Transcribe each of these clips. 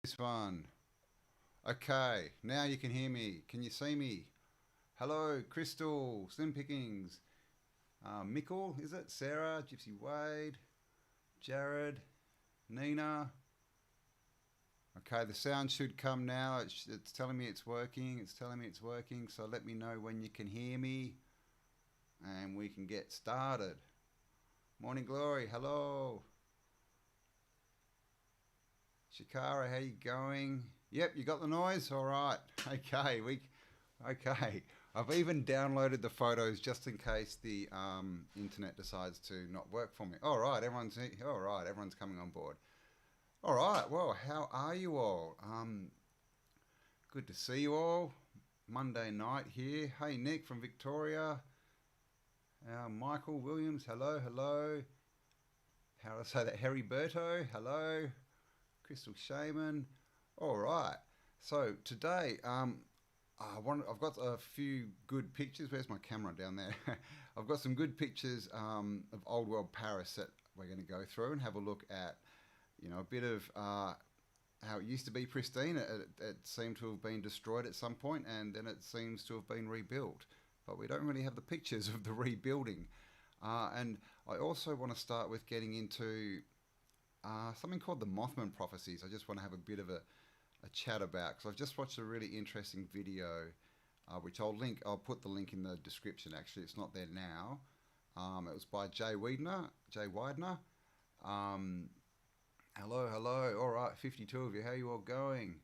This one. Okay, now you can hear me. Can you see me? Hello, Crystal, Slim Pickings, Mickle, is it? Sarah, Gypsy Wade, Jared, Nina. Okay, the sound should come now. It's telling me it's working. It's telling me it's working. So let me know when you can hear me and we can get started. Morning Glory, hello. Shakara, how you going? Yep, you got the noise? All right. Okay. I've even downloaded the photos just in case the internet decides to not work for me. All right, everyone's coming on board. All right. Well, how are you all? Good to see you all. Monday night here. Hey, Nick from Victoria. Michael Williams, hello. How do I say that? Heriberto, hello. Crystal Shaman. All right. So today, I've got a few good pictures. Where's my camera down there? I've got some good pictures of old world Paris that we're going to go through and have a look at. A bit of how it used to be pristine. It seemed to have been destroyed at some point, and then it seems to have been rebuilt. But we don't really have the pictures of the rebuilding. And I also want to start with getting into something called the Mothman Prophecies. I just want to have a bit of a chat about, because I've just watched a really interesting video, which I'll put the link in the description. Actually, it's not there now. It was by Jay Widener. Hello. All right, 52 of you. How you all going?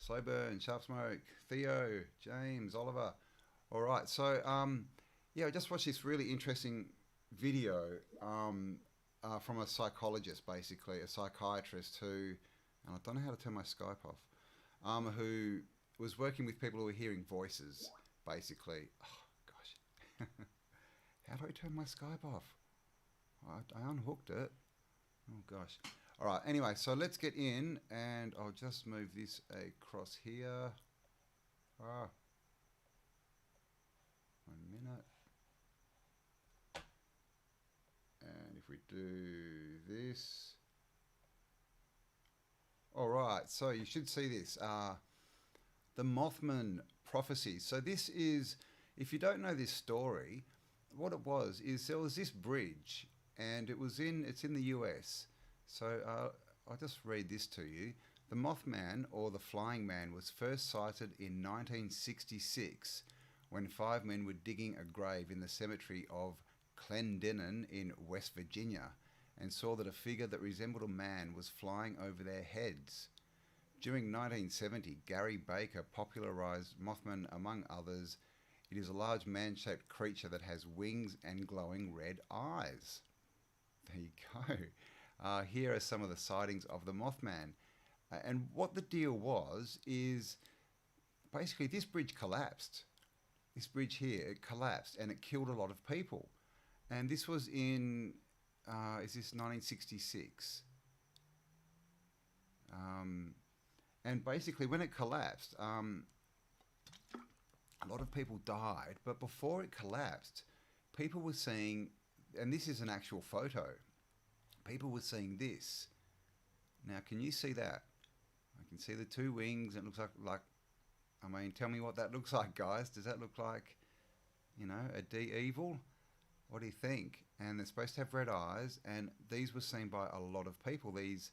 Slow Burn, Sharp Smoke, Theo, James, Oliver. All right. So I just watched this really interesting video from a psychologist, basically, a psychiatrist who, and I don't know how to turn my Skype off, who was working with people who were hearing voices, basically. Oh, gosh. How do I turn my Skype off? I unhooked it. Oh, gosh. All right, anyway, so let's get in, and I'll just move this across here. 1 minute. And if we do this. All right, so you should see this. The Mothman Prophecy. So this is, if you don't know this story, what it was is there was this bridge, and it's in the US. So I'll just read this to you. The Mothman, or the Flying Man, was first sighted in 1966 when 5 men were digging a grave in the cemetery of Clendenin in West Virginia, and saw that a figure that resembled a man was flying over their heads. During 1970, Gary Baker popularized Mothman among others. It is a large man-shaped creature that has wings and glowing red eyes. There you go. Here are some of the sightings of the Mothman. And what the deal was is basically this bridge collapsed. This bridge here, it collapsed and it killed a lot of people. And this was in, is this 1966? And basically when it collapsed, a lot of people died. But before it collapsed, people were seeing, and this is an actual photo, people were seeing this. Now, can you see that? I can see the 2 wings. It looks like, I mean, tell me what that looks like, guys. Does that look like, a D-evil? What do you think? And they're supposed to have red eyes, and these were seen by a lot of people, these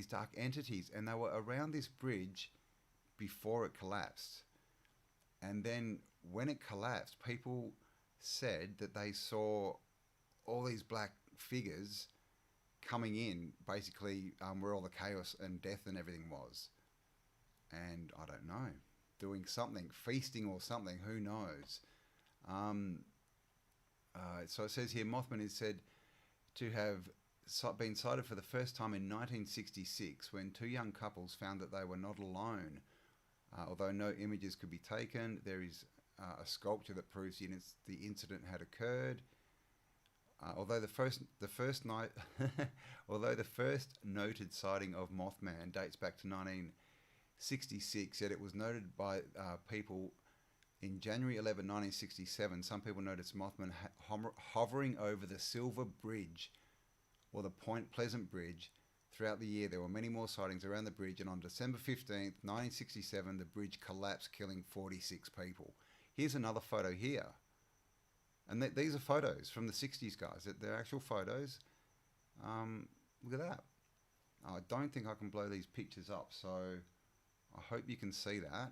dark entities, and they were around this bridge before it collapsed. And then when it collapsed, people said that they saw all these black figures coming in, basically where all the chaos and death and everything was. And I don't know, doing something, feasting or something, who knows. So it says here, Mothman is said to have been sighted for the first time in 1966 when 2 young couples found that they were not alone. Although no images could be taken, there is a sculpture that proves the incident had occurred. Although the first noted sighting of Mothman dates back to 1966, yet it was noted by people in January 11, 1967. Some people noticed Mothman hovering over the Silver Bridge, or the Point Pleasant Bridge, Throughout the year, there were many more sightings around the bridge, and on December 15th, 1967, the bridge collapsed, killing 46 people. Here's another photo here. And these are photos from the 60s, guys. They're actual photos. Look at that. I don't think I can blow these pictures up, so I hope you can see that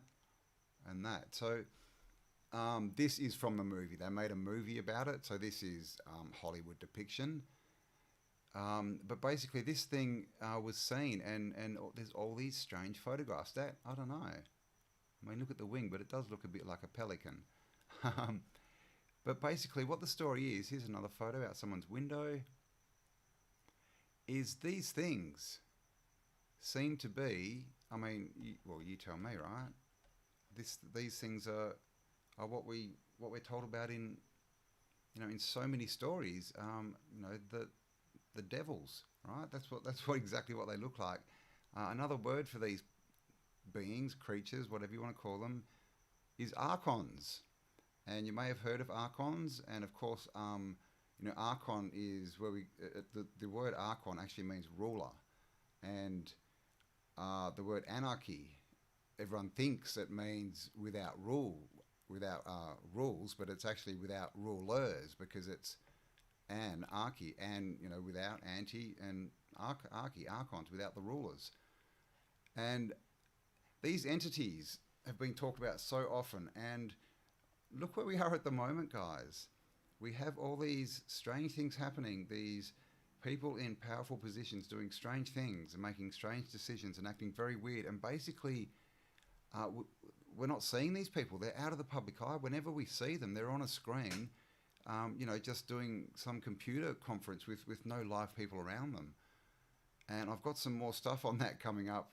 and that. So this is from the movie. They made a movie about it, so this is Hollywood depiction. But basically this thing was seen, and there's all these strange photographs. That, I don't know. I mean, look at the wing, but it does look a bit like a pelican. But basically what the story is, here's another photo out someone's window, is these things seem to be, I mean, you tell me, right? These things are what we're told about in, in so many stories. The devils, right? That's what exactly what they look like. Another word for these beings, creatures, whatever you want to call them, is archons. And you may have heard of archons, and of course, archon is where the word archon actually means ruler, and the word anarchy, everyone thinks it means without rules, but it's actually without rulers, because it's anarchy, and without anti, and archons, without the rulers. And these entities have been talked about so often, and look where we are at the moment, guys. We have all these strange things happening, these people in powerful positions doing strange things and making strange decisions and acting very weird, and basically we're not seeing these people. They're out of the public eye. Whenever we see them, they're on a screen, just doing some computer conference with no live people around them. And I've got some more stuff on that coming up,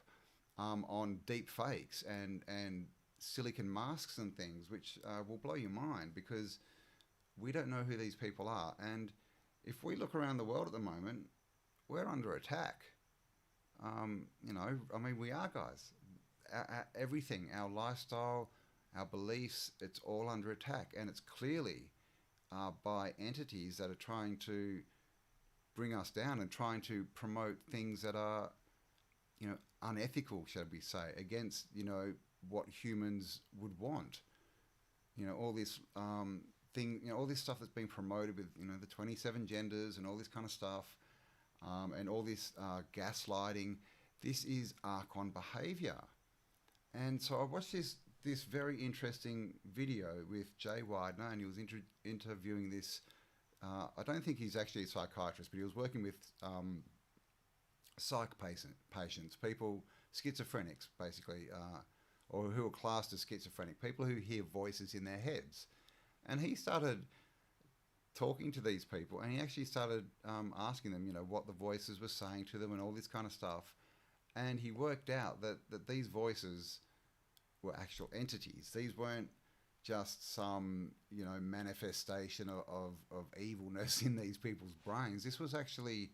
on deep fakes and silicon masks and things, which will blow your mind, because we don't know who these people are. And if we look around the world at the moment, we're under attack. We are, guys. Everything, our lifestyle, our beliefs, it's all under attack. And it's clearly by entities that are trying to bring us down and trying to promote things that are, unethical, shall we say, against, what humans would want. All this all this stuff that's been promoted with, the 27 genders and all this kind of stuff, and all this gaslighting. This is archon behavior. And so I watched this very interesting video with Jay Widener, and he was interviewing this. I don't think he's actually a psychiatrist, but he was working with psych patients, people, schizophrenics, basically, or who are classed as schizophrenic, people who hear voices in their heads. And he started talking to these people, and he actually started asking them, what the voices were saying to them and all this kind of stuff. And he worked out that these voices were actual entities. These weren't just some, manifestation of evilness in these people's brains. This was actually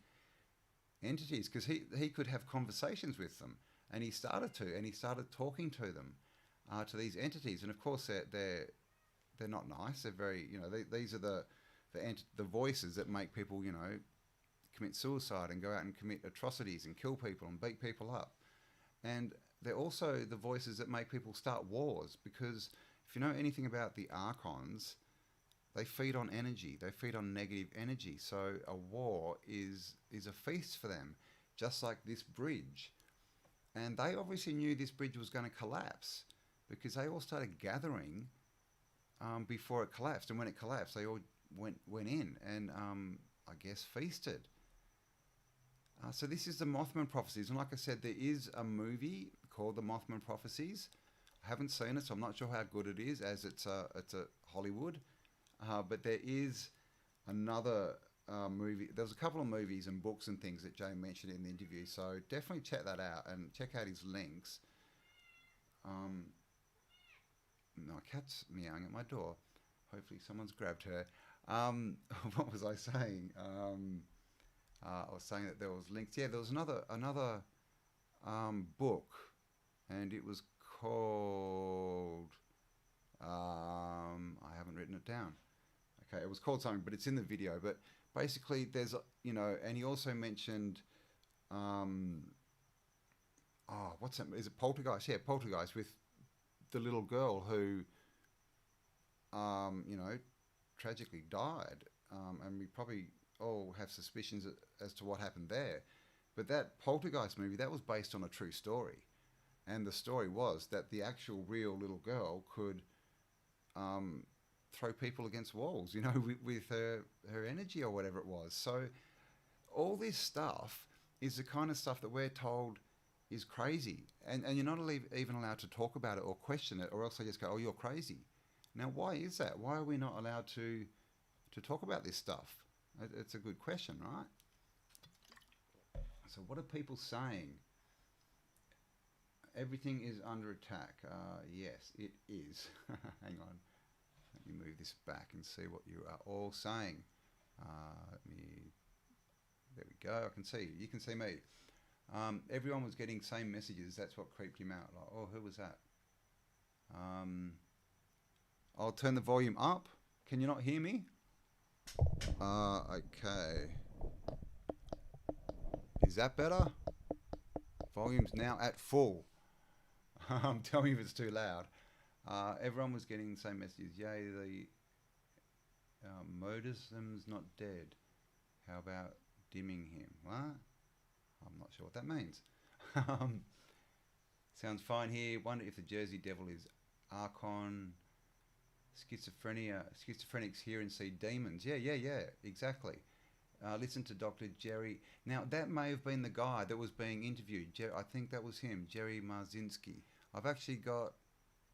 entities, because he could have conversations with them. And he started talking to them, to these entities. And of course, they're not nice. They're very, these are the voices that make people, commit suicide and go out and commit atrocities and kill people and beat people up. And they're also the voices that make people start wars, because if you know anything about the archons, they feed on energy. They feed on negative energy. So a war is a feast for them, just like this bridge. And they obviously knew this bridge was going to collapse, because they all started gathering before it collapsed. And when it collapsed, they all went in and, I guess, feasted. So this is the Mothman Prophecies. And like I said, there is a movie called The Mothman Prophecies. I haven't seen it, so I'm not sure how good it is, as it's a Hollywood. But there is another movie. There's a couple of movies and books and things that Jay mentioned in the interview. So definitely check that out and check out his links. My cat's meowing at my door. Hopefully someone's grabbed her. What was I saying? I was saying that there was links. Yeah, there was another book, and it was called. I haven't written it down. Okay, it was called something, but it's in the video. But basically, there's and he also mentioned oh, what's that? Is it Poltergeist? Yeah, Poltergeist with the little girl who, you know, tragically died. And we probably all have suspicions as to what happened there. But that Poltergeist movie, that was based on a true story. And the story was that the actual real little girl could throw people against walls, you know, with her energy or whatever it was. So all this stuff is the kind of stuff that we're told is crazy. And you're not even allowed to talk about it or question it, or else they just go, oh, you're crazy. Now, why is that? Why are we not allowed to talk about this stuff? It's a good question, right? So what are people saying? Everything is under attack. Yes, it is. Hang on. Let me move this back and see what you are all saying. There we go. I can see you. You can see me. Everyone was getting same messages. That's what creeped him out. Like, oh, who was that? I'll turn the volume up. Can you not hear me? Okay. Is that better? Volume's now at full. Tell me if it's too loud. Everyone was getting the same messages. Yay, the modism's not dead. How about dimming him? What? I'm not sure what that means. Sounds fine here. Wonder if the Jersey Devil is Archon. Schizophrenics hear and see demons. Yeah, exactly. Listen to Dr. Jerry. Now, that may have been the guy that was being interviewed. I think that was him, Jerry Marzinski. I've actually got...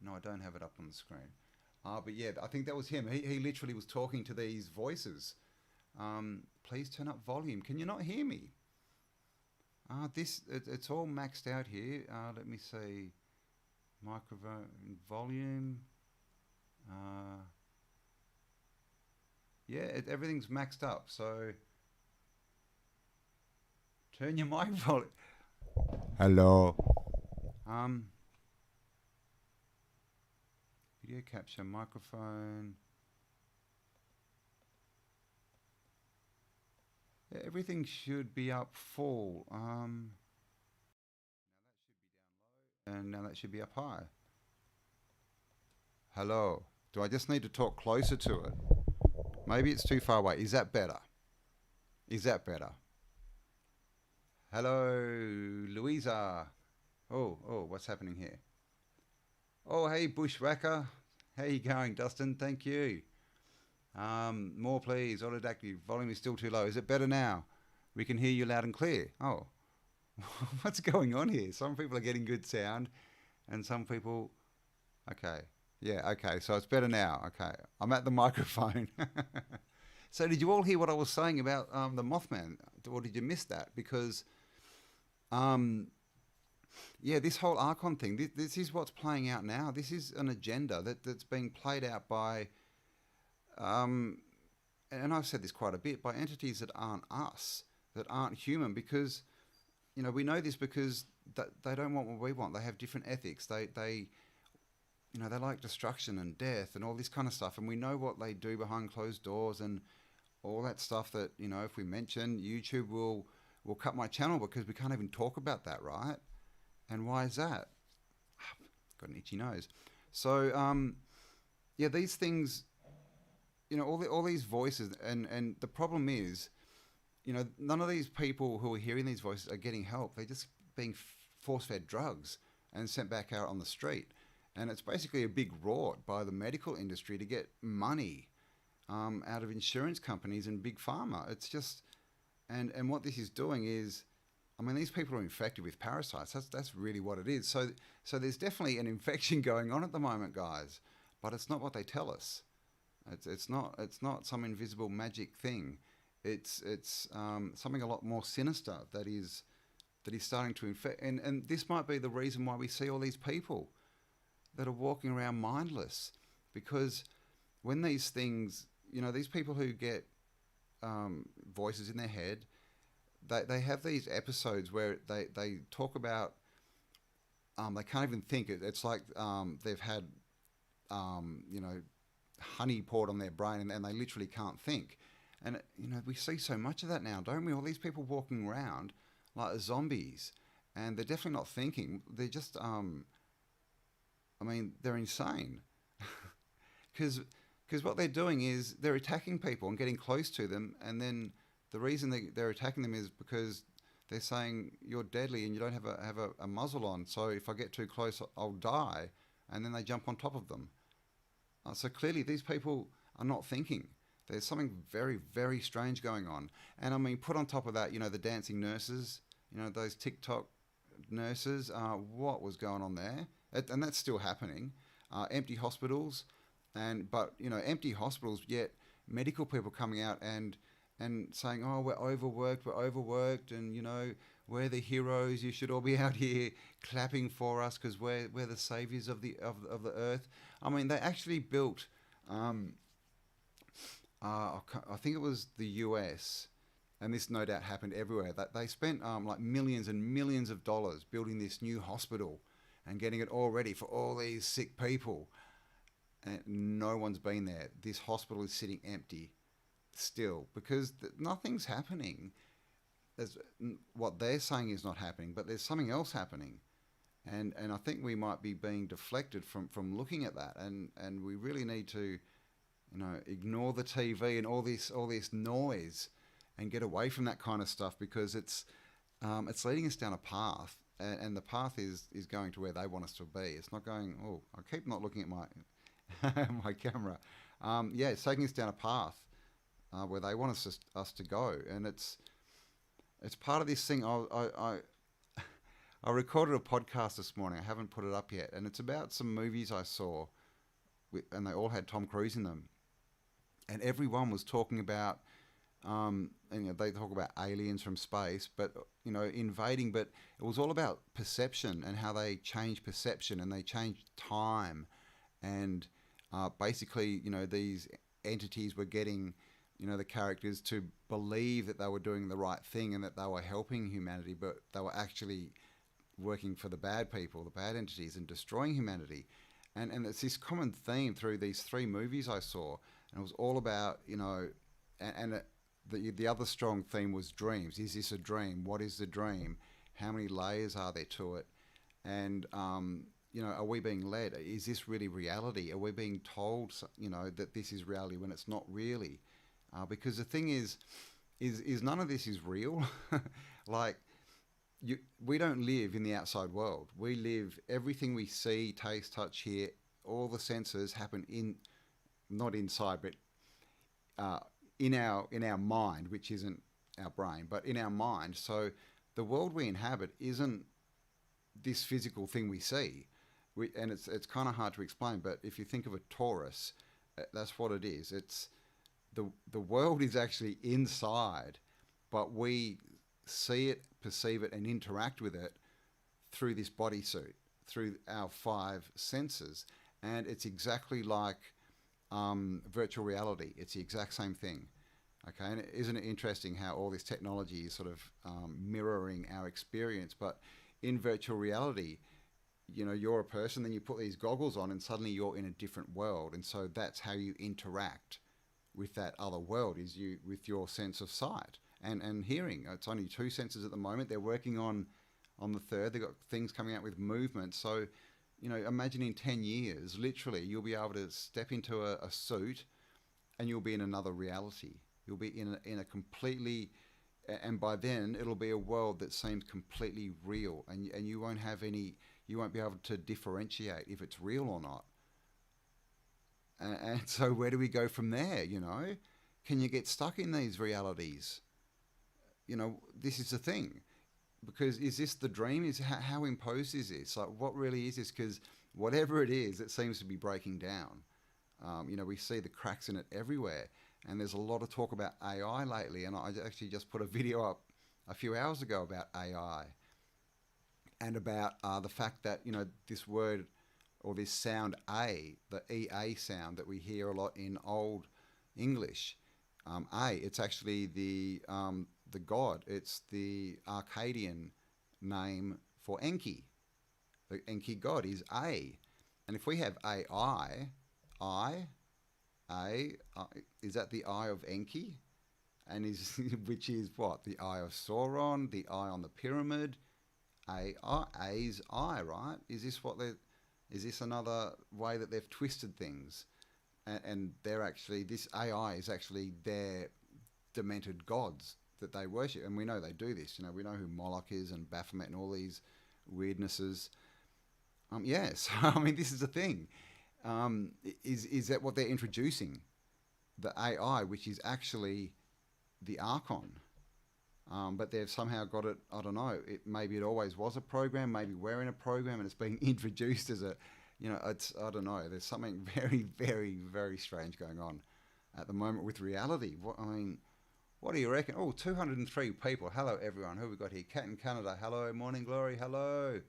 No, I don't have it up on the screen. But yeah, I think that was him. He literally was talking to these voices. Please turn up volume. Can you not hear me? It's all maxed out here. Let me see. Microphone volume. Yeah, everything's maxed up. So turn your mic volume. Hello. Video capture microphone. Yeah, everything should be up full. Now that should be up high. Hello. Do I just need to talk closer to it? Maybe it's too far away. Is that better? Is that better? Hello, Louisa. Oh, what's happening here? Oh, hey, Bushwacker. How you going, Dustin? Thank you. More, please. Autodactyl. Volume is still too low. Is it better now? We can hear you loud and clear. Oh, what's going on here? Some people are getting good sound, and some people... Okay. Yeah, okay. So it's better now. Okay. I'm at the microphone. So did you all hear what I was saying about the Mothman? Or did you miss that? Because... yeah, this whole Archon thing, this is what's playing out now. This is an agenda that's being played out by, and I've said this quite a bit, by entities that aren't us, that aren't human, because, you know, we know this because they don't want what we want. They have different ethics. They you know, they like destruction and death and all this kind of stuff, and we know what they do behind closed doors and all that stuff that, you know, if we mention, YouTube will cut my channel because we can't even talk about that, right? And why is that? Got an itchy nose. So, yeah, these things, you know, all these voices, and the problem is, you know, none of these people who are hearing these voices are getting help. They're just being force-fed drugs and sent back out on the street. And it's basically a big rort by the medical industry to get money out of insurance companies and big pharma. It's just, and what this is doing is, I mean, these people are infected with parasites. That's really what it is. So there's definitely an infection going on at the moment, guys. But it's not what they tell us. It's not some invisible magic thing. It's something a lot more sinister that is starting to infect. And this might be the reason why we see all these people that are walking around mindless, because when these things, you know, these people who get voices in their head, they have these episodes where they talk about, they can't even think. It's like they've had, you know, honey poured on their brain and they literally can't think. And, you know, we see so much of that now, don't we? All these people walking around like zombies, and they're definitely not thinking. They're just, I mean, they're insane. Because what they're doing is they're attacking people and getting close to them, and then the reason they're attacking them is because they're saying you're deadly and you don't have a muzzle on. So if I get too close, I'll die, and then they jump on top of them. So clearly, these people are not thinking. There's something very, very strange going on. And I mean, put on top of that, the dancing nurses, those TikTok nurses, what was going on there? And that's still happening. Empty hospitals, but empty hospitals, yet medical people coming out and saying, oh, we're overworked, and we're the heroes. You should all be out here clapping for us because we're the saviors of the earth. I mean, they actually built. I think it was the US, and this no doubt happened everywhere. That they spent like millions and millions of dollars building this new hospital and getting it all ready for all these sick people, and no one's been there. This hospital is sitting empty still because nothing's happening. What they're saying is not happening, but there's something else happening, and I think we might be being deflected from looking at that, and we really need to ignore the TV and all this noise and get away from that kind of stuff, because it's leading us down a path, and the path is going to where they want us to be. It's not going. Oh, I keep not looking at my camera. It's taking us down a path where they want us to go, and it's part of this thing. I recorded a podcast this morning. I haven't put it up yet, and it's about some movies I saw, and they all had Tom Cruise in them, and everyone was talking about. And they talk about aliens from space, but invading. But it was all about perception and how they change perception and they change time, and basically, these entities were getting, the characters to believe that they were doing the right thing and that they were helping humanity, but they were actually working for the bad people, the bad entities, and destroying humanity. And it's this common theme through these three movies I saw, and it was all about, the other strong theme was dreams. Is this a dream? What is the dream? How many layers are there to it? And, are we being led? Is this really reality? Are we being told, that this is reality when it's not really? Because the thing is none of this is real. Like, we don't live in the outside world. We live, everything we see, taste, touch, hear, all the senses happen not inside, but in our mind, which isn't our brain, but in our mind. So the world we inhabit isn't this physical thing we see, and it's kind of hard to explain. But if you think of a torus, that's what it is. It's the world is actually inside, but we see it, perceive it, and interact with it through this bodysuit, through our five senses, and it's exactly like virtual reality. It's the exact same thing. Okay, and isn't it interesting how all this technology is sort of mirroring our experience? But in virtual reality, you're a person, then you put these goggles on, and suddenly you're in a different world, and so that's how you interact with that other world, is with your sense of sight and hearing. It's only two senses at the moment. They're working on the third. They've got things coming out with movement. So, imagine in 10 years, literally, you'll be able to step into a suit and you'll be in another reality. You'll be in a completely, and by then it'll be a world that seems completely real, and you won't be able to differentiate if it's real or not. And so where do we go from there? Can you get stuck in these realities? This is the thing, because is this the dream? How imposed is this? Like, what really is this? Because whatever it is, it seems to be breaking down. We see the cracks in it everywhere. And there's a lot of talk about AI lately, and I actually just put a video up a few hours ago about AI and about the fact that, this word or this sound A, the EA sound that we hear a lot in Old English, it's actually the god. It's the Akkadian name for Enki. The Enki god is A. And if we have AI, is that the eye of Enki? and is which is what, the eye of Sauron, the eye on the pyramid, A's eye, right? Is this another way that they've twisted things? And they're actually, this AI is actually their demented gods that they worship, and we know they do this. We know who Moloch is and Baphomet and all these weirdnesses. Yes, I mean, this is the thing. Is that what they're introducing? The AI, which is actually the Archon. But they've somehow got it, I don't know, maybe it always was a program, maybe we're in a program and it's being introduced as a, I don't know, there's something very, very, very strange going on at the moment with reality. What do you reckon? Oh, 203 people. Hello, everyone. Who have we got here? Cat in Canada. Hello. Morning Glory. Hello.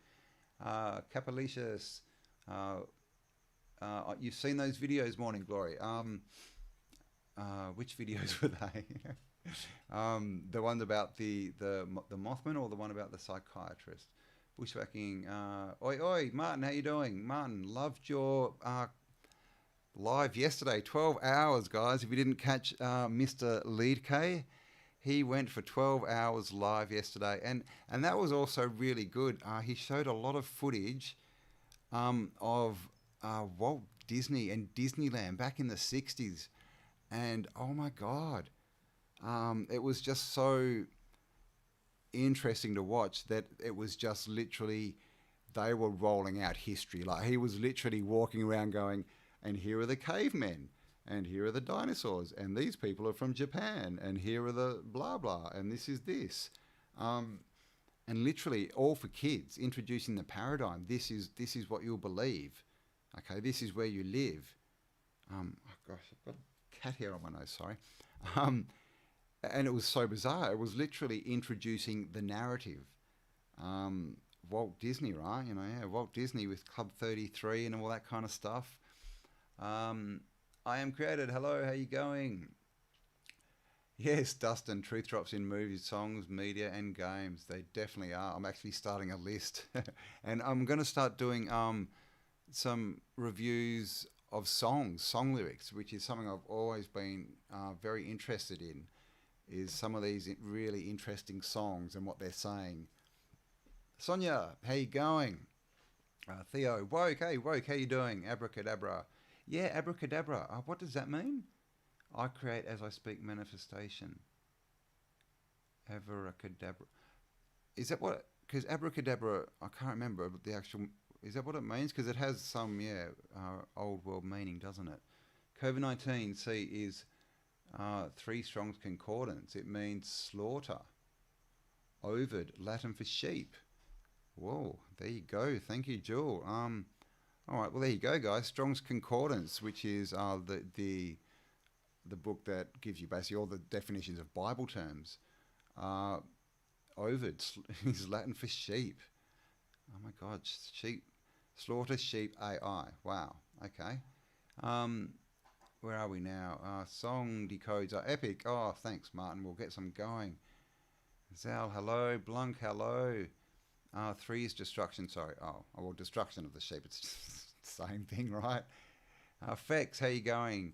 Capalicious. You've seen those videos, Morning Glory. Which videos were they? The ones about the Mothman, or the one about the psychiatrist? Bushwacking. Oi, oi, Martin, how you doing? Martin, loved your live yesterday. 12 hours, guys. If you didn't catch Mr. Leadk, he went for 12 hours live yesterday. And that was also really good. He showed a lot of footage of Walt Disney and Disneyland back in the 60s. And, oh, my God. It was just so interesting to watch that it was just literally, they were rolling out history. Like, he was literally walking around going, and here are the cavemen, and here are the dinosaurs, and these people are from Japan, and here are the blah blah, and this is this. And literally all for kids, introducing the paradigm. This is what you'll believe. Okay, this is where you live. Oh gosh, I've got a cat hair on my nose, sorry. And it was so bizarre. It was literally introducing the narrative. Walt Disney, right? Walt Disney with Club 33 and all that kind of stuff. I am created. Hello, how you going? Yes, Dustin, truth drops in movies, songs, media, and games. They definitely are. I'm actually starting a list. And I'm going to start doing some reviews of songs, song lyrics, which is something I've always been very interested in, is some of these really interesting songs and what they're saying. Sonia, how you going? Theo, Woke, hey, Woke, how you doing? Abracadabra. Yeah, Abracadabra. What does that mean? I create as I speak manifestation. Abracadabra. Is that what? Because Abracadabra, I can't remember the actual. Is that what it means? Because it has some, old world meaning, doesn't it? COVID-19, C, is Three Strong's Concordance. It means slaughter. Ovid, Latin for sheep. Whoa, there you go. Thank you, Jewel. All right, well, there you go, guys. Strong's Concordance, which is the book that gives you basically all the definitions of Bible terms. Ovid is Latin for sheep. Oh my God, sheep, slaughter, sheep, AI. Wow, okay. Where are we now? Song decodes are epic. Oh, thanks, Martin. We'll get some going. Zal, hello. Blunk, hello. 3 is destruction. Sorry. Oh, well, destruction of the sheep. It's just the same thing, right? Fex, how you going?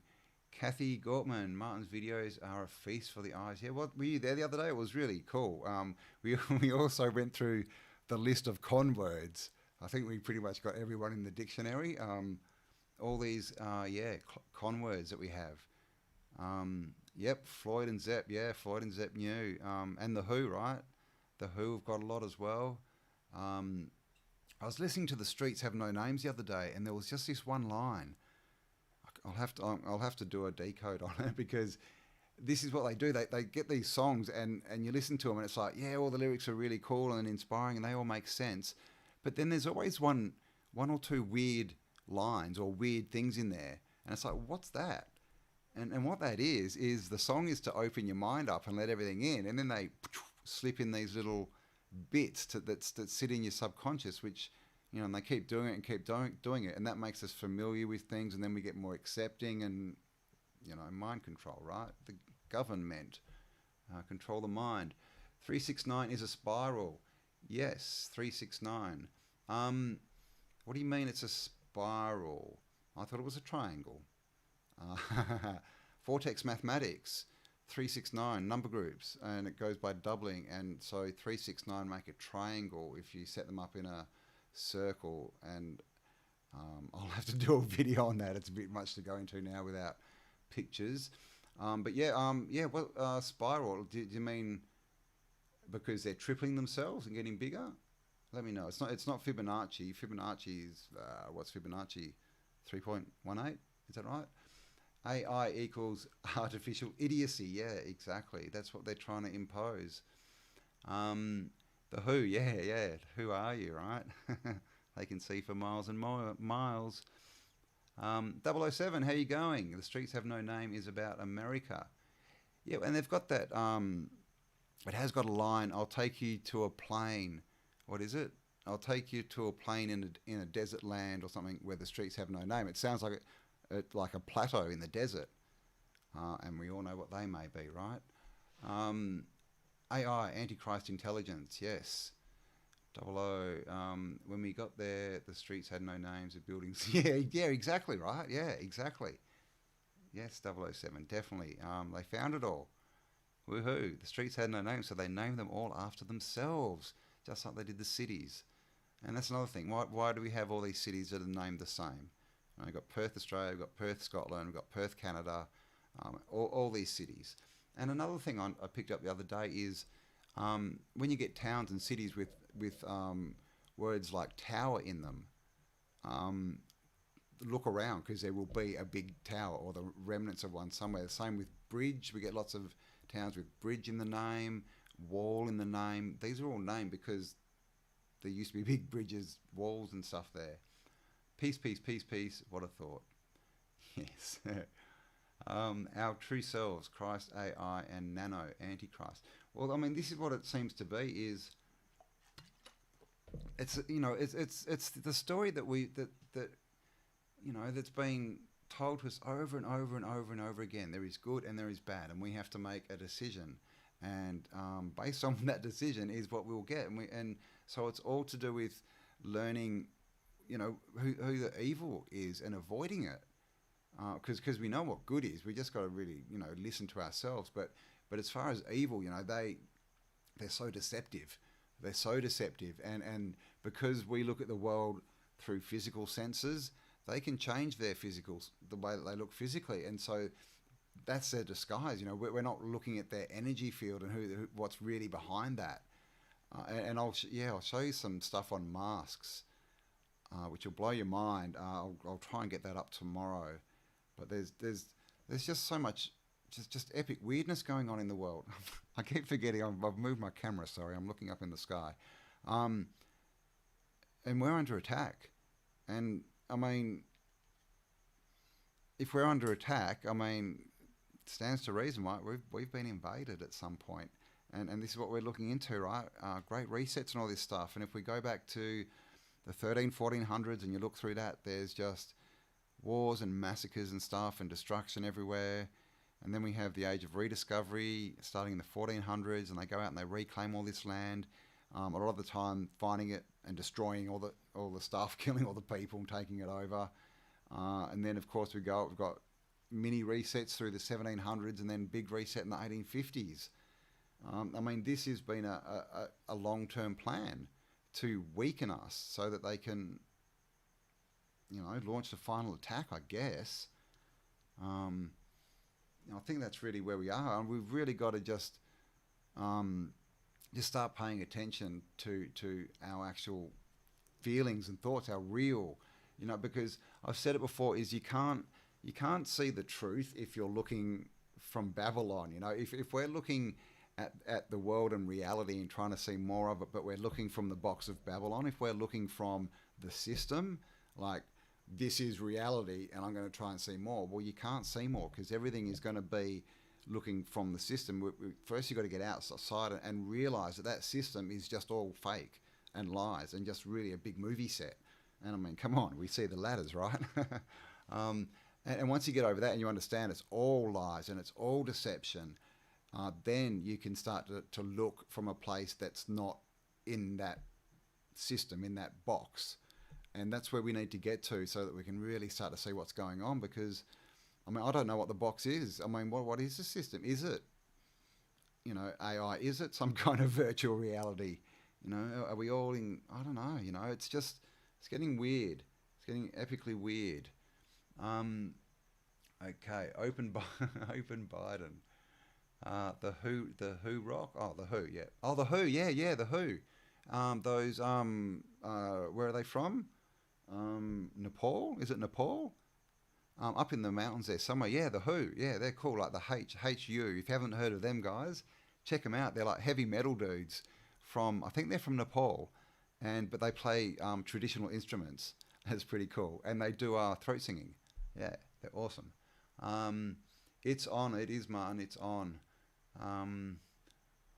Kathy Gortman, Martin's videos are a feast for the eyes. Yeah, what were you there the other day? It was really cool. We also went through the list of con words. I think we pretty much got everyone in the dictionary. All these, con words that we have. Yep, Floyd and Zepp. Yeah, Floyd and Zepp knew. And The Who, right? The Who have got a lot as well. I was listening to The Streets Have No Names the other day, and there was just this one line. I'll have to do a decode on it, because this is what they do. They get these songs and you listen to them and it's like, yeah, all the lyrics are really cool and inspiring and they all make sense. But then there's always one or two weird lines or weird things in there. And it's like, what's that? And what that is the song is to open your mind up and let everything in. And then they slip in these little bits that sit in your subconscious, which, and they keep doing it and keep doing it. And that makes us familiar with things. And then we get more accepting and, mind control, right? The government control the mind. 369 is a spiral. Yes, 369. What do you mean it's a spiral? I thought it was a triangle. Vortex mathematics. 369 number groups, and it goes by doubling, and so 369 make a triangle if you set them up in a circle. And I'll have to do a video on that. It's a bit much to go into now without pictures. But yeah, well, spiral. Do you mean because they're tripling themselves and getting bigger? Let me know. It's not Fibonacci. Fibonacci is what's Fibonacci? 3.18. Is that right? AI equals artificial idiocy. Yeah, exactly. That's what they're trying to impose. The who, yeah. Who are you, right? They can see for miles and miles. 007, how you going? The Streets Have No Name is about America. Yeah, and they've got that. It has got a line. I'll take you to a plane. What is it? I'll take you to a plane in a desert land or something where the streets have no name. It sounds like like a plateau in the desert, and we all know what they may be, right? AI, Antichrist intelligence, yes. 00. When we got there, the streets had no names of buildings. yeah, exactly, right? Yeah, exactly. Yes, 007, definitely. They found it all. Woohoo! The streets had no names, so they named them all after themselves, just like they did the cities. And that's another thing. Why do we have all these cities that are named the same? We've got Perth, Australia, we've got Perth, Scotland, we've got Perth, Canada, all these cities. And another thing I picked up the other day is when you get towns and cities with words like tower in them, look around, because there will be a big tower or the remnants of one somewhere. Same with bridge. We get lots of towns with bridge in the name, wall in the name. These are all named because there used to be big bridges, walls and stuff there. Peace, peace, peace, peace. What a thought. Yes. Our true selves, Christ, AI, and Nano, Antichrist. Well, I mean, this is what it seems to be. Is it's the story that's been told to us over and over and over and over again. There is good and there is bad, and we have to make a decision. And based on that decision is what we'll get. And so it's all to do with learning, who the evil is and avoiding it. Because we know what good is. We just got to really, listen to ourselves. But as far as evil, they're so deceptive. They're so deceptive. And because we look at the world through physical senses, they can change their physicals, the way that they look physically. And so that's their disguise. We're not looking at their energy field and what's really behind that. And I'll show you some stuff on masks, which will blow your mind. I'll try and get that up tomorrow. But there's just so much just epic weirdness going on in the world. I keep forgetting. I've moved my camera. Sorry, I'm looking up in the sky, and we're under attack. And I mean, if we're under attack, it stands to reason, right? We've been invaded at some point, and this is what we're looking into, right? Great resets and all this stuff. And if we go back to the 1400s and you look through that, there's just wars and massacres and stuff and destruction everywhere. And then we have the age of rediscovery starting in the 1400s, and they go out and they reclaim all this land, a lot of the time finding it and destroying all the stuff, killing all the people and taking it over. And then of course we've got mini resets through the 1700s and then big reset in the 1850s. This has been a long-term plan to weaken us so that they can launch the final attack, I guess. I think that's really where we are, and we've really got to just start paying attention to our actual feelings and thoughts, our real, because I've said it before, is you can't see the truth if you're looking from Babylon. If we're looking at the world and reality and trying to see more of it, but we're looking from the box of Babylon, if we're looking from the system, like, this is reality and I'm going to try and see more. Well, you can't see more because everything is going to be looking from the system. First, you've got to get outside and realize that system is just all fake and lies and just really a big movie set. And come on, we see the ladders, right? And once you get over that and you understand it's all lies and it's all deception, then you can start to look from a place that's not in that system, in that box. And that's where we need to get to so that we can really start to see what's going on, because, I don't know what the box is. What is the system? Is it AI? Is it some kind of virtual reality? Are we all in? I don't know. It's getting weird. It's getting epically weird. Okay, open Biden. The Who rock. Oh, the Who, yeah. Oh, the Who, yeah, the Who. Those where are they from? Nepal? Is it Nepal? Up in the mountains there somewhere. Yeah, the Who. Yeah, they're cool. Like the HU. If you haven't heard of them guys, check them out. They're like heavy metal dudes I think they're from Nepal, but they play traditional instruments. That's pretty cool. And they do throat singing. Yeah, they're awesome. It's on. It is, Martin. It's on.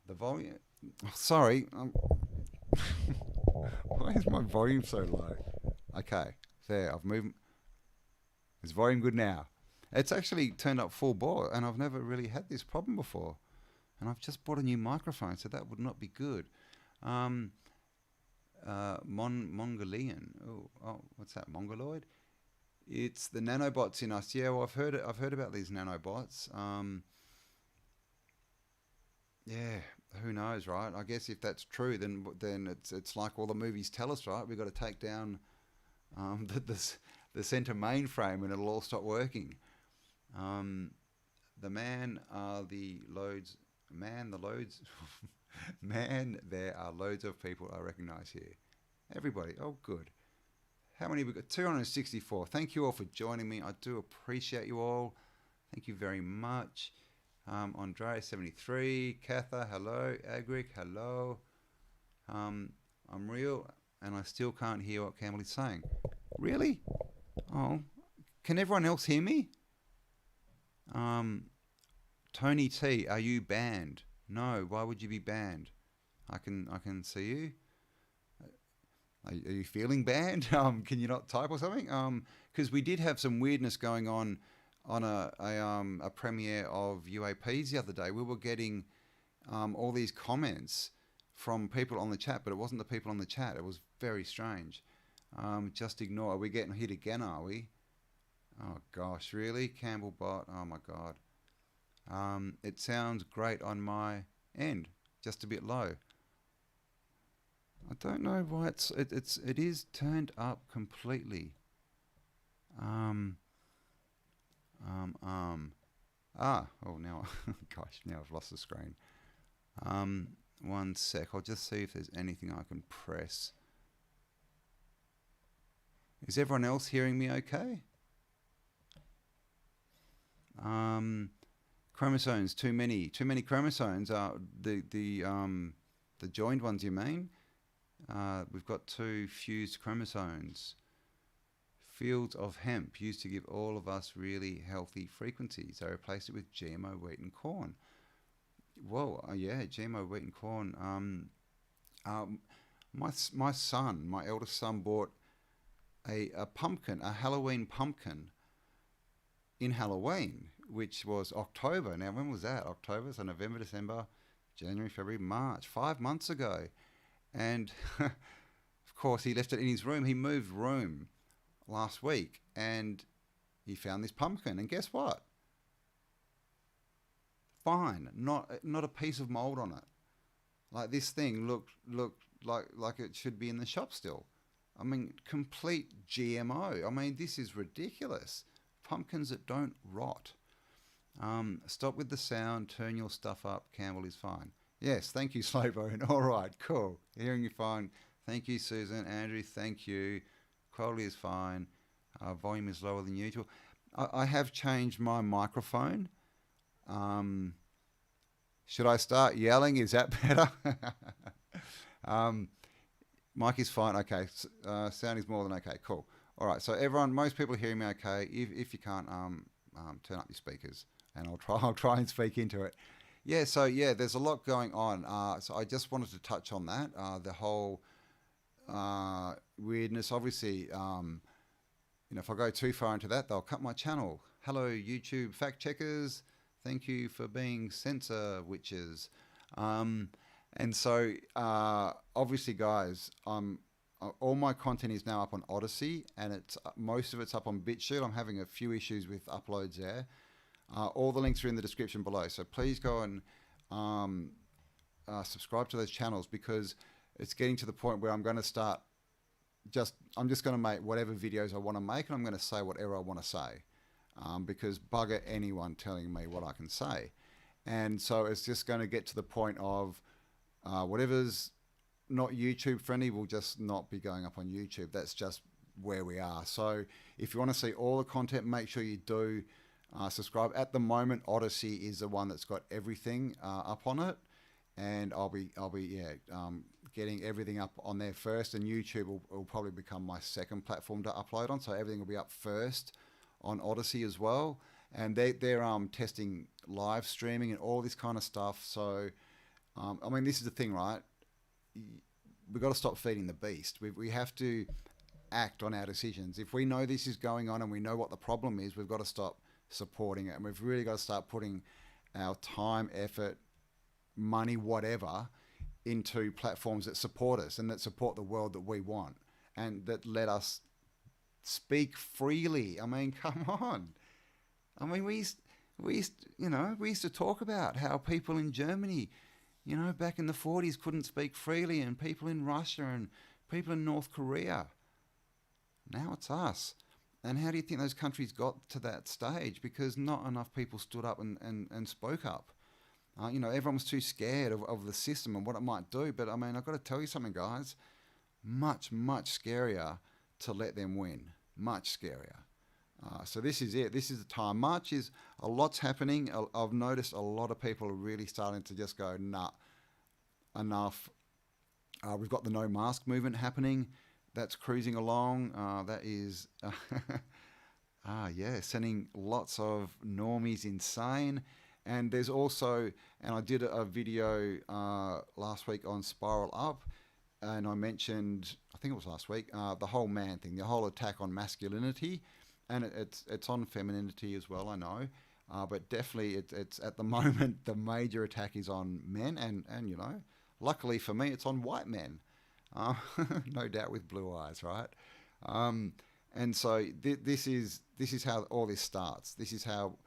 The volume. Oh, sorry. Why is my volume so low? Okay, there. I've moved. Is volume good now? It's actually turned up full bore, and I've never really had this problem before. And I've just bought a new microphone, so that would not be good. Mongolian. Oh, what's that? Mongoloid? It's the nanobots in us. Yeah, well, I've heard about these nanobots. Yeah, who knows, right? I guess if that's true, then it's like all the movies tell us, right? We've got to take down the center mainframe, and it'll all stop working. The man are the loads. Man, the loads. Man, there are loads of people I recognise here. Everybody. Oh, good. How many have we got? 264. Thank you all for joining me. I do appreciate you all. Thank you very much. Andrea 73. Katha, hello. Agric, hello. I'm real, and I still can't hear what Cambell is saying. Really? Oh, can everyone else hear me? Tony T, are you banned? No, why would you be banned? I can see you. Are you feeling banned? Can you not type or something? Because we did have some weirdness going on a premiere of UAPs the other day. We were getting all these comments from people on the chat, but it wasn't the people on the chat. It was very strange. Just ignore. Are we getting hit again, are we? Oh gosh, really? Cambell bot. Oh my god. It sounds great on my end, just a bit low. I don't know why it is turned up completely. Oh now, gosh, now I've lost the screen. One sec, I'll just see if there's anything I can press. Is everyone else hearing me okay? Chromosomes, too many chromosomes. The joined ones, you mean? We've got 2 fused chromosomes. Fields of hemp used to give all of us really healthy frequencies. They replaced it with GMO wheat and corn. Whoa, yeah, GMO wheat and corn. My son, my eldest son, bought a pumpkin, a Halloween pumpkin in Halloween, which was October. Now, when was that? October, so November, December, January, February, March, 5 months ago. And of course, he left it in his room. He moved room last week, and he found this pumpkin. And guess what? Fine, not a piece of mold on it. Like, this thing looked like it should be in the shop still. I mean, complete GMO. I mean, this is ridiculous. Pumpkins that don't rot. Stop with the sound. Turn your stuff up. Cambell is fine. Yes, thank you, Slowbone. All right, cool. Hearing you fine. Thank you, Susan. Andrew, thank you. Quality is fine. Volume is lower than usual. I have changed my microphone. Should I start yelling? Is that better? Mic is fine. Okay. Sound is more than okay. Cool. All right. So everyone, most people are hearing me okay. If you can't, turn up your speakers, and I'll try and speak into it. Yeah. So yeah, there's a lot going on. So I just wanted to touch on that. The whole weirdness. Obviously, if I go too far into that, they'll cut my channel. Hello, YouTube fact checkers. Thank you for being censor witches. And so, obviously, guys, all my content is now up on Odyssey, and most of it's up on BitChute. I'm having a few issues with uploads there. All the links are in the description below, so please go and subscribe to those channels, because it's getting to the point where I'm going to start I'm just going to make whatever videos I want to make, and I'm going to say whatever I want to say, because bugger anyone telling me what I can say. And so it's just going to get to the point of whatever's not YouTube friendly will just not be going up on YouTube. That's just where we are. So if you want to see all the content, make sure you do subscribe. At the moment, Odyssey is the one that's got everything up on it, and I'll be getting everything up on there first, and YouTube will probably become my second platform to upload on. So everything will be up first on Odyssey as well, and they're testing live streaming and all this kind of stuff. So I mean, this is the thing, right? We've got to stop feeding the beast. We have to act on our decisions. If we know this is going on and we know what the problem is, we've got to stop supporting it, and we've really got to start putting our time, effort, money, whatever, into platforms that support us and that support the world that we want and that let us speak freely. I mean, come on. I mean, we used to talk about how people in Germany, back in the 40s couldn't speak freely, and people in Russia and people in North Korea. Now it's us. And how do you think those countries got to that stage? Because not enough people stood up and spoke up. Everyone was too scared of the system and what it might do. But, I mean, I've got to tell you something, guys. Much, much scarier to let them win. Much scarier. So this is it. This is the time. March is a lot's happening. I've noticed a lot of people are really starting to just go, nah, enough. We've got the no mask movement happening. That's cruising along. That is, sending lots of normies insane. And there's also, and I did a video last week on Spiral Up, and I mentioned, I think it was last week, the whole man thing, the whole attack on masculinity, and it's on femininity as well, I know, but definitely it's at the moment the major attack is on men, and luckily for me it's on white men, no doubt with blue eyes, right? And so this is how all this starts. This is how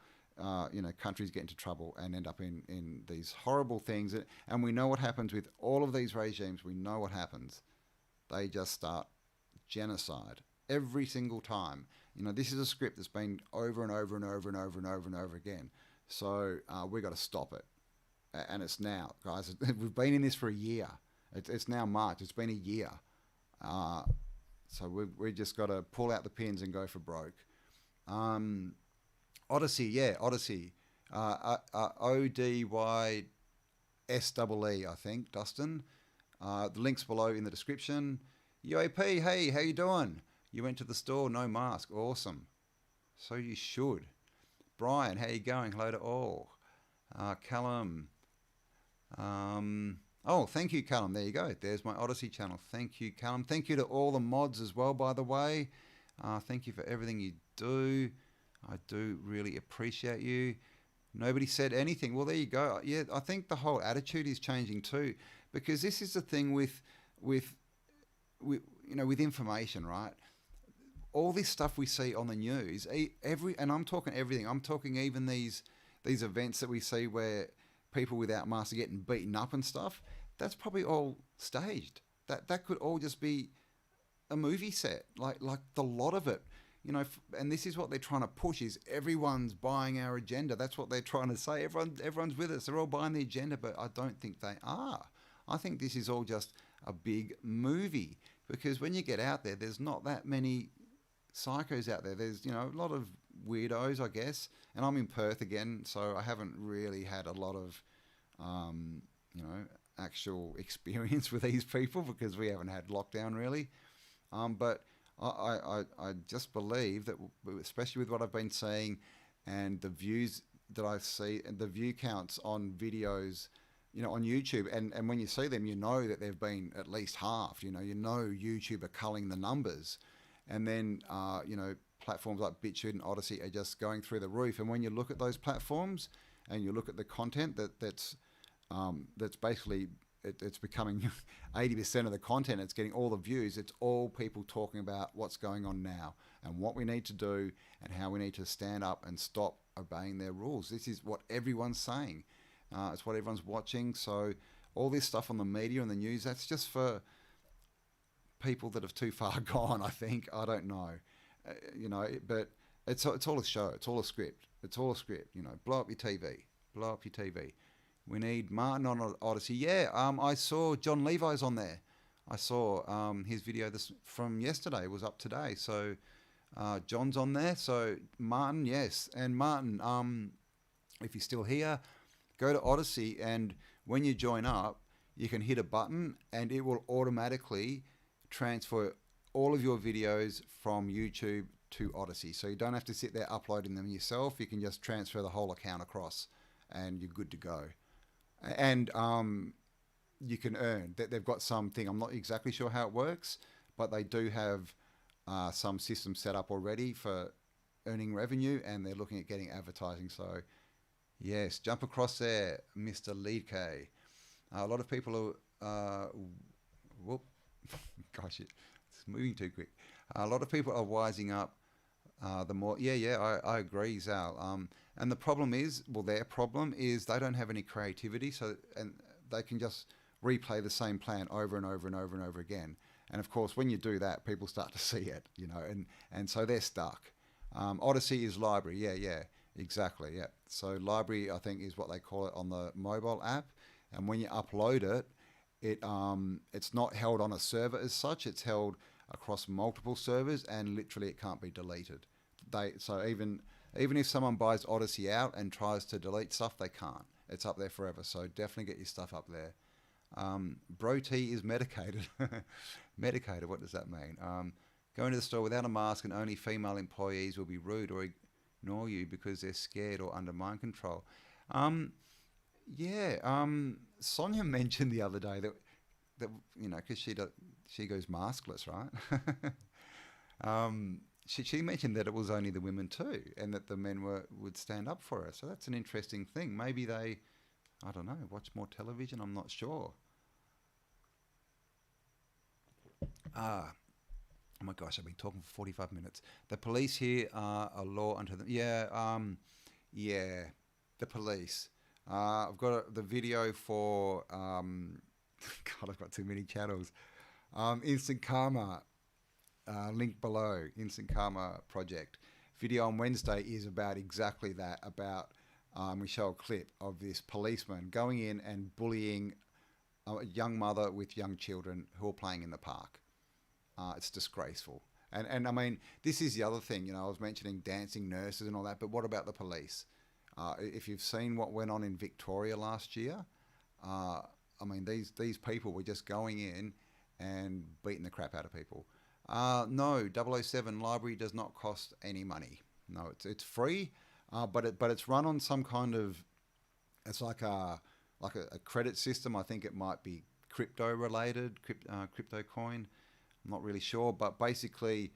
countries get into trouble and end up in these horrible things. And we know what happens with all of these regimes. We know what happens. They just start genocide every single time. This is a script that's been over and over and over and over and over and over again. So we got to stop it. And it's now, guys. We've been in this for a year. It's now March. It's been a year. So we just got to pull out the pins and go for broke. Odyssey. ODYSEE, I think, Dustin. The link's below in the description. UAP, hey, how you doing? You went to the store, no mask. Awesome. So you should. Brian, how you going? Hello to all. Callum. Thank you, Callum. There you go. There's my Odyssey channel. Thank you, Callum. Thank you to all the mods as well, by the way. Thank you for everything you do. I do really appreciate you. Nobody said anything. Well, there you go. Yeah, I think the whole attitude is changing too, because this is the thing with information, right? All this stuff we see on the news, and I'm talking everything. I'm talking even these events that we see where people without masks are getting beaten up and stuff. That's probably all staged. That could all just be a movie set, like the lot of it. And this is what they're trying to push, is everyone's buying our agenda. That's what they're trying to say. Everyone's with us. They're all buying the agenda, but I don't think they are. I think this is all just a big movie, because when you get out there, there's not that many psychos out there. There's, a lot of weirdos, I guess. And I'm in Perth again, so I haven't really had a lot of, actual experience with these people, because we haven't had lockdown really. But I just believe that, especially with what I've been seeing and the views that I see and the view counts on videos, on YouTube, and when you see them, that they've been at least halved. YouTube are culling the numbers, and then platforms like BitChute and Odyssey are just going through the roof. And when you look at those platforms and you look at the content that's basically, it's becoming 80% of the content. It's getting all the views. It's all people talking about what's going on now and what we need to do and how we need to stand up and stop obeying their rules. This is what everyone's saying. It's what everyone's watching. So all this stuff on the media and the news, that's just for people that have too far gone, I think. I don't know. But it's all a show. It's all a script. It's all a script. Blow up your TV. Blow up your TV. We need Martin on Odyssey. Yeah, I saw John Levi's on there. I saw his video from yesterday was up today. So John's on there. So Martin, yes. And Martin, if you're still here, go to Odyssey, and when you join up, you can hit a button and it will automatically transfer all of your videos from YouTube to Odyssey. So you don't have to sit there uploading them yourself. You can just transfer the whole account across and you're good to go. And you can earn. They've got something, I'm not exactly sure how it works, but they do have some system set up already for earning revenue, and they're looking at getting advertising. So yes, jump across there, Mr. Leadk. A lot of people are, gosh, it's moving too quick. A lot of people are wising up. The more, I agree, Zal. And the problem is, their problem is they don't have any creativity, and they can just replay the same plan over and over and over and over again. And of course, when you do that, people start to see it, and so they're stuck. Odyssey is library, yeah, exactly, yeah. So library, I think, is what they call it on the mobile app. And when you upload it, it's not held on a server as such. It's held across multiple servers, and literally it can't be deleted. So even if someone buys Odyssey out and tries to delete stuff, they can't. It's up there forever. So definitely get your stuff up there. Bro T is medicated. Medicated, what does that mean? Going to the store without a mask and only female employees will be rude or ignore you because they're scared or under mind control. Sonia mentioned the other day that because she goes maskless, right? She mentioned that it was only the women too, and that the men would stand up for her. So that's an interesting thing. Maybe they, I don't know, watch more television. I'm not sure. Oh my gosh, I've been talking for 45 minutes. The police here are a law unto them. Yeah, the police. I've got the video for, God, I've got too many channels. Instant Karma, link below, Instant Karma project. Video on Wednesday is about exactly that, about we show a clip of this policeman going in and bullying a young mother with young children who are playing in the park. It's disgraceful. And I mean, this is the other thing, I was mentioning dancing nurses and all that, but what about the police? If you've seen what went on in Victoria last year, I mean, these people were just going in and beating the crap out of people. No, 007 library does not cost any money. No, it's free, but it's run on some kind of, it's like a credit system. I think it might be crypto related, crypto coin. I'm not really sure, but basically,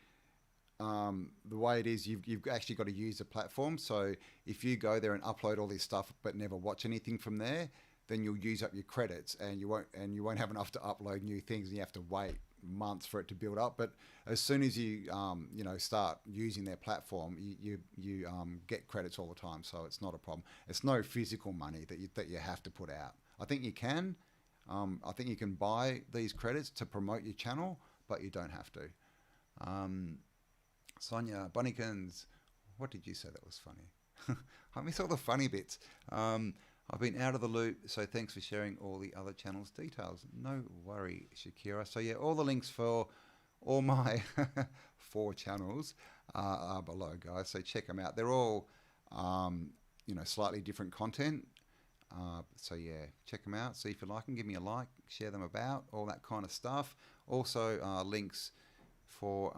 the way it is, you've actually got to use the platform. So if you go there and upload all this stuff but never watch anything from there, then you'll use up your credits, and you won't have enough to upload new things, and you have to wait months for it to build up. But as soon as you start using their platform, you get credits all the time, so it's not a problem. It's no physical money that you have to put out. I think you can. I think you can buy these credits to promote your channel, but you don't have to. Sonia Bunnykins, what did you say that was funny? I miss all the funny bits. I've been out of the loop, so thanks for sharing all the other channels' details. No worry, Shakira. So yeah, all the links for all my 4 channels are below, guys. So check them out. They're all, slightly different content. So yeah, check them out. See if you like them. Give me a like. Share them about. All that kind of stuff. Also, links for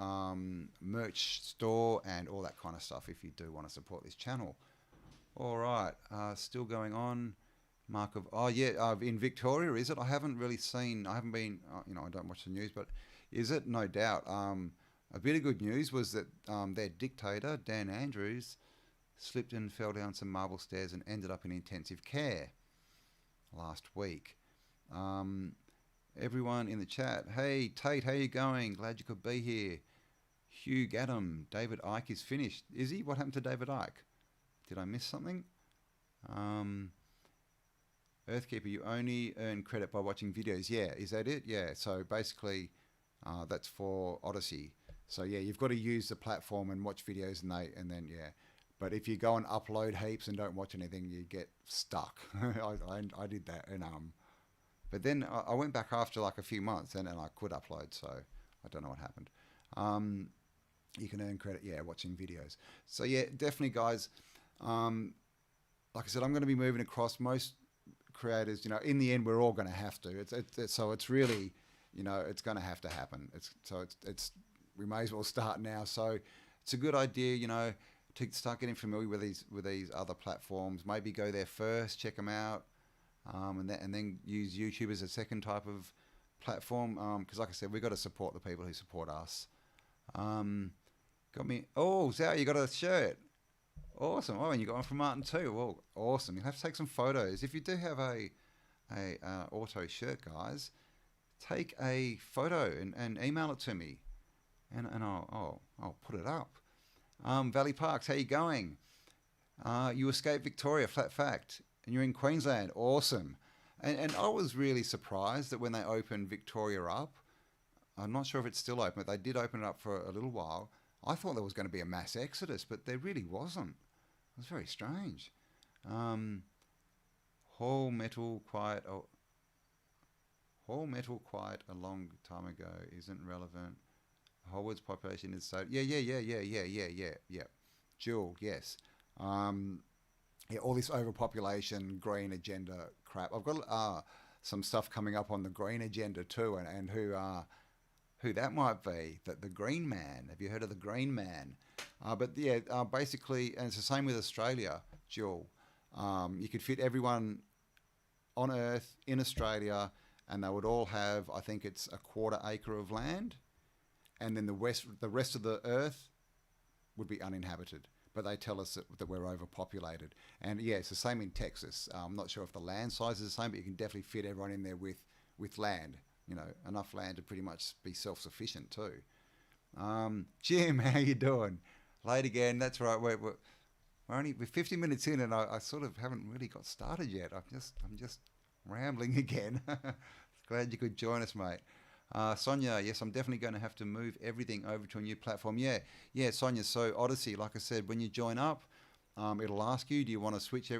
merch store and all that kind of stuff if you do want to support this channel. All right, still going on. Mark of, in Victoria, is it? I haven't really seen, I haven't been, I don't watch the news, but is it? No doubt. A bit of good news was that their dictator, Dan Andrews, slipped and fell down some marble stairs and ended up in intensive care last week. Everyone in the chat, hey, Tate, how you going? Glad you could be here. Hugh Gadam, David Icke is finished. Is he? What happened to David Icke? Did I miss something? Earthkeeper, you only earn credit by watching videos. Yeah, is that it? Yeah. So basically, that's for Odyssey. So yeah, you've got to use the platform and watch videos, and then yeah. But if you go and upload heaps and don't watch anything, you get stuck. I did that, and but then I went back after like a few months, and I could upload. So I don't know what happened. You can earn credit, yeah, watching videos. So yeah, definitely, guys. Like I said, I'm going to be moving across. Most creators, in the end, we're all going to have to. So it's really, it's going to have to happen. It's we may as well start now. So it's a good idea, to start getting familiar with these other platforms. Maybe go there first, check them out, and then use YouTube as a second type of platform. Because like I said, we've got to support the people who support us. Got me. Oh, Zao, you got a shirt. Awesome. Oh, and you got one from Martin too. Well, awesome. You'll have to take some photos. If you do have a auto shirt, guys, take a photo and email it to me, and I'll put it up. Valley Parks, how you going? You escaped Victoria, flat fact, and you're in Queensland. Awesome. And I was really surprised that when they opened Victoria up, I'm not sure if it's still open, but they did open it up for a little while. I thought there was going to be a mass exodus, but there really wasn't. It was very strange. Whole metal quiet a long time ago isn't relevant. Holwood's population is so... Yeah. Jewel, yes. Yeah, all this overpopulation, green agenda crap. I've got some stuff coming up on the green agenda too, and who that might be, the Green Man. Have you heard of the Green Man? But yeah, basically, and it's the same with Australia, Jewel. You could fit everyone on Earth in Australia, and they would all have, I think it's a 1/4 acre of land, and then the rest of the Earth would be uninhabited. But they tell us that we're overpopulated. And yeah, it's the same in Texas. I'm not sure if the land size is the same, but you can definitely fit everyone in there with land. Enough land to pretty much be self-sufficient too. Jim, how you doing? Late again. That's right. We're 50 minutes in, and I sort of haven't really got started yet. I'm just rambling again. Glad you could join us, mate. Sonia, yes, I'm definitely going to have to move everything over to a new platform. Yeah, Sonia. So Odyssey, like I said, when you join up, it'll ask you, do you want to switch,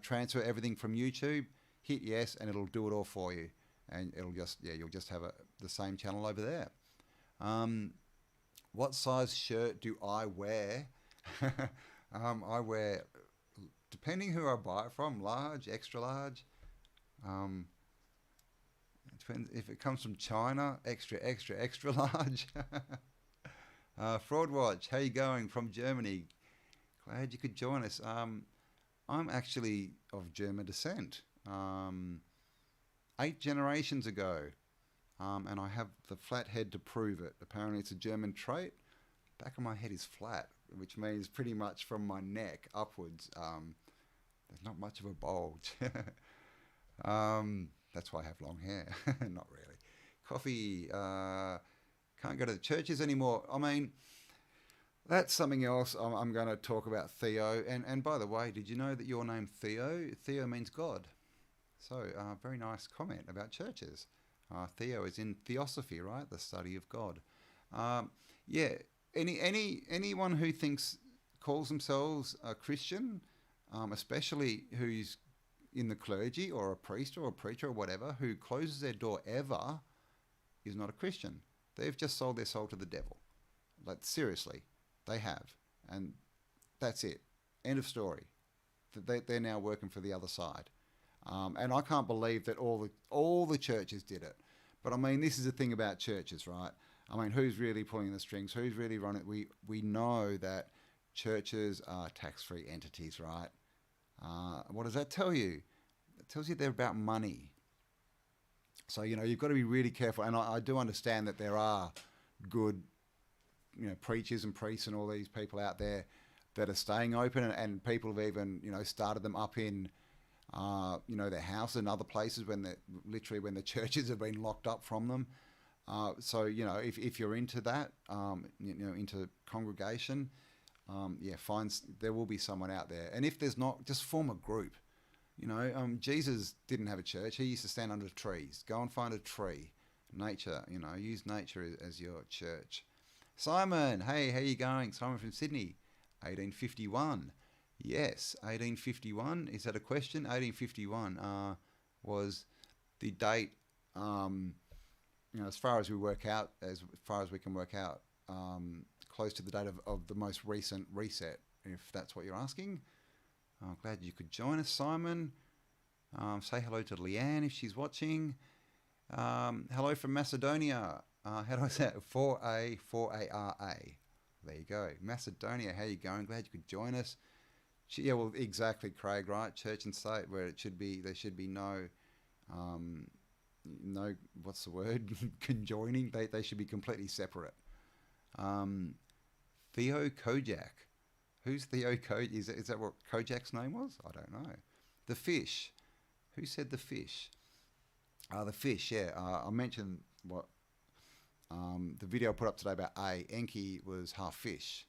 transfer everything from YouTube? Hit yes, and it'll do it all for you. And it'll you'll just have the same channel over there. What size shirt do I wear? I wear, depending who I buy it from, large, extra large. It depends if it comes from China, extra large. Fraud Watch, how you going from Germany? Glad you could join us. I'm actually of German descent. 8 generations ago, and I have the flat head to prove it. Apparently it's a German trait. Back of my head is flat, which means pretty much from my neck upwards, there's not much of a bulge. That's why I have long hair. Not really. Coffee, can't go to the churches anymore. I mean, that's something else I'm going to talk about. Theo, and by the way, did you know that your name Theo? Theo means God. So, very nice comment about churches. Theo is in theosophy, right? The study of God. Yeah. Anyone who calls themselves a Christian, especially who's in the clergy or a priest or a preacher or whatever, who closes their door ever, is not a Christian. They've just sold their soul to the devil. Like, seriously, they have, and that's it. End of story. They're now working for the other side. And I can't believe that all the churches did it. But I mean, this is the thing about churches, right? I mean, who's really pulling the strings? Who's really running it? We know that churches are tax-free entities, right? What does that tell you? It tells you they're about money. So, you've got to be really careful. And I do understand that there are good, preachers and priests and all these people out there that are staying open, and people have even, started them up in their house and other places when the churches have been locked up from them. So, if you're into that, into congregation, there will be someone out there. And if there's not, just form a group. Jesus didn't have a church. He used to stand under trees. Go and find a tree. Nature, use nature as your church. Simon, hey, how you going? Simon from Sydney, 1851. Yes, 1851. Is that a question? 1851 was the date. As far as we can work out, close to the date of the most recent reset, if that's what you're asking. I'm glad you could join us, Simon. Say hello to Leanne if she's watching. Hello from Macedonia. How do I say it? 4A. There you go. Macedonia, how you going? Glad you could join us. Yeah, well, exactly, Craig, right? Church and state, where there should be no, what's the word? Conjoining. They should be completely separate. Theo Kojak. Who's Theo Kojak? Is that what Kojak's name was? I don't know. The fish. Who said the fish? The fish, yeah. I mentioned what the video I put up today about Enki was half fish.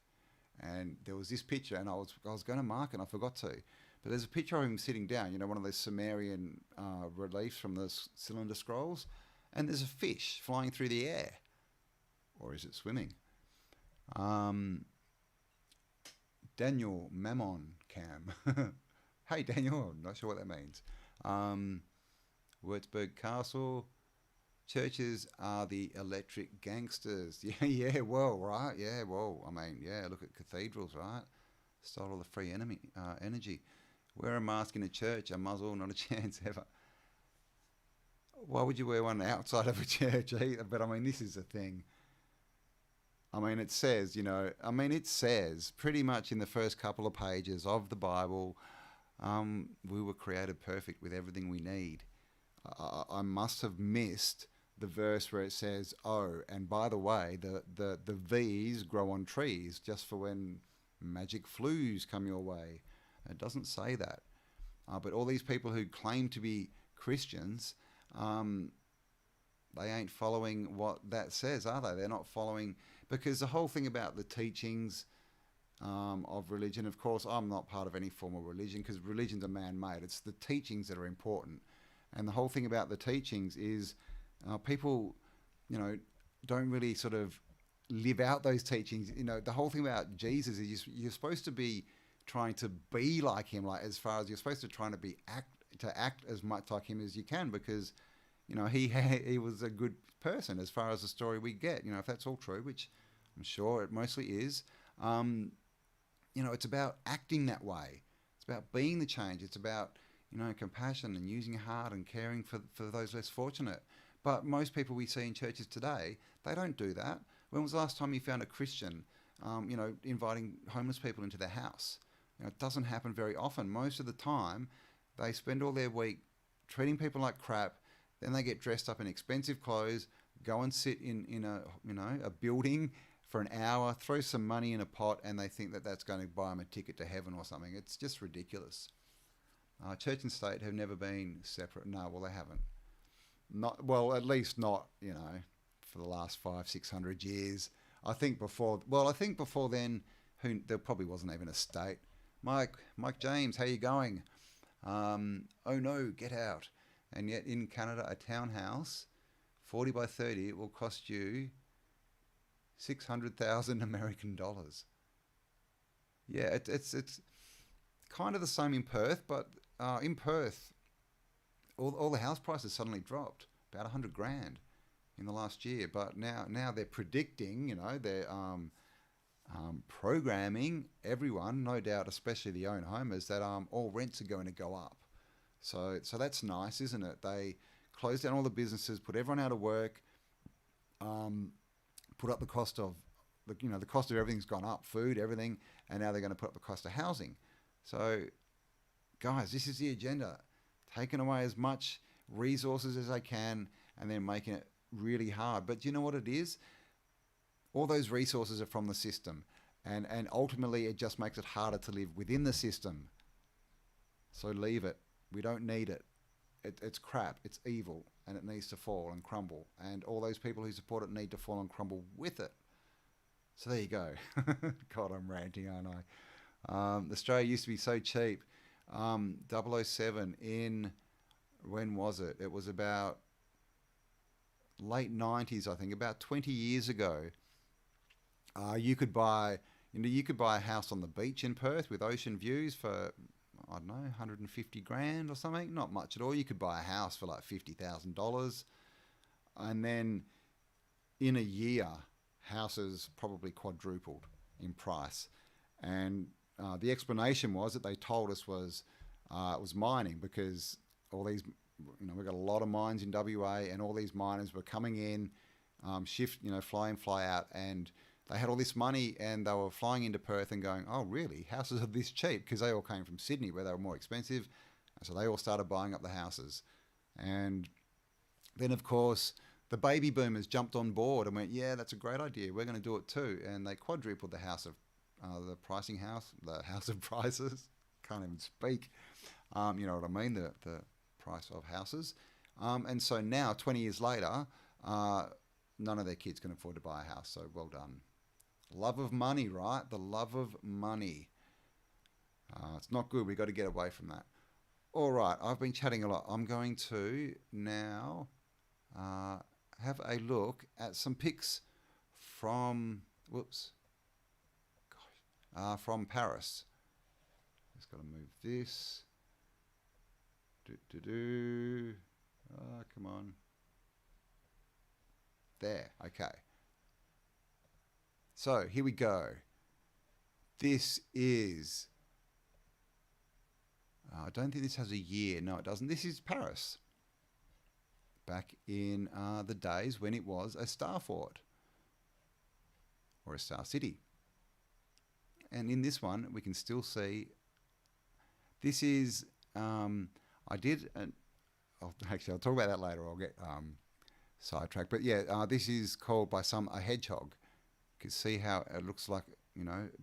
And there was this picture, and I was going to mark it, and I forgot to. But there's a picture of him sitting down, one of those Sumerian reliefs from the cylinder scrolls, and there's a fish flying through the air. Or is it swimming? Daniel Mammon Cam. Hey, Daniel. I'm not sure what that means. Würzburg Castle. Churches are the electric gangsters. Yeah, well, right? Yeah, well, look at cathedrals, right? Stole all the free energy. Wear a mask in a church, a muzzle, not a chance ever. Why would you wear one outside of a church either? But, this is the thing. It says, it says pretty much in the first couple of pages of the Bible, we were created perfect with everything we need. I must have missed the verse where it says, oh, and by the way, the V's grow on trees just for when magic flus come your way. It doesn't say that. But all these people who claim to be Christians, they ain't following what that says, are they? They're not following, because the whole thing about the teachings of religion, of course, I'm not part of any form of religion because religions are man-made. It's the teachings that are important. And the whole thing about the teachings is people, don't really sort of live out those teachings. The whole thing about Jesus is you're supposed to be trying to be like him, like as far as you're supposed to try to act as much like him as you can, because he was a good person as far as the story we get. If that's all true, which I'm sure it mostly is. It's about acting that way. It's about being the change. It's about compassion and using your heart and caring for those less fortunate. But most people we see in churches today, they don't do that. When was the last time you found a Christian, inviting homeless people into their house? It doesn't happen very often. Most of the time, they spend all their week treating people like crap. Then they get dressed up in expensive clothes, go and sit in a building for an hour, throw some money in a pot, and they think that that's going to buy them a ticket to heaven or something. It's just ridiculous. Church and state have never been separate. No, well, they haven't. Not well, at least not, for the last 500-600 years. I think before then, there probably wasn't even a state. Mike James, how you going? Oh no, get out. And yet in Canada, a townhouse, 40 by 30, it will cost you 600,000 American dollars. Yeah, it's kind of the same in Perth, but in Perth, all the house prices suddenly dropped about 100 grand in the last year. But now they're predicting, they're programming everyone, no doubt, especially the own homers, that all rents are going to go up. So that's nice, isn't it? They closed down all the businesses, put everyone out of work, put up the cost of the cost of everything's gone up, food, everything, and now they're going to put up the cost of housing. So, guys, this is the agenda. Taking away as much resources as they can and then making it really hard. But do you know what it is? All those resources are from the system. And ultimately, it just makes it harder to live within the system. So leave it. We don't need it. It's crap. It's evil. And it needs to fall and crumble. And all those people who support it need to fall and crumble with it. So there you go. God, I'm ranting, aren't I? Australia used to be so cheap. 007 in, when was it? It was about late 90s, I think, about 20 years ago. You could buy a house on the beach in Perth with ocean views for, I don't know, 150 grand or something. Not much at all. You could buy a house for like $50,000. And then in a year, houses probably quadrupled in price. And the explanation was that they told us was it was mining, because all these, we've got a lot of mines in WA, and all these miners were coming in, fly in, fly out, and they had all this money, and they were flying into Perth and going, oh, really? Houses are this cheap? Because they all came from Sydney, where they were more expensive. So they all started buying up the houses. And then, of course, the baby boomers jumped on board and went, yeah, that's a great idea. We're going to do it too. And they quadrupled the house of the house of prices. Can't even speak. You know what I mean? The price of houses. And so now, 20 years later, none of their kids can afford to buy a house. So well done. Love of money, right? The love of money. It's not good. We've got to get away from that. All right. I've been chatting a lot. I'm going to now have a look at some pics from, from Paris. Just got to move this. Come on. There, okay. So here we go. This is, I don't think this has a year. No, it doesn't. This is Paris. Back in the days when it was a star fort or a star city. And in this one, we can still see, this is, actually, I'll talk about that later. I'll get sidetracked. But yeah, this is called by some a hedgehog. You can see how it looks like,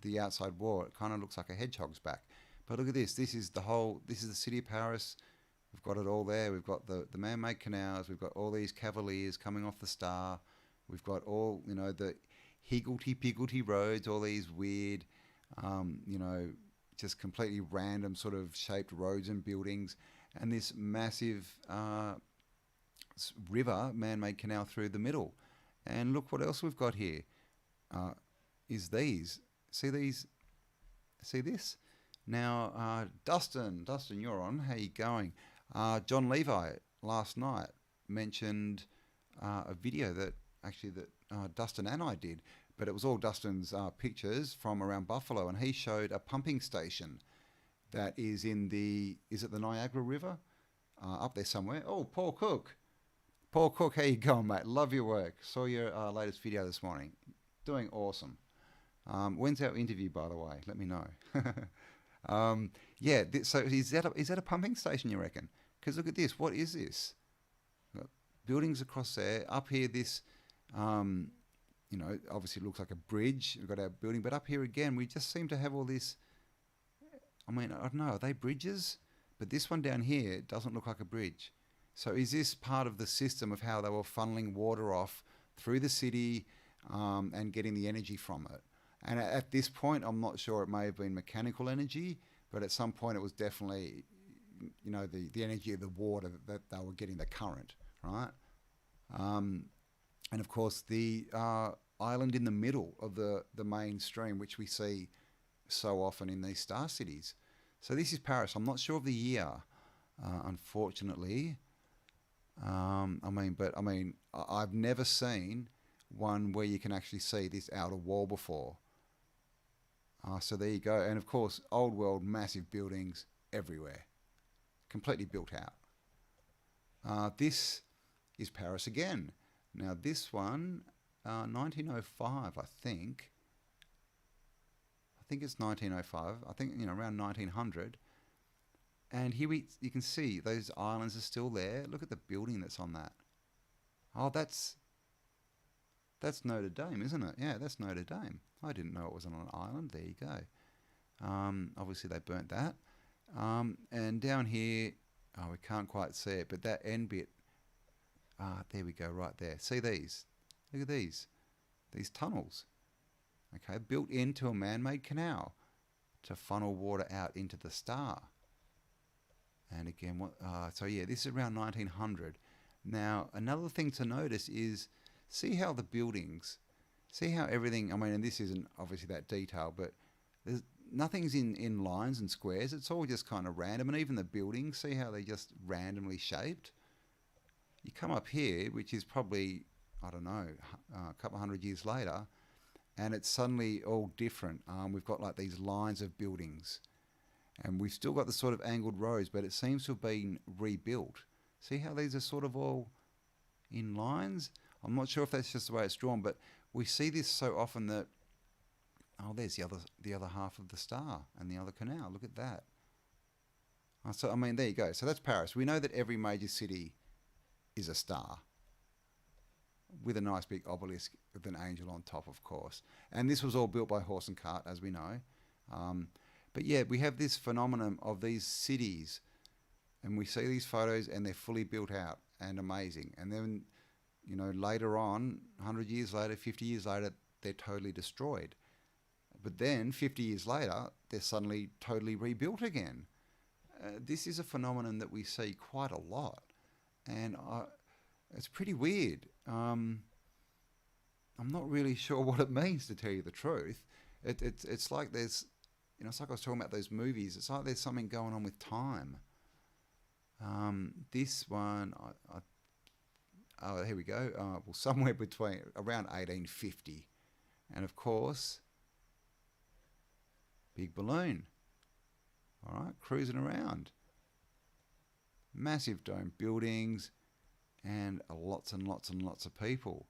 the outside wall. It kind of looks like a hedgehog's back. But look at this. This is the city of Paris. We've got it all there. We've got the man-made canals. We've got all these cavaliers coming off the star. We've got all, the higgledy-piggledy roads, all these weird, just completely random sort of shaped roads and buildings. And this massive river, man-made canal through the middle. And look what else we've got here. Is these. See these? See this? Now, Dustin, you're on. How you going? John Levi last night mentioned a video that Dustin and I did, but it was all Dustin's pictures from around Buffalo, and he showed a pumping station that is in is it the Niagara River? Up there somewhere. Oh, Paul Cook, how you going, mate? Love your work. Saw your latest video this morning. Doing awesome. When's our interview, by the way? Let me know. So is that a pumping station, you reckon? Because look at this. What is this? Got buildings across there. Up here, this, obviously looks like a bridge. We've got our building. But up here again, we just seem to have all this. I mean, I don't know. Are they bridges? But this one down here doesn't look like a bridge. So is this part of the system of how they were funneling water off through the city and getting the energy from it? And at this point, I'm not sure, it may have been mechanical energy, but at some point it was definitely, the energy of the water that they were getting, the current, right? And of course, the island in the middle of the main stream, which we see so often in these star cities. So this is Paris. I'm not sure of the year, unfortunately. I've never seen one where you can actually see this outer wall before. So there you go. And of course, old world, massive buildings everywhere, completely built out. This is Paris again. Now this one, 1905, I think. I think it's 1905. I think, around 1900. And here you can see those islands are still there. Look at the building that's on that. Oh, that's Notre Dame, isn't it? Yeah, that's Notre Dame. I didn't know it was on an island. There you go. Obviously, they burnt that. And down here, we can't quite see it, but that end bit, there we go, right there. See these? Look at these tunnels. Okay, built into a man-made canal to funnel water out into the star. And again, so yeah, this is around 1900. Now, another thing to notice is, see how the buildings, see how everything, I mean, and this isn't obviously that detailed, but nothing's in lines and squares. It's all just kind of random. And even the buildings, see how they just randomly shaped? You come up here, which is probably, I don't know, a couple of 100 years later, and it's suddenly all different. We've got like these lines of buildings, and we've still got the sort of angled rows, but it seems to have been rebuilt. See how these are sort of all in lines? I'm not sure if that's just the way it's drawn, but we see this so often that, oh, there's the other half of the star and the other canal. Look at that. So, I mean, there you go. So that's Paris. We know that every major city is a star with a nice big obelisk with an angel on top, of course. And this was all built by horse and cart, as we know. But yeah, we have this phenomenon of these cities, and we see these photos and they're fully built out and amazing. And then, you know, later on, 100 years later, 50 years later, they're totally destroyed. But then 50 years later, they're suddenly totally rebuilt again. This is a phenomenon that we see quite a lot. And it's pretty weird. I'm not really sure what it means, to tell you the truth. It's like there's, you know, it's like I was talking about those movies. It's like there's something going on with time. This one, oh, here we go. Well, somewhere between around 1850, and of course, big balloon. All right, cruising around. Massive dome buildings, and lots and lots and lots of people.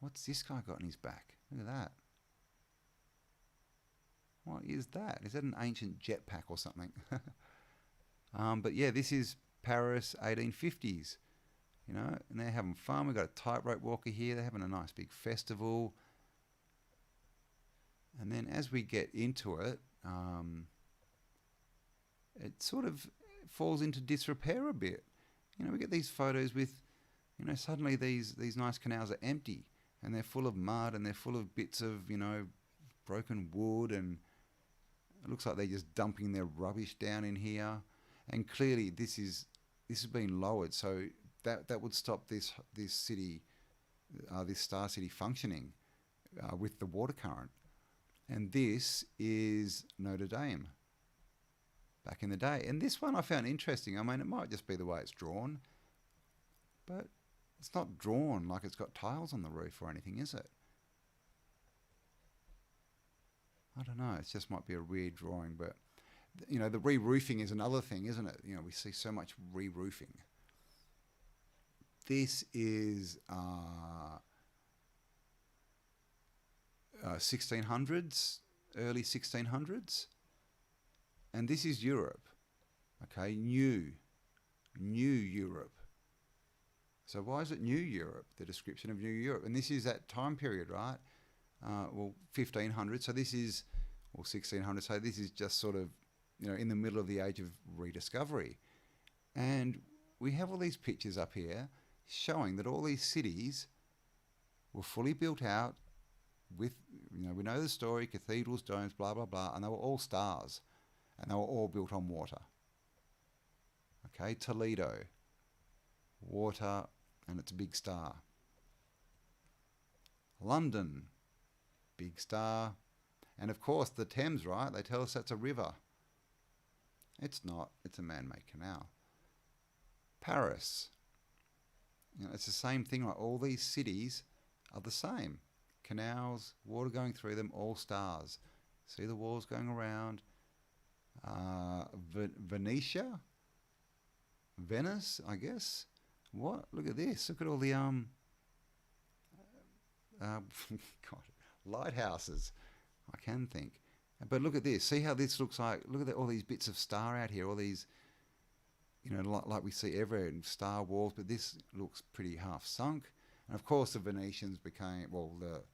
What's this guy got on his back? Look at that. What is that? Is that an ancient jetpack or something? But yeah, this is Paris 1850s, you know, and they're having fun. We've got a tightrope walker here. They're having a nice big festival. And then as we get into it, it sort of falls into disrepair a bit. You know, we get these photos with, you know, suddenly these nice canals are empty, and they're full of mud, and they're full of bits of, you know, broken wood, and it looks like they're just dumping their rubbish down in here. And clearly this has been lowered, so that would stop this city, this star city functioning with the water current. And this is Notre Dame back in the day. And this one I found interesting. I mean, it might just be the way it's drawn, but it's not drawn like it's got tiles on the roof or anything, is it? I don't know. It just might be a weird drawing, but you know, the re-roofing is another thing, isn't it? You know, we see so much re-roofing. This is 1600s, early 1600s, and this is Europe. Okay, new Europe. So why is it New Europe? The description of New Europe, and this is that time period, right? Well, 1500. So this is, well, 1600. So this is just sort of, you know, in the middle of the age of rediscovery, and we have all these pictures up here showing that all these cities were fully built out with, you know, we know the story, cathedrals, domes, blah, blah, blah, and they were all stars, and they were all built on water. Okay, Toledo, water, and it's a big star. London, big star, and of course the Thames, right? They tell us that's a river. It's not, it's a man-made canal. Paris, you know, it's the same thing, like all these cities are the same. Canals, water going through them, all stars. See the walls going around. Venetia? Venice, I guess. What? Look at this. Look at all the God, lighthouses. I can think. But look at this. See how this looks like. Look at all these bits of star out here. All these, you know, like we see everywhere in star walls. But this looks pretty half sunk. And of course, the Venetians became, well, the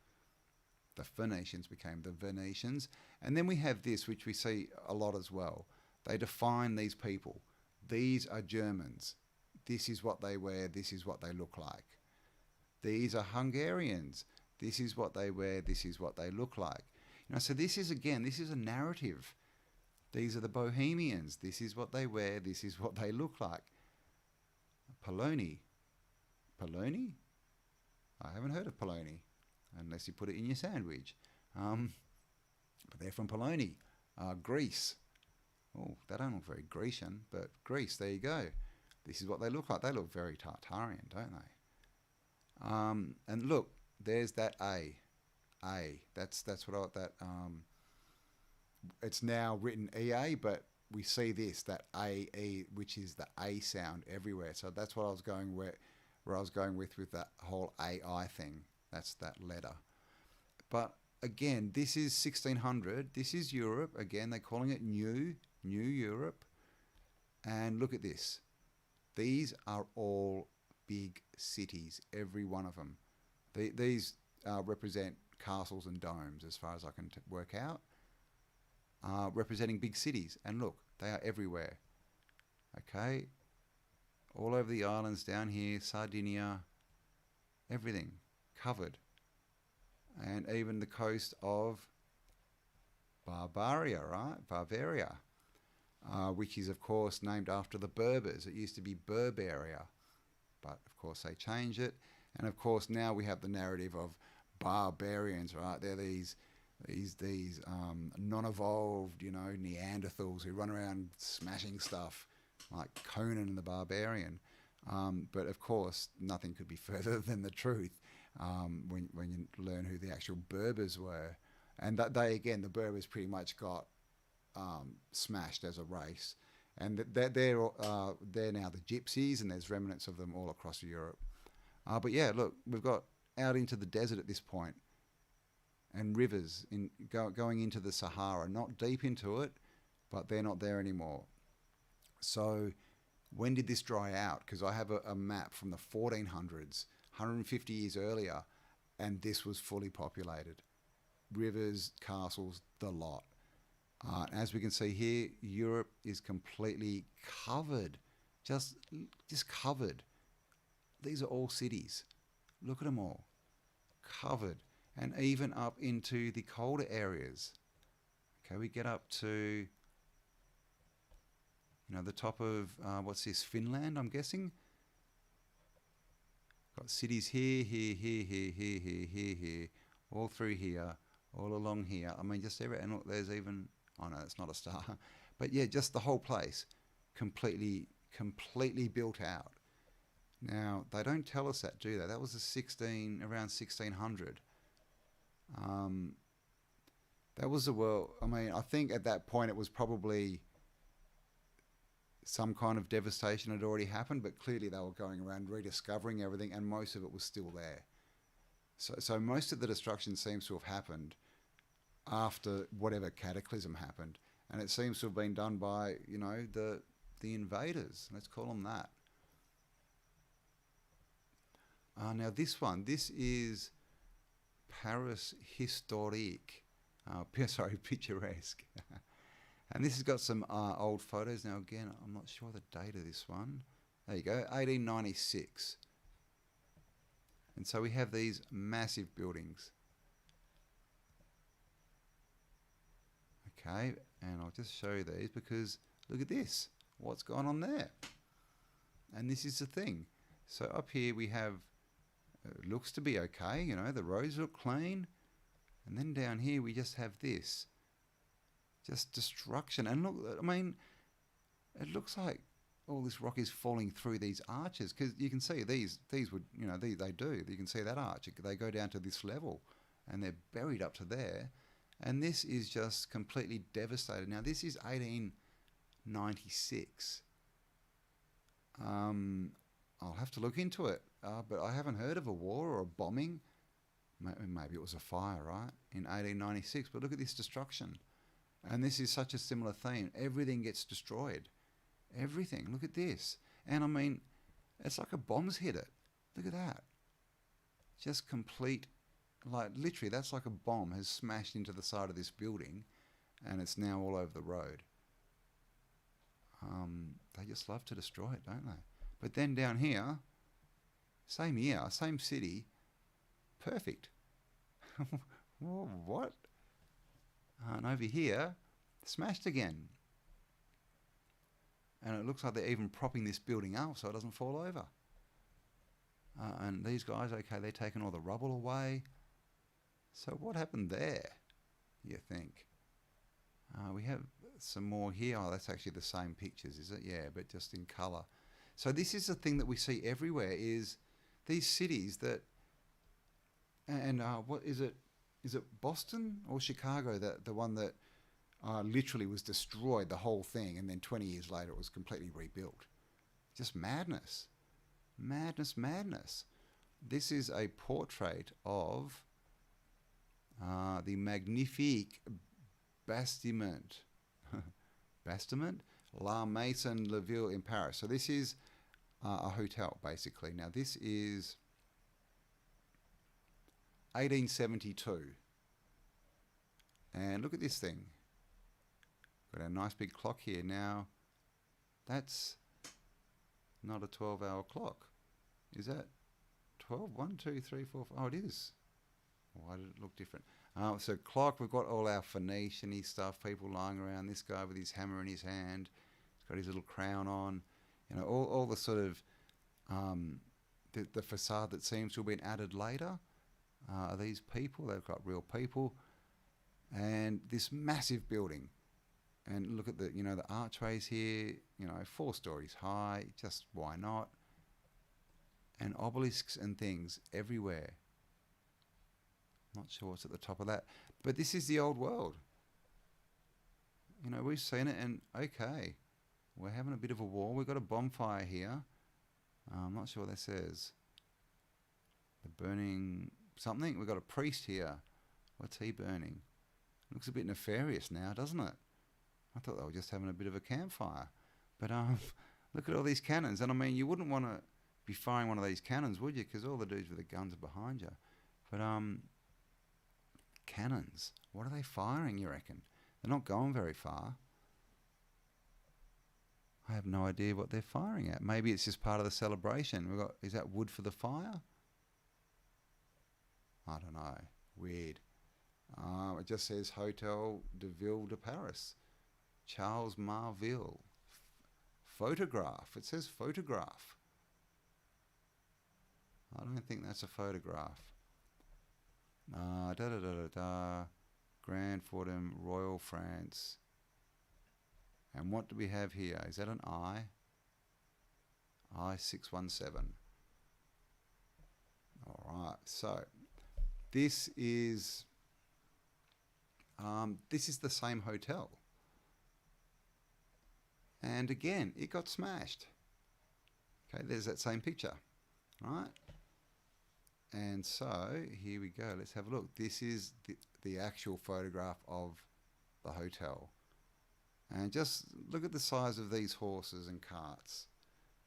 Phoenicians became the Venetians. And then we have this, which we see a lot as well. They define these people. These are Germans. This is what they wear. This is what they look like. These are Hungarians. This is what they wear. This is what they look like. You know, so this is, again, this is a narrative These are the Bohemians. This is what they wear. This is what they look like. Polony. Polony? I haven't heard of Polony, unless you put it in your sandwich. But they're from Polony. Greece. Oh, they don't look very Grecian, but Greece, there you go. This is what they look like. They look very Tartarian, don't they? And look, there's that A. A. That's what it's now written EA, but we see this, that AE, which is the A sound everywhere. So that's what I was going where I was going with that whole AI thing. That's that letter. But again, this is 1600. This is Europe. Again, they're calling it New Europe. And look at this. These are all big cities, every one of them. These represent castles and domes, as far as I can work out. Representing big cities, and look, they are everywhere. Okay, all over the islands down here, Sardinia, everything covered, and even the coast of Bavaria, right? Bavaria, which is of course named after the Berbers. It used to be Berberia, but of course they changed it, and of course now we have the narrative of barbarians, right? They're these non-evolved, Neanderthals who run around smashing stuff like Conan the Barbarian. But of course, nothing could be further than the truth when you learn who the actual Berbers were. And that they, again, the Berbers pretty much got smashed as a race. And they're now the Gypsies, and there's remnants of them all across Europe. But yeah, look, we've got out into the desert at this point. And rivers going into the Sahara, not deep into it, but they're not there anymore. So when did this dry out? Because I have a map from the 1400s, 150 years earlier, and this was fully populated. Rivers, castles, the lot. As we can see here, Europe is completely covered, just covered. These are all cities. Look at them all, covered. And even up into the colder areas. Okay, we get up to, the top of, what's this, Finland, I'm guessing? Got cities here, here, all through here, all along here. I mean, just everywhere. And look, there's even, oh no, it's not a star. But yeah, just the whole place, completely built out. Now, they don't tell us that, do they? That was around 1600. That was the world. I mean, I think at that point it was probably some kind of devastation had already happened, but clearly they were going around rediscovering everything, and most of it was still there. So most of the destruction seems to have happened after whatever cataclysm happened, and it seems to have been done by the invaders. Let's call them that. Now this is Paris historique, picturesque. And this has got some old photos. Now again, I'm not sure the date of this one. There you go, 1896. And so we have these massive buildings. Okay, and I'll just show you these because look at this. What's going on there? And this is the thing. So up here we have, it looks to be okay, the roads look clean. And then down here we just have this. Just destruction. And look, I mean, it looks like all this rock is falling through these arches, because you can see these would, they do. You can see that arch. They go down to this level and they're buried up to there. And this is just completely devastated. Now this is 1896. I'll have to look into it, but I haven't heard of a war or a bombing. Maybe it was a fire, right, in 1896. But look at this destruction. And this is such a similar theme. Everything gets destroyed. Everything. Look at this. And I mean, it's like a bomb's hit it. Look at that. Just complete, like literally, that's like a bomb has smashed into the side of this building, and it's now all over the road. They just love to destroy it, don't they? But then down here, same year, same city, perfect. Whoa, what? And over here, smashed again. And it looks like they're even propping this building up so it doesn't fall over. And these guys, okay, they're taking all the rubble away. So what happened there, you think? We have some more here. Oh, that's actually the same pictures, is it? Yeah, but just in colour. So this is the thing that we see everywhere, is these cities that... And what is it? Is it Boston or Chicago, the one that literally was destroyed, the whole thing, and then 20 years later it was completely rebuilt? Just madness. Madness, madness. This is a portrait of the magnifique bastiment La Maison La Ville in Paris. So this is a hotel, basically. Now this is 1872. And look at this thing. Got a nice big clock here. Now, that's not a 12-hour clock. Is that 12? 1, 2, 3, 4, 5. Oh, it is. Why did it look different? So clock, we've got all our Phoenician-y stuff, people lying around. This guy with his hammer in his hand. He's got his little crown on. You know, all the sort of the facade that seems to have been added later. Are these people? They've got real people. And this massive building. And look at the, the archways here, 4 stories high, just why not? And obelisks and things everywhere. Not sure what's at the top of that. But this is the old world. We've seen it, and okay, we're having a bit of a war. We've got a bonfire here. I'm not sure what that says. They're burning something. We've got a priest here. What's he burning? Looks a bit nefarious now, doesn't it? I thought they were just having a bit of a campfire. But look at all these cannons. And I mean, you wouldn't want to be firing one of these cannons, would you? Because all the dudes with the guns are behind you. But cannons, what are they firing, you reckon? They're not going very far. I have no idea what they're firing at. Maybe it's just part of the celebration. Is that wood for the fire? I don't know. Weird. It just says Hotel de Ville de Paris. Charles Marville. Photograph. It says photograph. I don't think that's a photograph. Grand Fordham, Royal France. And what do we have here? Is that an I? I-617. Alright, so this is the same hotel. And again, it got smashed. Okay, there's that same picture, right? And so here we go. Let's have a look. This is the actual photograph of the hotel. And just look at the size of these horses and carts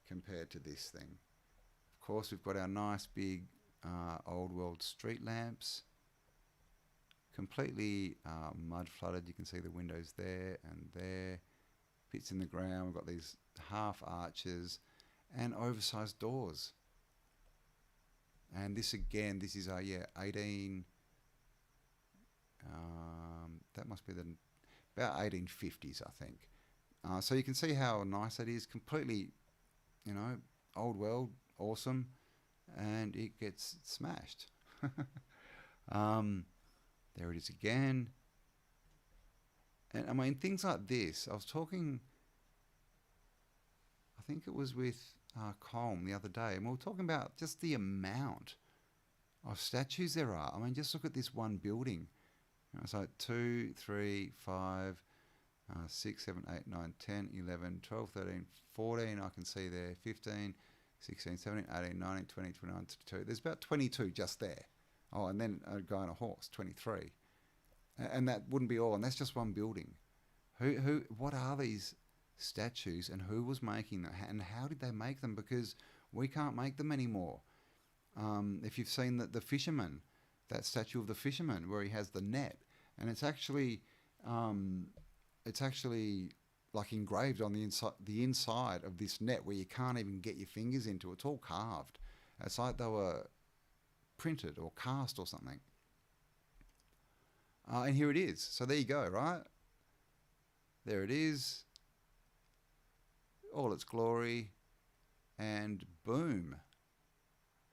compared to this thing. Of course, we've got our nice big old world street lamps. Completely mud flooded. You can see the windows there and there. Pits in the ground. We've got these half arches and oversized doors. And this again, this is 18. That must be about 1850s, I think. So you can see how nice it is. Completely, old world, awesome, and it gets smashed. There it is again. And I mean, things like this. I was talking, I think it was with Colm the other day, and we were talking about just the amount of statues there are. I mean, just look at this one building. It's like 2, 3, 5, 6, 7, 8, 9, 10, 11, 12, 13, 14, I can see there, 15, 16, 17, 18, 19, 20, 21, 22. There's about 22 just there. Oh, and then a guy on a horse, 23. And that wouldn't be all, and that's just one building. What are these statues, and who was making them, and how did they make them? Because we can't make them anymore. If you've seen the fisherman, that statue of the fisherman where he has the net, and it's actually like engraved on the inside of this net where you can't even get your fingers into. It's all carved. It's like they were printed or cast or something. And here it is. So there you go, right? There it is. all its glory, and boom,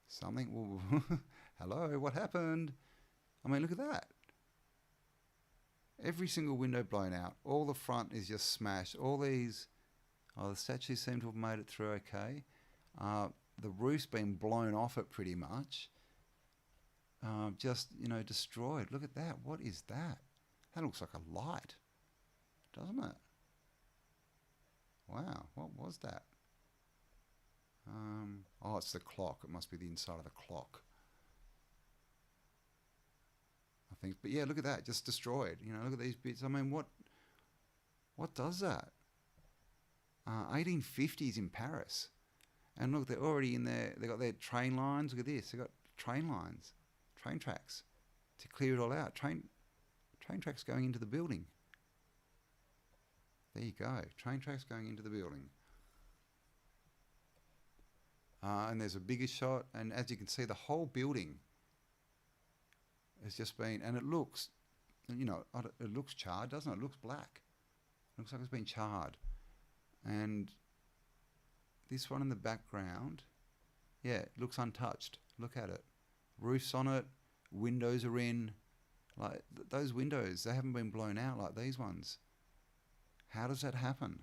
something. Hello, what happened? I mean, look at that. Every single window blown out. All the front is just smashed. All these, the statues seem to have made it through okay. The roof's been blown off it pretty much. Just, destroyed. Look at that. What is that? That looks like a light, doesn't it? Wow, what was that? It's the clock. It must be the inside of the clock, I think. But yeah, look at that, just destroyed. Look at these bits. I mean, what does that? 1850s in Paris. And look, they're already in there. They got their train lines. Look at this. They got train lines, train tracks to clear it all out. Train tracks going into the building. There you go. Train tracks going into the building. And there's a bigger shot, and as you can see, the whole building has just been, and it looks, it looks charred, doesn't it? It looks black. It looks like it's been charred. And this one in the background, yeah, it looks untouched. Look at it. Roof's on it, windows are in. Like those windows, they haven't been blown out like these ones. How does that happen?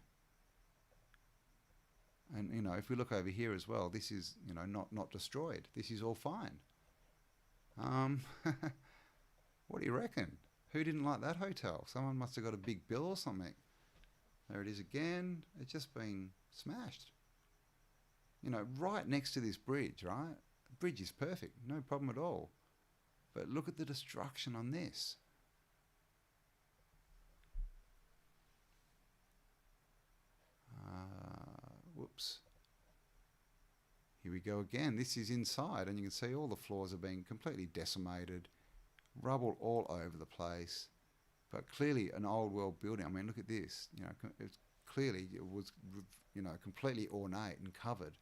And, if we look over here as well, this is, not destroyed. This is all fine. What do you reckon? Who didn't like that hotel? Someone must have got a big bill or something. There it is again. It's just been smashed. Right next to this bridge, right? The bridge is perfect. No problem at all. But look at the destruction on this. Whoops. Here we go again. This is inside, and you can see all the floors are being completely decimated. Rubble all over the place. But clearly an old world building. I mean, look at this. It's clearly it was, completely ornate and covered.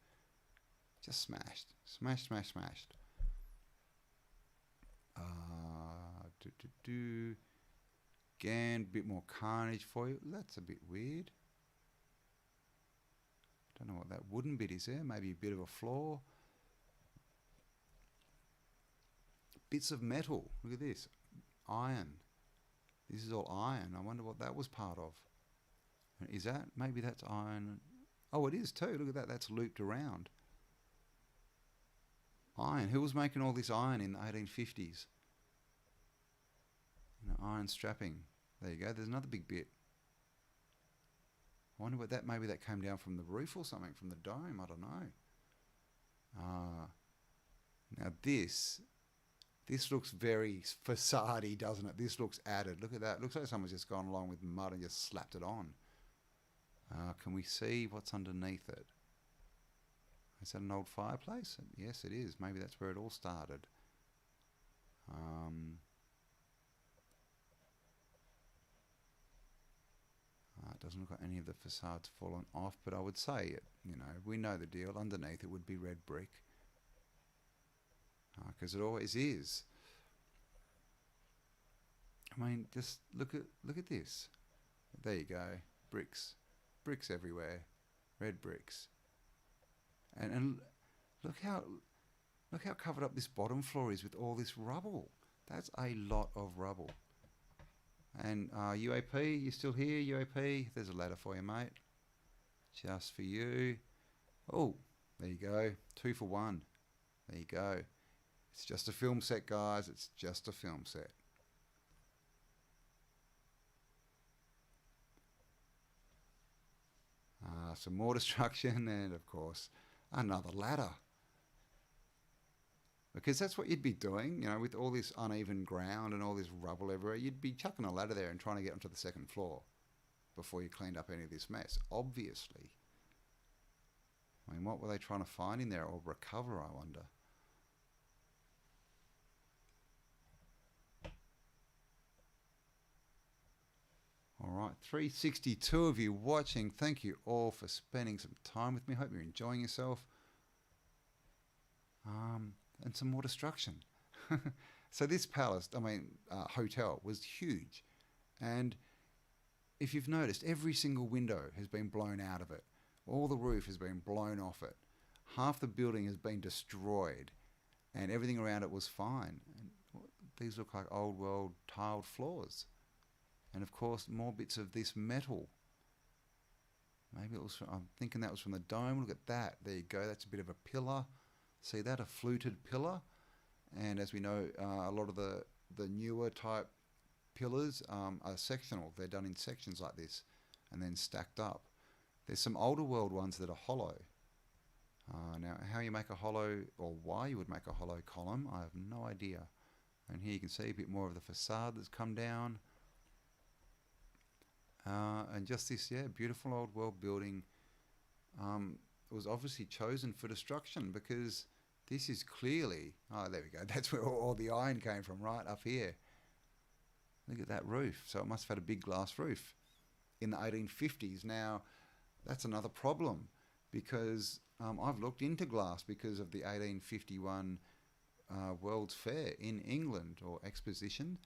Just smashed. Smashed. Again, a bit more carnage for you. That's a bit weird. Don't know what that wooden bit is there. Maybe a bit of a floor. Bits of metal. Look at this. Iron. This is all iron. I wonder what that was part of. Is that? Maybe that's iron. Oh, it is too. Look at that. That's looped around. Iron. Who was making all this iron in the 1850s? Iron strapping. There you go. There's another big bit. I wonder what that, maybe that came down from the roof or something, from the dome. I don't know. Now this looks very facade-y, doesn't it? This looks added. Look at that. Looks like someone's just gone along with mud and just slapped it on. Can we see what's underneath it? Is that an old fireplace? Yes, it is. Maybe that's where it all started. It doesn't look like any of the facades fallen off, but I would say, we know the deal. Underneath it would be red brick. Because it always is. I mean, just look at this. There you go. Bricks everywhere. Red bricks. And look how covered up this bottom floor is with all this rubble. That's a lot of rubble. And UAP, you still here? UAP, there's a ladder for you, mate. Just for you. Oh, there you go. 2 for 1. There you go. It's just a film set, guys. It's just a film set. Some more destruction, and of course, another ladder. Because that's what you'd be doing, with all this uneven ground and all this rubble everywhere. You'd be chucking a ladder there and trying to get onto the second floor before you cleaned up any of this mess, obviously. I mean, what were they trying to find in there or recover, I wonder? All right, 362 of you watching. Thank you all for spending some time with me. Hope you're enjoying yourself. And some more destruction. So this palace, hotel was huge. And if you've noticed, every single window has been blown out of it. all the roof has been blown off it. Half the building has been destroyed, and everything around it was fine. And these look like old world tiled floors. And of course, more bits of this metal. Maybe it was I'm thinking that was from the dome. Look at that. There you go. That's a bit of a pillar. See that? A fluted pillar. And as we know, a lot of the newer type pillars are sectional. They're done in sections like this and then stacked up. There's some older world ones that are hollow. Now, how you make a hollow, or why you would make a hollow column, I have no idea. And here you can see a bit more of the facade that's come down. And just this, beautiful old world building was obviously chosen for destruction, because this is clearly, there we go, that's where all the iron came from, right up here. Look at that roof. So it must have had a big glass roof in the 1850s. Now, that's another problem, because I've looked into glass because of the 1851 World's Fair in England, or Exposition.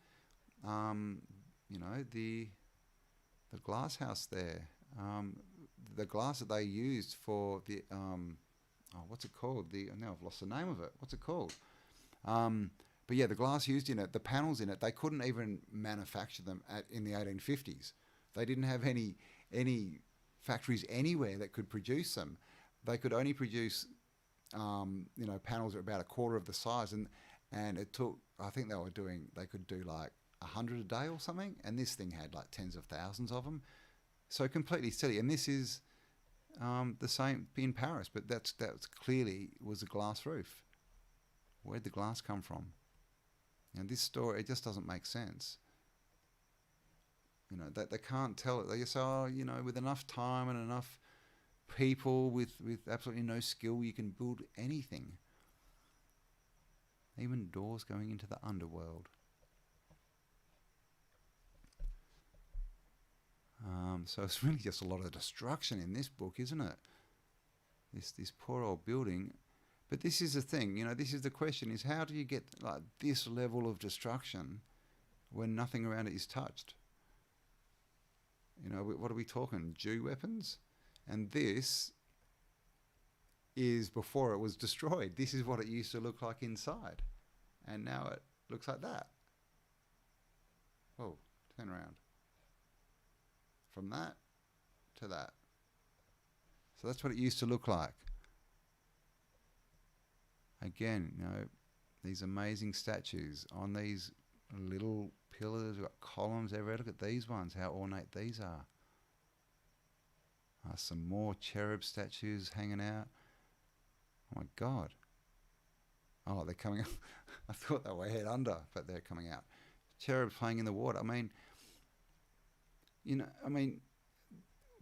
You know, the glass house there, the glass that they used for the what's it called? Now I've lost the name of it. What's it called? But yeah, the glass used in it, the panels in it, they couldn't even manufacture them in the 1850s. They didn't have any factories anywhere that could produce them. They could only produce panels that are about a quarter of the size, and it took, I think they could do like 100 a day or something, and this thing had like tens of thousands of them. So completely silly. And this is the same in Paris, but that's clearly was a glass roof. Where'd the glass come from? And this story, it just doesn't make sense. You know, they can't tell it. They just say, with enough time and enough people with absolutely no skill, you can build anything. Even doors going into the underworld. So it's really just a lot of destruction in this book, isn't it? This poor old building. But this is the thing, this is the question, is how do you get like this level of destruction when nothing around it is touched? What are we talking? Jew weapons? And this is before it was destroyed. This is what it used to look like inside. And now it looks like that. Oh, turn around. From that to that. So that's what it used to look like. Again, these amazing statues on these little pillars. We've got columns everywhere. Look at these ones, how ornate these are. Some more cherub statues hanging out. Oh my God. Oh, they're coming up. I thought they were head under, but they're coming out. Cherubs playing in the water.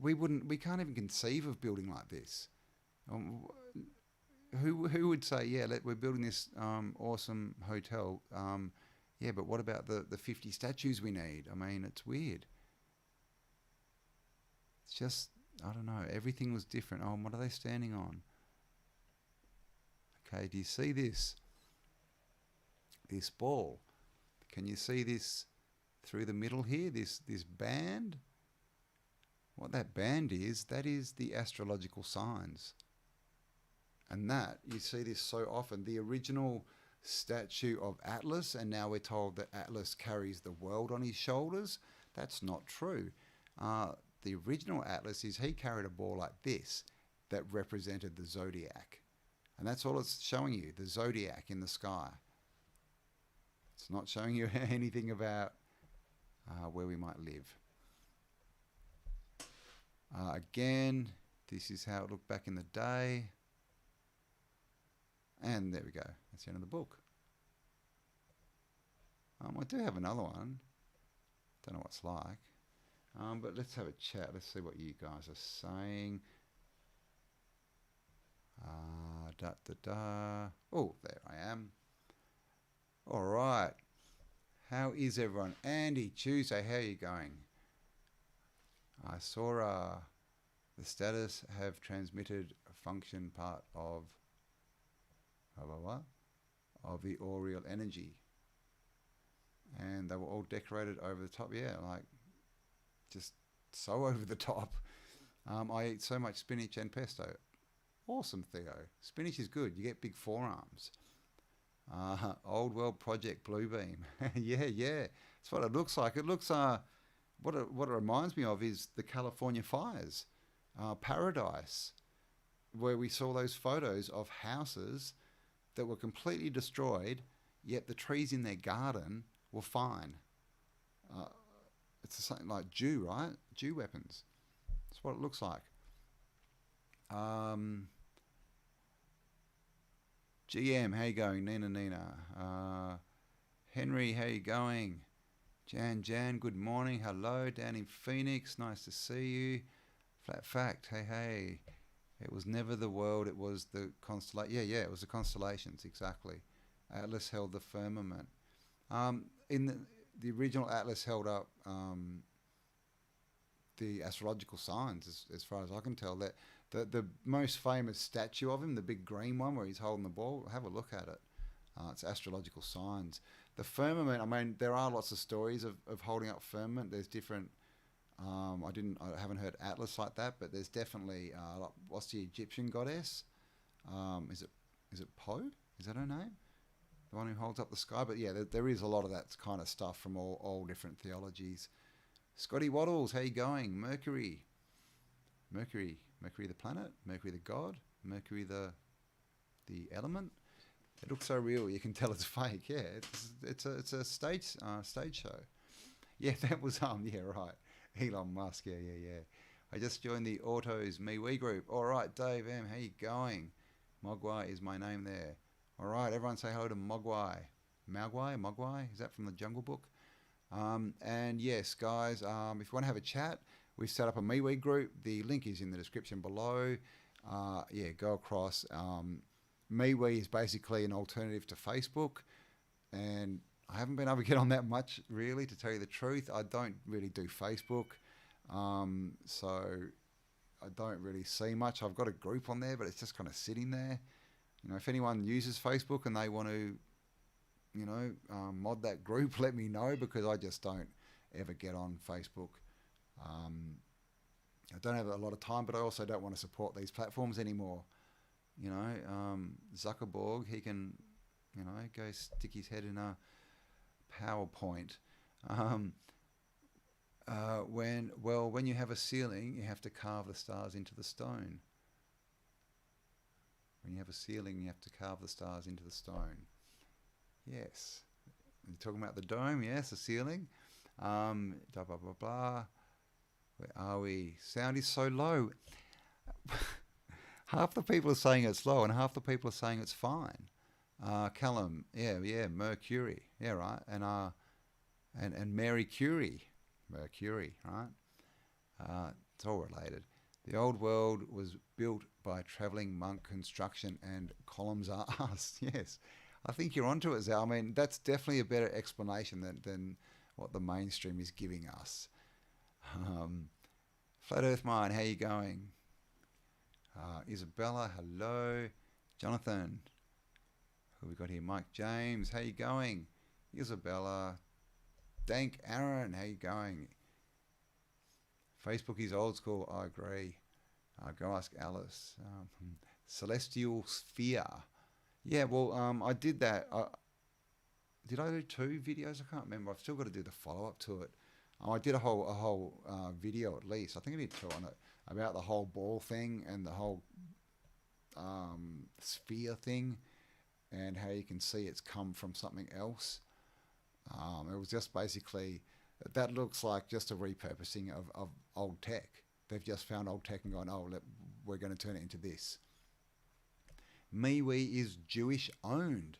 We can't even conceive of building like this. Who would say, we're building this awesome hotel, but what about the 50 statues we need? It's weird. It's just, I don't know, everything was different. Oh, and what are they standing on? Okay, do you see this? This ball. Can you see this through the middle here, this band? What that band is, that is the astrological signs. And that, you see this so often, the original statue of Atlas, and now we're told that Atlas carries the world on his shoulders. That's not true. The original Atlas he carried a ball like this that represented the zodiac. And that's all it's showing you, the zodiac in the sky. It's not showing you anything about where we might live. Again, this is how it looked back in the day. And there we go. That's the end of the book. I do have another one. Don't know what it's like. But let's have a chat. Let's see what you guys are saying. Oh, there I am. All right. How is everyone? Andy, Tuesday, how are you going? I saw the status have transmitted a function part of the aureal energy. And they were all decorated over the top. Yeah, like just so over the top. I eat so much spinach and pesto. Awesome, Theo. Spinach is good. You get big forearms. Old World Project Bluebeam. Yeah, yeah. That's what it looks like. It looks, what it reminds me of is the California fires. Paradise, where we saw those photos of houses that were completely destroyed, yet the trees in their garden were fine. It's something like Jew, right? Jew weapons. That's what it looks like. GM, how you going? Nina. Henry, how you going? Jan, good morning. Hello, down in Phoenix. Nice to see you. Flat fact, hey. It was never the world, it was the constellation. Yeah, it was the constellations, exactly. Atlas held the firmament. In the original Atlas held up the astrological signs, as far as I can tell. That the most famous statue of him, the big green one where he's holding the ball, have a look at it. It's astrological signs. The firmament, I mean, there are lots of stories of holding up firmament. There's different, I haven't heard Atlas like that, but there's definitely, what's the Egyptian goddess? Is it Po? Is that her name? The one who holds up the sky? But yeah, there is a lot of that kind of stuff from all different theologies. Scotty Waddles, how you going? Mercury the planet, Mercury the god, Mercury the element. It looks so real, you can tell it's fake. Yeah, it's a stage show. Yeah, that was yeah, right. Elon Musk. Yeah. I just joined the Autos Mewe group. All right, Dave M, how you going? Mogwai is my name there. All right, everyone say hello to Mogwai. Mogwai. Is that from the Jungle Book? And yes, guys, if you want to have a chat, we've set up a Mewe group. The link is in the description below. Yeah, go across. Mewe is basically an alternative to Facebook, and I haven't been able to get on that much, really, to tell you the truth. I don't really do Facebook, so I don't really see much. I've got a group on there, but it's just kind of sitting there. You know, if anyone uses Facebook and they want to, you know, mod that group, let me know, because I just don't ever get on Facebook. I don't have a lot of time, but I also don't want to support these platforms anymore. You know, Zuckerberg, he can, you know, go stick his head in a PowerPoint. When you have a ceiling, you have to carve the stars into the stone. When you have a ceiling, you have to carve the stars into the stone. Yes. You're talking about the dome, yes, the ceiling. Blah, blah, blah, blah. Where are we? Sound is so low. Half the people are saying it's low and half the people are saying it's fine. Callum, yeah, Mercury, yeah, right, and Mary Curie, Mercury, right? It's all related. The old world was built by travelling monk construction and columns are asked. Yes, I think you're onto it, Zal. I mean, that's definitely a better explanation than what the mainstream is giving us. Flat Earth Mind, how you going? Isabella, hello. Jonathan, who we got here? Mike James, how you going? Isabella. Dank Aaron, how you going? Facebook is old school, I agree. Go ask Alice. Celestial Sphere. Yeah, well, I did that. Did I do 2 videos? I can't remember. I've still got to do the follow-up to it. I did a whole video at least. I think I did 2 on it, about the whole ball thing and the whole sphere thing, and how you can see it's come from something else. It was just basically, that looks like just a repurposing of old tech. They've just found old tech and gone, oh, we're going to turn it into this. Mewe is Jewish owned.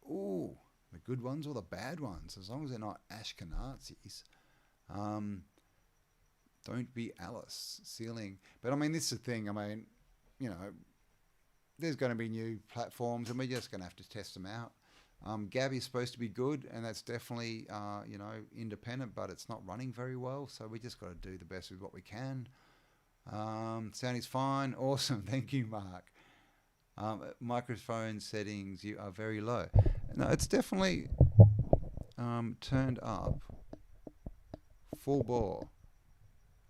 Ooh, the good ones or the bad ones, as long as they're not Ashkenazis. Don't be Alice. Ceiling. But I mean, this is the thing. I mean, you know, there's going to be new platforms and we're just going to have to test them out. Gab is supposed to be good, and that's definitely, you know, independent, but it's not running very well. So we just got to do the best with what we can. Sound is fine. Awesome. Thank you, Mark. Microphone settings, you are very low. No, it's definitely turned up full bore.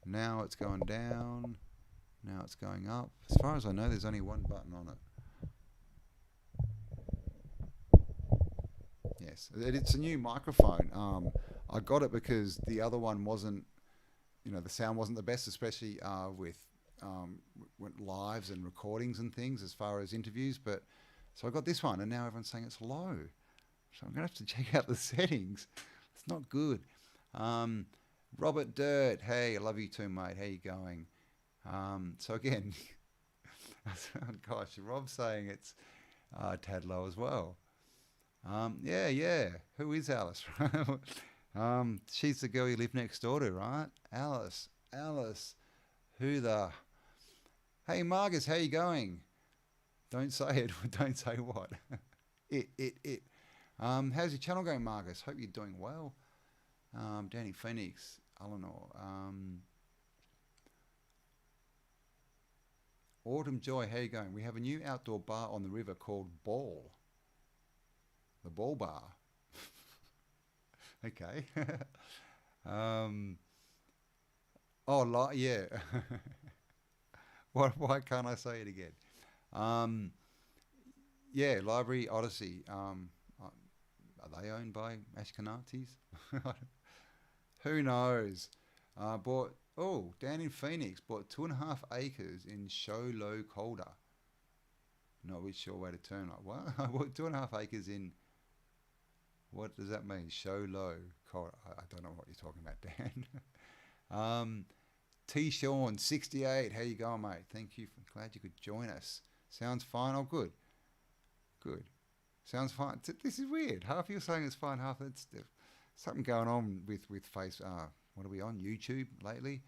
Now it's going down. Now it's going up. As far as I know, there's only one button on it. Yes, it's a new microphone. I got it because the other one wasn't, the sound wasn't the best, especially with lives and recordings and things as far as interviews. But so I got this one, and now everyone's saying it's low. So I'm gonna have to check out the settings. It's not good. Robert Dirt, hey, I love you too, mate. How you going? So again, gosh, Rob's saying it's tad low as well. Yeah. Who is Alice? She's the girl you live next door to, right? Alice. Who the? Hey, Marcus, how you going? Don't say it. Don't say what. It. How's your channel going, Marcus? Hope you're doing well. Danny Phoenix, Eleanor. Autumn Joy, how you going? We have a new outdoor bar on the river called Ball. The Ball Bar. Okay. Yeah. Why can't I say it again? Yeah, Library Odyssey. Are they owned by Ashkenazis? Who knows? Dan in Phoenix bought 2.5 acres in Show Low Calder. Not really sure way to turn it. What? I bought 2.5 acres in. What does that mean? Show Low Calder. I don't know what you're talking about, Dan. T. Sean 68. How you going, mate? Thank you. Glad you could join us. Sounds fine. Oh, good. Sounds fine. This is weird. Half you saying it's fine. Half it's something going on with face. What are we on? YouTube lately?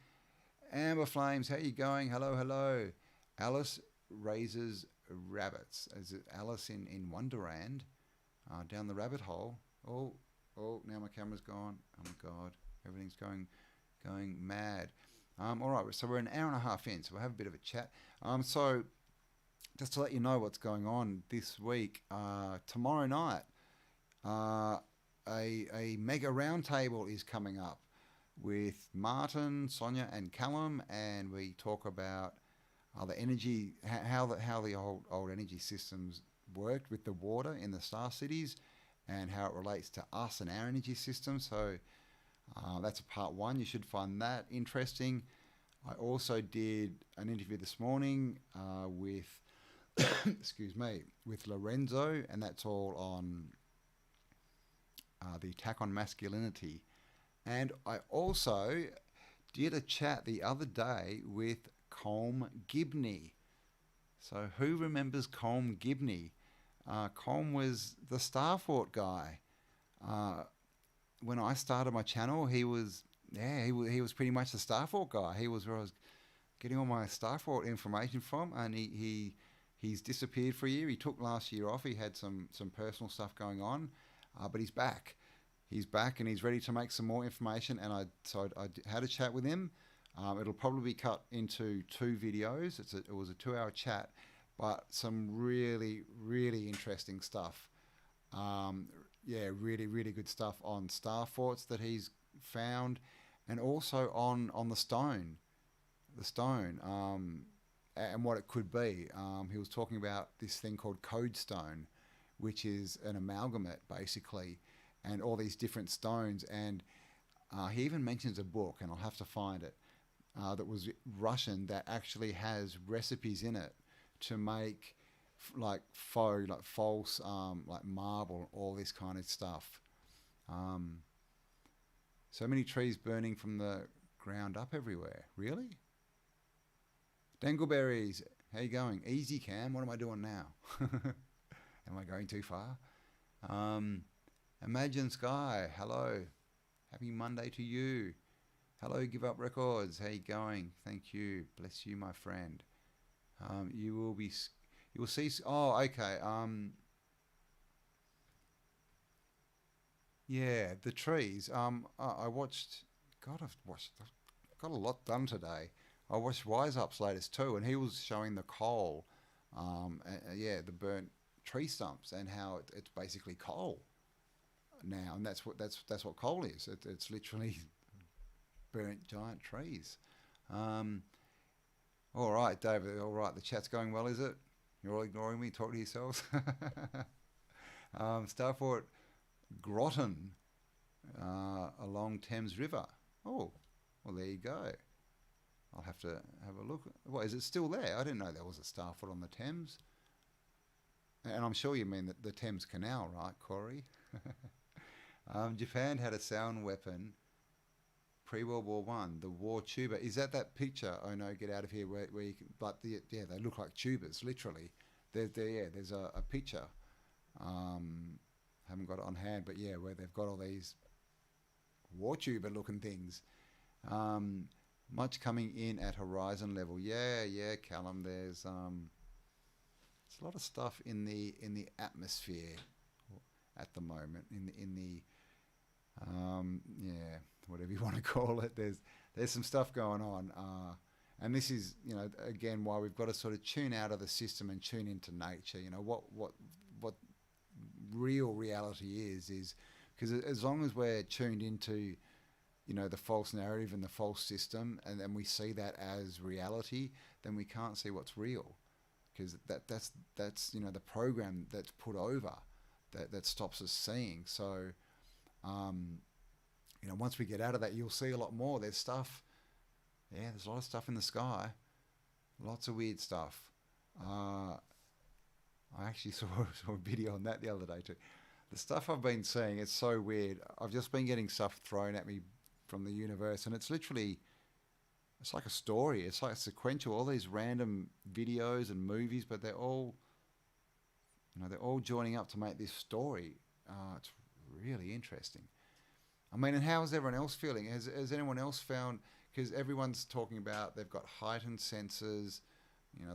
Amber Flames, how you going? Hello. Alice raises rabbits. Is it Alice in Wonderland? Down the rabbit hole. Oh, now my camera's gone. Oh my God, everything's going mad. All right, so we're an hour and a half in, so we'll have a bit of a chat. So just to let you know what's going on this week, tomorrow night, a mega roundtable is coming up with Martin, Sonia, and Callum, and we talk about the energy, how the old energy systems worked with the water in the star cities, and how it relates to us and our energy system. So that's a part one. You should find that interesting. I also did an interview this morning with with Lorenzo, and that's all on the attack on masculinity. And I also did a chat the other day with Colm Gibney. So who remembers Colm Gibney? Colm was the Starfort guy. When I started my channel, he was pretty much the Starfort guy. He was where I was getting all my Starfort information from, and he's disappeared for a year. He took last year off. He had some personal stuff going on, but he's back. He's back and he's ready to make some more information. And I had a chat with him. It'll probably be cut into 2 videos. It was a 2-hour chat, but some really, really interesting stuff. Really, really good stuff on star forts that he's found, and also on the stone, and what it could be. He was talking about this thing called code stone, which is an amalgamate basically, and all these different stones. And he even mentions a book, and I'll have to find it, that was Russian, that actually has recipes in it to make false marble, all this kind of stuff. So many trees burning from the ground up everywhere. Really? Dangleberries, how you going? Easy Cam, what am I doing now? Am I going too far? Imagine Sky, hello. Happy Monday to you. Hello, Give Up Records, how you going? Thank you. Bless you, my friend. You will see. Oh, okay. Yeah, the trees. I watched. God, I've got a lot done today. I watched Wise Up's latest too, and he was showing the coal. The burnt tree stumps, and how it's basically coal now, and that's what coal is. It's literally burnt giant trees. All All right, David. All right, the chat's going well, is it? You're all ignoring me. Talk to yourselves. Starfort Groton along Thames River. Oh, well, there you go. I'll have to have a look. What, is it still there? I didn't know there was a Starfort on the Thames. And I'm sure you mean the Thames Canal, right, Corey? Japan had a sound weapon pre-World War One, the war tuba. Is that picture? Oh no, get out of here! Where you can, but yeah, they look like tubas, literally. There's a picture. Haven't got it on hand, but yeah, where they've got all these war tuba looking things. Much coming in at horizon level. Yeah, Callum. There's a lot of stuff in the atmosphere at the moment. In the yeah, whatever you want to call it. There's some stuff going on, and this is, again, why we've got to sort of tune out of the system and tune into nature. What real reality is because as long as we're tuned into the false narrative and the false system, and then we see that as reality, then we can't see what's real, because that's the program that's put over that stops us seeing. So once we get out of that, you'll see a lot more. There's stuff. Yeah, there's a lot of stuff in the sky. Lots of weird stuff. I actually saw a video on that the other day too. The stuff I've been seeing, it's so weird. I've just been getting stuff thrown at me from the universe, and it's like a story. It's like sequential. All these random videos and movies, but they're all joining up to make this story. It's really interesting. I mean, and how is everyone else feeling? Has anyone else found, because everyone's talking about they've got heightened senses,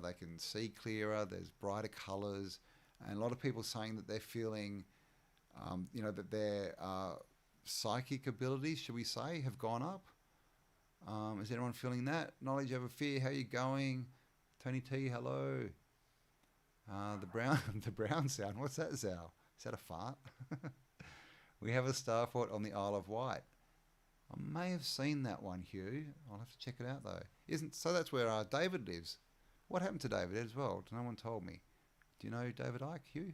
they can see clearer, there's brighter colours, and a lot of people saying that they're feeling, that their psychic abilities, should we say, have gone up. Is anyone feeling that? Knowledge over fear, how you going? Tony T, hello. The brown sound, what's that, Zal? Is that a fart? We have a Starfort on the Isle of Wight. I may have seen that one, Hugh. I'll have to check it out though. So that's where David lives. What happened to David as well? No one told me. Do you know David Icke, Hugh?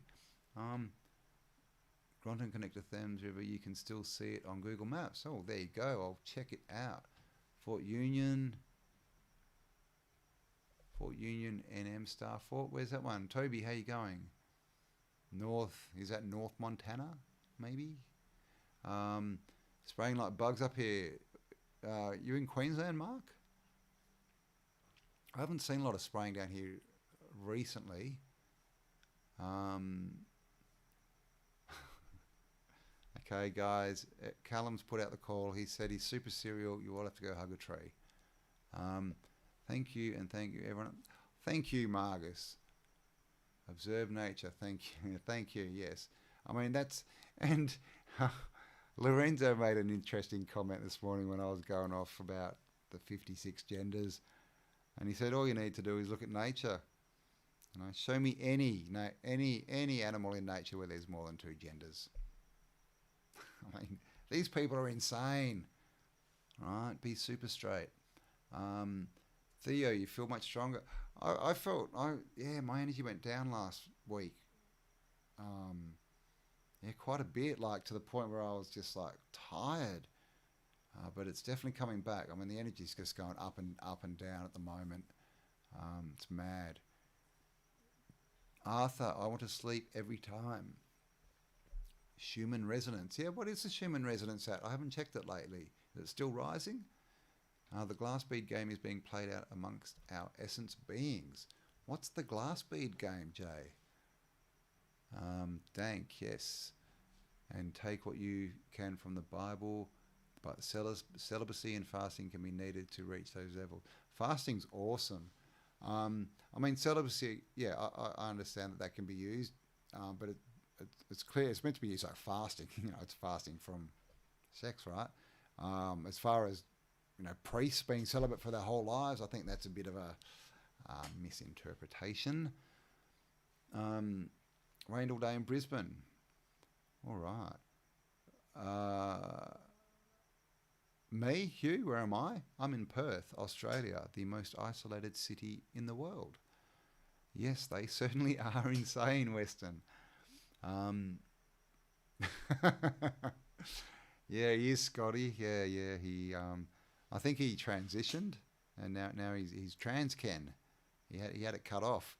Groton connected Thames River. You can still see it on Google Maps. Oh, there you go. I'll check it out. Fort Union NM Starfort. Where's that one? Toby, how you going? Is that North Montana? Maybe? Spraying like bugs up here. You in Queensland, Mark? I haven't seen a lot of spraying down here recently. Okay, guys. Callum's put out the call. He said he's super serial. You all have to go hug a tree. Thank you, and thank you, everyone. Thank you, Margus. Observe nature. Thank you. Thank you, yes. I mean, and Lorenzo made an interesting comment this morning when I was going off about the 56 genders. And he said, all you need to do is look at nature. Show me any animal in nature where there's more than two genders. I mean, these people are insane. Right? Be super straight. Theo, you feel much stronger. I felt, my energy went down last week. Quite a bit, like to the point where I was just like tired. But it's definitely coming back. I mean, the energy's just going up and down at the moment. It's mad. Arthur, I want to sleep every time. Schumann resonance. Yeah, what is the Schumann resonance at? I haven't checked it lately. Is it still rising? The glass bead game is being played out amongst our essence beings. What's the glass bead game, Jay? Dank, yes. And take what you can from the Bible, but celibacy and fasting can be needed to reach those levels. Fasting's awesome. I mean, celibacy, yeah, I understand that can be used, but it's clear it's meant to be used like fasting. It's fasting from sex, right? As far as priests being celibate for their whole lives, I think that's a bit of a misinterpretation. Rainbow Day in Brisbane. All right. Me, Hugh, where am I? I'm in Perth, Australia, the most isolated city in the world. Yes, they certainly are insane, Western. Um, yeah, he is Scotty. Yeah, yeah. I think he transitioned, and now he's trans Ken. He had it cut off.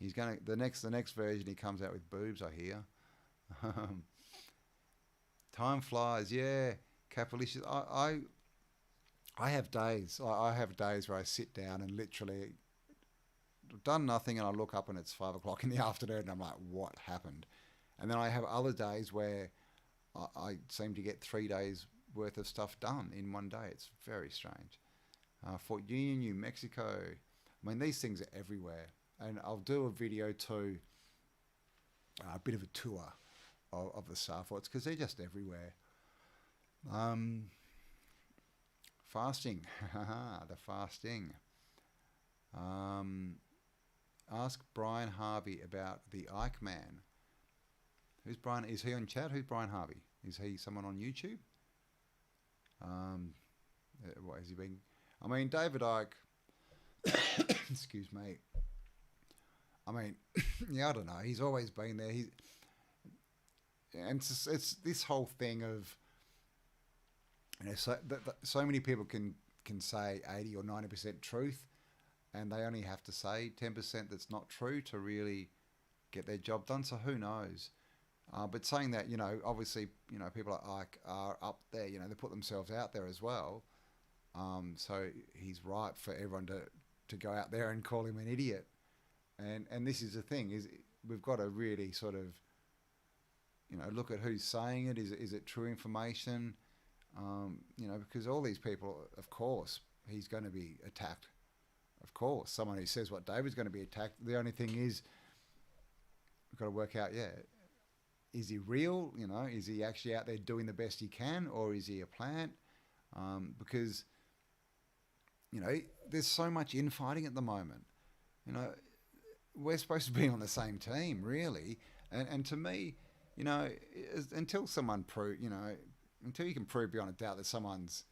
He's gonna the next version he comes out with boobs. I hear. Um, Time flies. Yeah, Capralicious. I have days. I have days where I sit down and literally done nothing, and I look up and it's 5 o'clock in the afternoon, and I'm like, what happened? And then I have other days where I seem to get 3 days worth of stuff done in one day. It's very strange. Fort Union, New Mexico. I mean, these things are everywhere. And I'll do a video too, a bit of a tour of the Star Forts, because they're just everywhere. Fasting. The fasting. Ask Brian Harvey about the Ike Man. Who's Brian? Is he on chat? Who's Brian Harvey? Is he someone on YouTube? What has he been? I mean, David Icke. Excuse me. I mean, yeah, I don't know. He's always been there. And it's this whole thing of, so many people can say 80 or 90% truth, and they only have to say 10% that's not true to really get their job done. So who knows? But saying that, obviously, people like Ike are up there. They put themselves out there as well. So he's right for everyone to go out there and call him an idiot. And this is the thing, is we've got to really sort of, look at who's saying it. Is it true information? Because all these people, of course, he's going to be attacked. Of course, someone who says what David's going to be attacked. The only thing is, we've got to work out, is he real? Is he actually out there doing the best he can, or is he a plant? Because, there's so much infighting at the moment. We're supposed to be on the same team, really. And to me, until someone until you can prove beyond a doubt that someone's,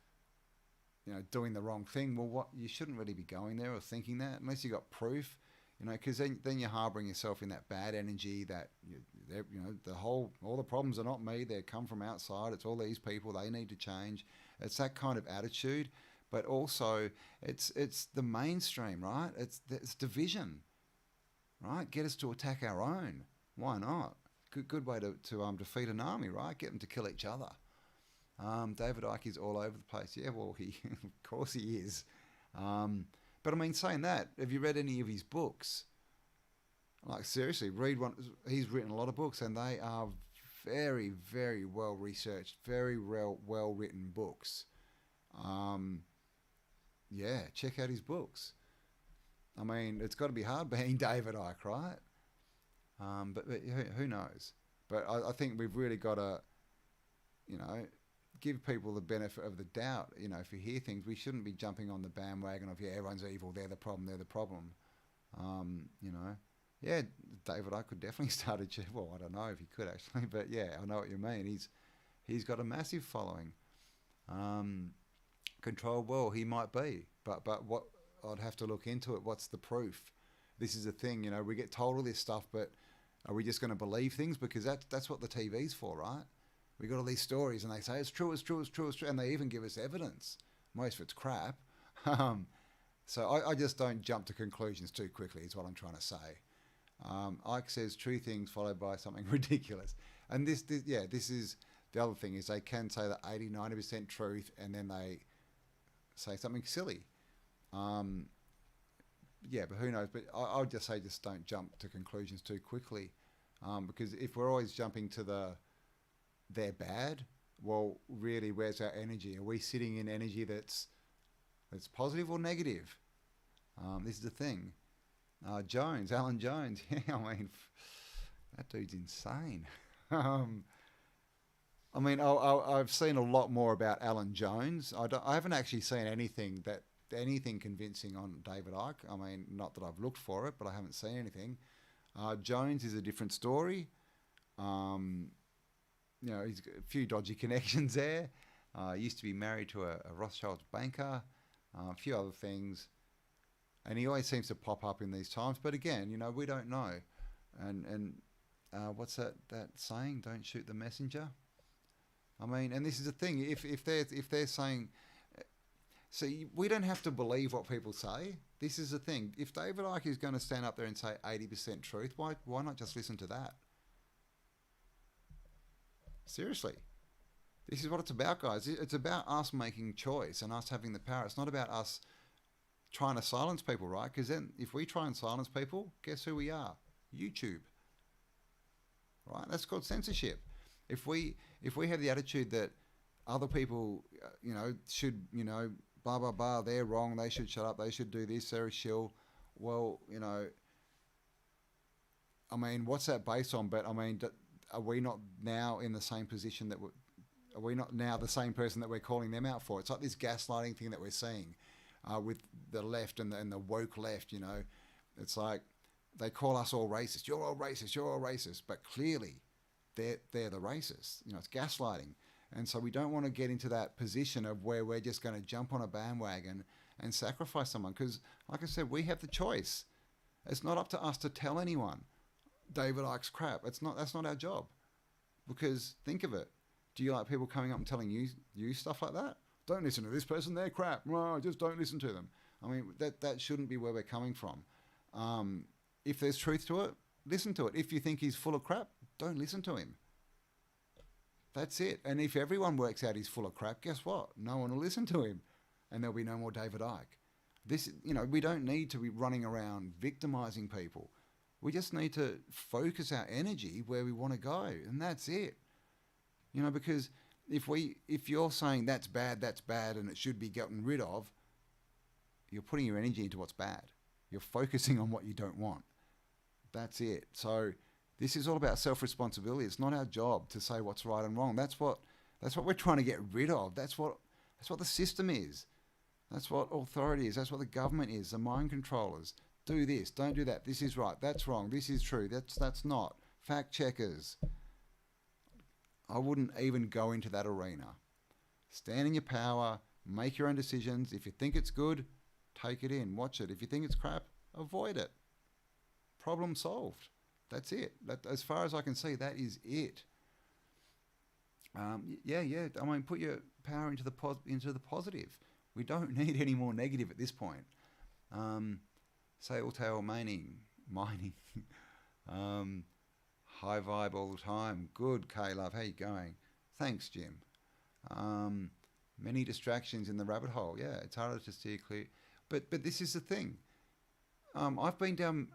doing the wrong thing, well, you shouldn't really be going there or thinking that unless you got proof, because then you're harboring yourself in that bad energy that, all the problems are not me, they come from outside, it's all these people, they need to change. It's that kind of attitude, but also it's the mainstream, right? It's division, right? Get us to attack our own. Why not? Good way to defeat an army, right? Get them to kill each other. David Icke is all over the place. Yeah, well, of course he is. But I mean, saying that, have you read any of his books? Like, seriously, read one. He's written a lot of books, and they are very, very well researched, very well written books. Yeah, check out his books. I mean, it's got to be hard being David Icke, right? But who knows? But I think we've really got to, give people the benefit of the doubt. If we hear things, we shouldn't be jumping on the bandwagon of, everyone's evil, they're the problem. Yeah, David Icke could definitely start a channel. Well, I don't know if he could actually, but yeah, I know what you mean. He's got a massive following. Controlled well, he might be, but what I'd have to look into it. What's the proof? This is the thing, we get told all this stuff, but are we just going to believe things? Because that's what the TV's for, right? We got all these stories, and they say it's true, and they even give us evidence. Most of it's crap. So I just don't jump to conclusions too quickly, is what I'm trying to say. Ike says true things followed by something ridiculous. And this is the other thing, is they can say that 80, 90% truth, and then they say something silly. Yeah, but who knows? But I would just say, just don't jump to conclusions too quickly. Because if we're always jumping to they're bad, well, really, where's our energy? Are we sitting in energy that's positive or negative? This is the thing. Alan Jones. Yeah, I mean, that dude's insane. I mean, I've seen a lot more about Alan Jones. I haven't actually seen anything convincing on David Icke. I mean, not that I've looked for it, but I haven't seen anything. Jones is a different story. He's got a few dodgy connections there. Used to be married to a Rothschild banker, a few other things. And he always seems to pop up in these times. But again, we don't know. And what's that saying? Don't shoot the messenger. I mean, and this is the thing. If they're saying, see, we don't have to believe what people say. This is the thing. If David Icke is going to stand up there and say 80% truth, why not just listen to that? Seriously. This is what it's about, guys. It's about us making choice and us having the power. It's not about us trying to silence people, right? Because then if we try and silence people, guess who we are? YouTube. Right? That's called censorship. If we have the attitude that other people, should, blah, blah, blah, they're wrong, they should shut up, they should do this, they're a shill, well, I mean, what's that based on? But, I mean, are we not now in the same position that are we not now the same person that we're calling them out for? It's like this gaslighting thing that we're seeing with the left and the woke left, It's like they call us all racist. You're all racist, you're all racist. But clearly they're the racists. It's gaslighting. And so we don't want to get into that position of where we're just going to jump on a bandwagon and sacrifice someone. Because, like I said, we have the choice. It's not up to us to tell anyone David Icke's crap. That's not our job. Because think of it. Do you like people coming up and telling you stuff like that? Don't listen to this person, they're crap. No, just don't listen to them. I mean, that shouldn't be where we're coming from. If there's truth to it, listen to it. If you think he's full of crap, don't listen to him. That's it. And if everyone works out he's full of crap, guess what? No one will listen to him. And there'll be no more David Icke. We don't need to be running around victimizing people. We just need to focus our energy where we want to go. And that's it. Because if you're saying that's bad, and it should be gotten rid of, you're putting your energy into what's bad. You're focusing on what you don't want. That's it. So this is all about self-responsibility. It's not our job to say what's right and wrong. That's what we're trying to get rid of. That's what the system is. That's what authority is. That's what the government is. The mind controllers. Do this. Don't do that. This is right. That's wrong. This is true. That's not. Fact checkers. I wouldn't even go into that arena. Stand in your power. Make your own decisions. If you think it's good, take it in. Watch it. If you think it's crap, avoid it. Problem solved. That's it. As far as I can see, that is it. Yeah. I mean, put your power into the positive. We don't need any more negative at this point. Sail tail mining. High vibe all the time. Good, K-Love. How you going? Thanks, Jim. Many distractions in the rabbit hole. Yeah, it's harder to steer clear. But this is the thing. I've been down...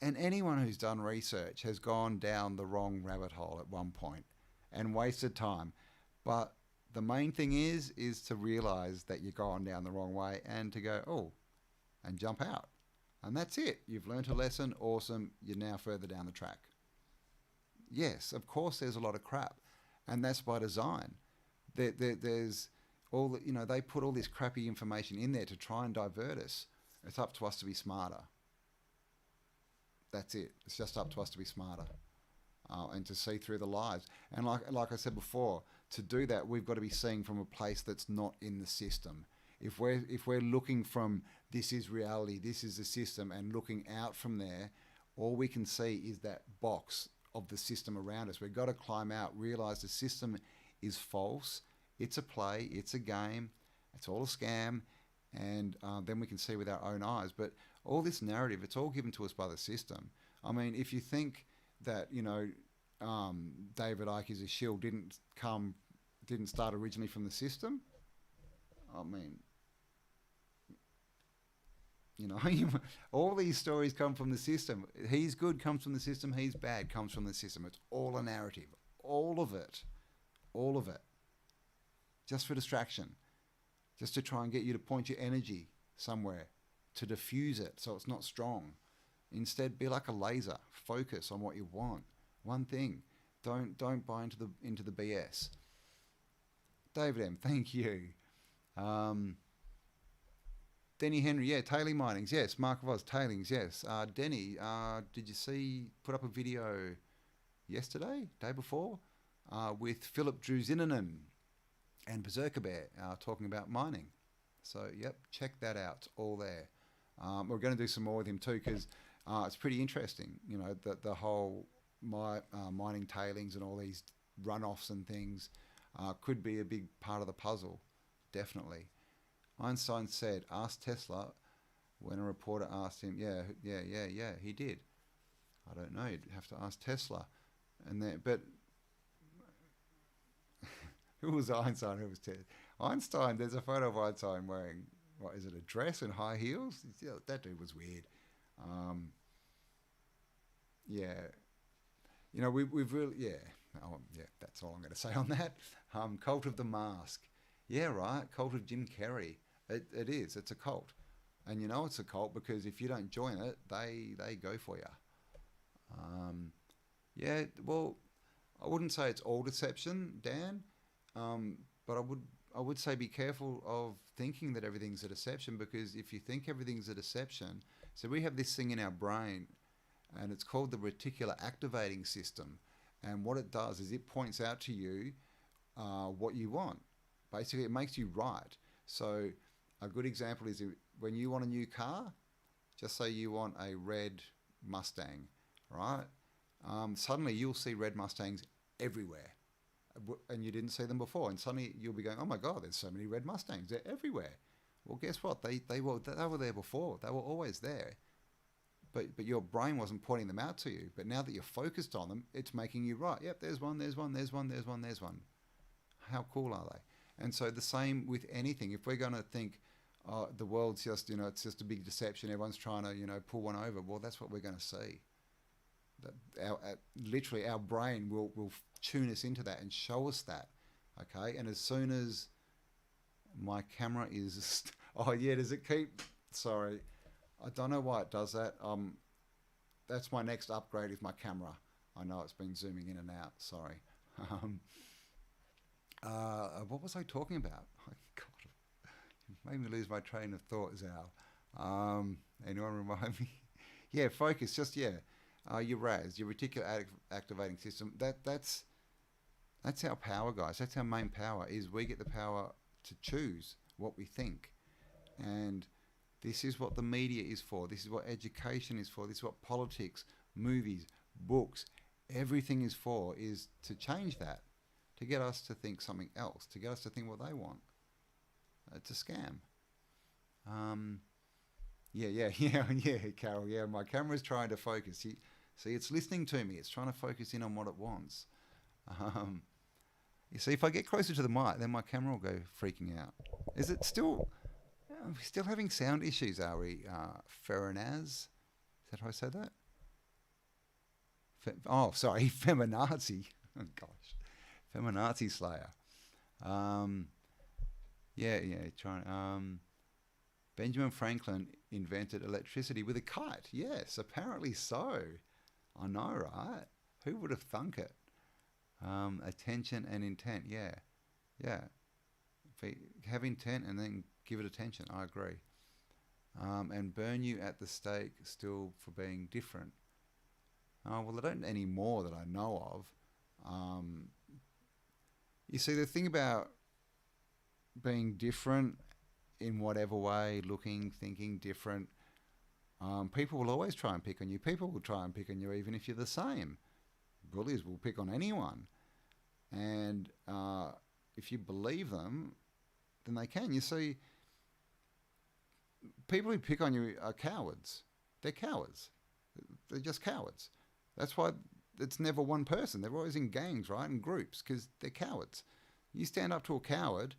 and anyone who's done research has gone down the wrong rabbit hole at one point and wasted time. But the main thing is to realize that you're going down the wrong way and to go, and jump out. And that's it. You've learnt a lesson. Awesome. You're now further down the track. Yes, of course there's a lot of crap. And that's by design. There's all the, they put all this crappy information in there to try and divert us. It's up to us to be smarter. That's it. It's just up to us to be smarter and to see through the lies. And like I said before, to do that, we've got to be seeing from a place that's not in the system. If we're looking from this is reality, this is the system, and looking out from there, all we can see is that box of the system around us. We've got to climb out, realize the system is false. It's a play. It's a game. It's all a scam. And then we can see with our own eyes. But all this narrative, it's all given to us by the system. I mean, if you think that, David Icke is a shill didn't start originally from the system, I mean, all these stories come from the system. He's good comes from the system. He's bad comes from the system. It's all a narrative. All of it. All of it. Just for distraction. Just to try and get you to point your energy somewhere, to diffuse it so it's not strong. Instead, be like a laser. Focus on what you want. One thing. Don't buy into the BS. David M, thank you. Denny Henry, yeah, tailing minings, yes. Mark of Oz, tailings, yes. Denny, did you put up a video yesterday, day before, with Philip Druzinanen? and Berserker Bear talking about mining. So, yep, check that out. It's all there. We're going to do some more with him too, because it's pretty interesting. You know, the whole mining tailings and all these runoffs and things could be a big part of the puzzle, definitely. Einstein said, ask Tesla, when a reporter asked him, yeah, he did. I don't know, you'd have to ask Tesla. And then, but who was Einstein? Who was Tesla? Einstein, there's a photo of Einstein wearing, what is it, a dress and high heels? Yeah, that dude was weird. Yeah. You know, we've really, that's all I'm going to say on that. Cult of the Mask. Yeah, right, cult of Jim Carrey. It is, it's a cult. And you know it's a cult because if you don't join it, they go for you. Yeah, well, I wouldn't say it's all deception, Dan, but I would say be careful of thinking that everything's a deception, because if you think everything's a deception, so we have this thing in our brain, and it's called the reticular activating system, and what it does is it points out to you what you want. Basically, it makes you right. So a good example is when you want a new car, just say you want a red Mustang, right? Suddenly you'll see red Mustangs everywhere, and you didn't see them before, and suddenly you'll be going, oh my God, there's so many red Mustangs, they're everywhere. Well, guess what? They were there before. They were always there, but your brain wasn't pointing them out to you. But now that you're focused on them, it's making you right. Yep, there's one. How cool are they? And so the same with anything. If we're going to think the world's just, it's just a big deception, everyone's trying to, pull one over, well, that's what we're going to see. That literally our brain will tune us into that and show us that, okay? And as soon as my camera is... oh, yeah, does it keep... Sorry. I don't know why it does that. That's my next upgrade is my camera. I know it's been zooming in and out. Sorry. What was I talking about? Oh, God, it made me lose my train of thought, Zal. Anyone remind me? Yeah, focus. Just your RAS, your reticular activating system. That's our power, guys. That's our main power. Is we get the power to choose what we think, and this is what the media is for. This is what education is for. This is what politics, movies, books, everything is for. Is to change that. To get us to think something else, to get us to think what they want. It's a scam. Yeah, Carol. Yeah, my camera's trying to focus. See, it's listening to me. It's trying to focus in on what it wants. You see, if I get closer to the mic, then my camera will go freaking out. Is it still... Are we still having sound issues, are we? Ferenaz? Is that how I said that? Sorry, Feminazi. Oh, gosh. Feminazi Slayer. Trying. Benjamin Franklin invented electricity with a kite. Yes, apparently so. I know, right? Who would have thunk it? Attention and intent. Yeah. Have intent and then give it attention. I agree. And burn you at the stake still for being different. Well, I don't anymore that I know of. You see, the thing about being different in whatever way, looking, thinking different, people will always try and pick on you. People will try and pick on you even if you're the same. Bullies will pick on anyone. And if you believe them, then they can. You see, people who pick on you are cowards. They're cowards. They're just cowards. That's why it's never one person. They're always in gangs, right? In groups, because they're cowards. You stand up to a coward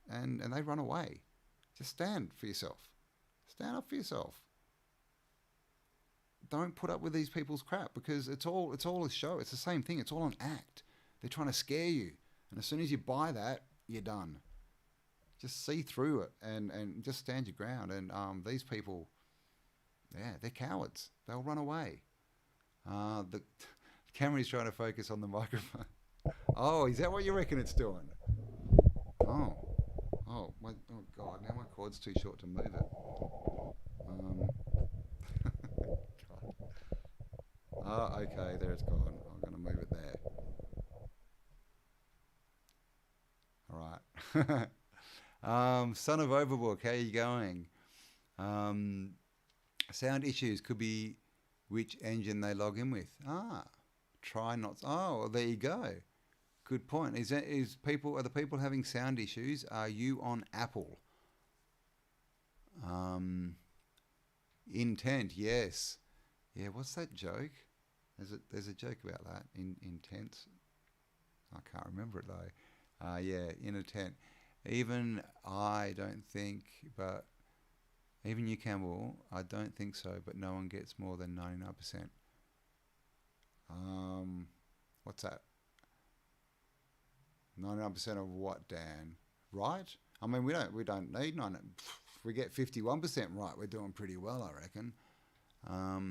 and they run away. Just stand for yourself. Stand up for yourself. Don't put up with these people's crap, because it's all a show. It's the same thing. It's all an act. They're trying to scare you. And as soon as you buy that, you're done. Just see through it and just stand your ground. And these people, they're cowards. They'll run away. The camera's trying to focus on the microphone. Oh, is that what you reckon it's doing? Oh, God, now my cord's too short to move it. God. Okay, there it's gone. I'm going to move it there. All right. Son of Overbook, how you going? Sound issues could be which engine they log in with. Try not. Oh, well, there you go. Good point. Are the people having sound issues? Are you on Apple? Intent, yes. Yeah, what's that joke? There's a joke about that. Intent. I can't remember it though. Yeah, in a tent. Even I don't think, but even you, Campbell, I don't think so, but no one gets more than 99%. What's that? 99% of what, Dan? Right? I mean, we don't need 90. If we get 51% right, we're doing pretty well, I reckon. Are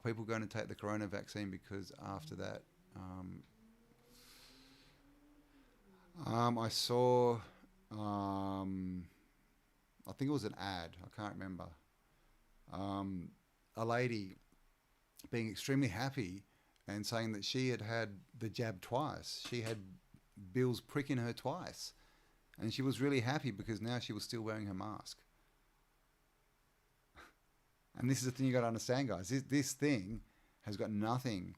people going to take the corona vaccine because after that? I saw, I think it was an ad, I can't remember, a lady being extremely happy and saying that she had had the jab twice. She had Bill's pricking her twice. And she was really happy because now she was still wearing her mask. And this is the thing you got to understand, guys. This thing has got nothing,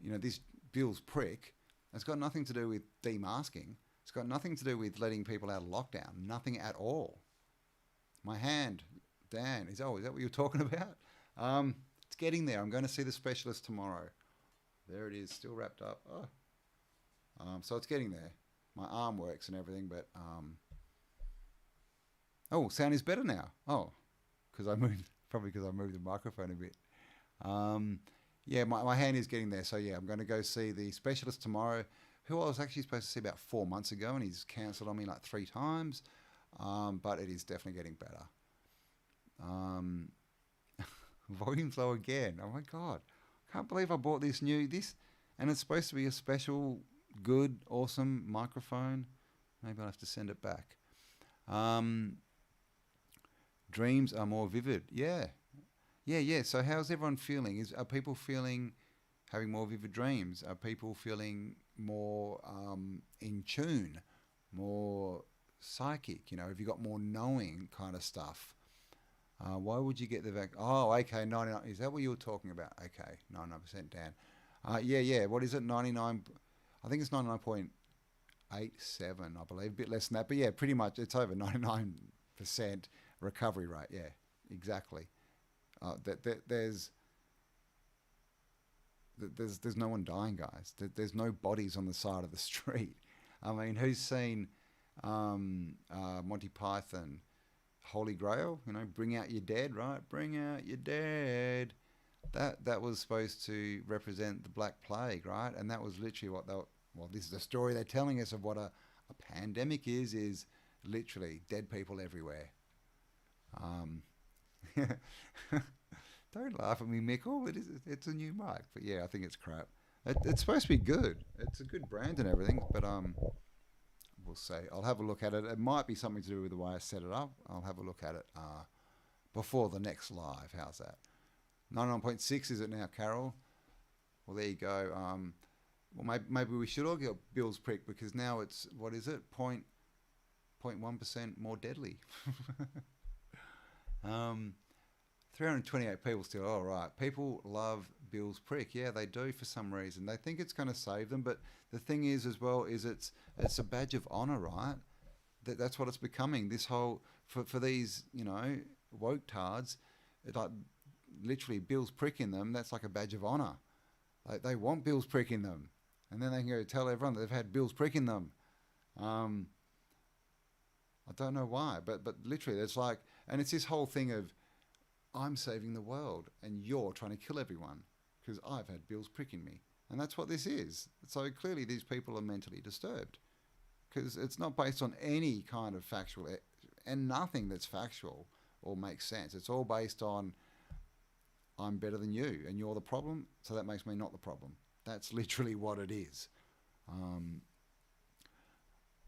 this Bill's prick has got nothing to do with demasking. It's got nothing to do with letting people out of lockdown. Nothing at all. My hand, Dan, is that what you're talking about? It's getting there. I'm going to see the specialist tomorrow. There it is, still wrapped up. So it's getting there. My arm works and everything, but sound is better now. Probably because I moved the microphone a bit. Yeah, my hand is getting there. So yeah, I'm going to go see the specialist tomorrow, who I was actually supposed to see about 4 months ago, and he's cancelled on me like 3 times. But it is definitely getting better. Volume's low again. Oh my God. Can't believe I bought this, and it's supposed to be a special, good, awesome microphone. Maybe I'll have to send it back. Dreams are more vivid. Yeah. So how's everyone feeling? Are people having more vivid dreams? Are people feeling more in tune, more psychic? Have you got more knowing kind of stuff? Why would you get the vaccine? Oh, okay, 99. Is that what you were talking about? Okay, 99%, Dan. Yeah. What is it? 99. I think it's 99.87, I believe. A bit less than that, but yeah, pretty much it's over 99% recovery rate. Yeah, exactly. There's no one dying, guys. There's no bodies on the side of the street. I mean, who's seen Monty Python, Holy Grail? Bring out your dead, right? Bring out your dead. That was supposed to represent the Black Plague, right? And that was literally what this is the story they're telling us of what a pandemic is literally dead people everywhere. Don't laugh at me, Mickle. It's a new mic, but yeah, I think it's crap. It's supposed to be good. It's a good brand and everything, but we'll see. I'll have a look at it. It might be something to do with the way I set it up. I'll have a look at it before the next live. How's that? 99.6 is it now, Carol? Well, there you go. Well, maybe we should all get Bill's prick because now it's, what is it? 0.1% more deadly. 328 people still. All right. People love Bill's prick. Yeah, they do for some reason. They think it's going to save them, but the thing is as well is it's a badge of honor, right? That's what it's becoming. This whole for these woke tards, like literally Bill's prick in them. That's like a badge of honor. They want Bill's prick in them, and then they can go tell everyone that they've had Bill's prick in them. I don't know why, but literally it's like, and it's this whole thing of I'm saving the world and you're trying to kill everyone because I've had Bill's prick in me. And that's what this is. So clearly these people are mentally disturbed because it's not based on any kind of factual and nothing that's factual or makes sense. It's all based on I'm better than you and you're the problem, so that makes me not the problem. That's literally what it is.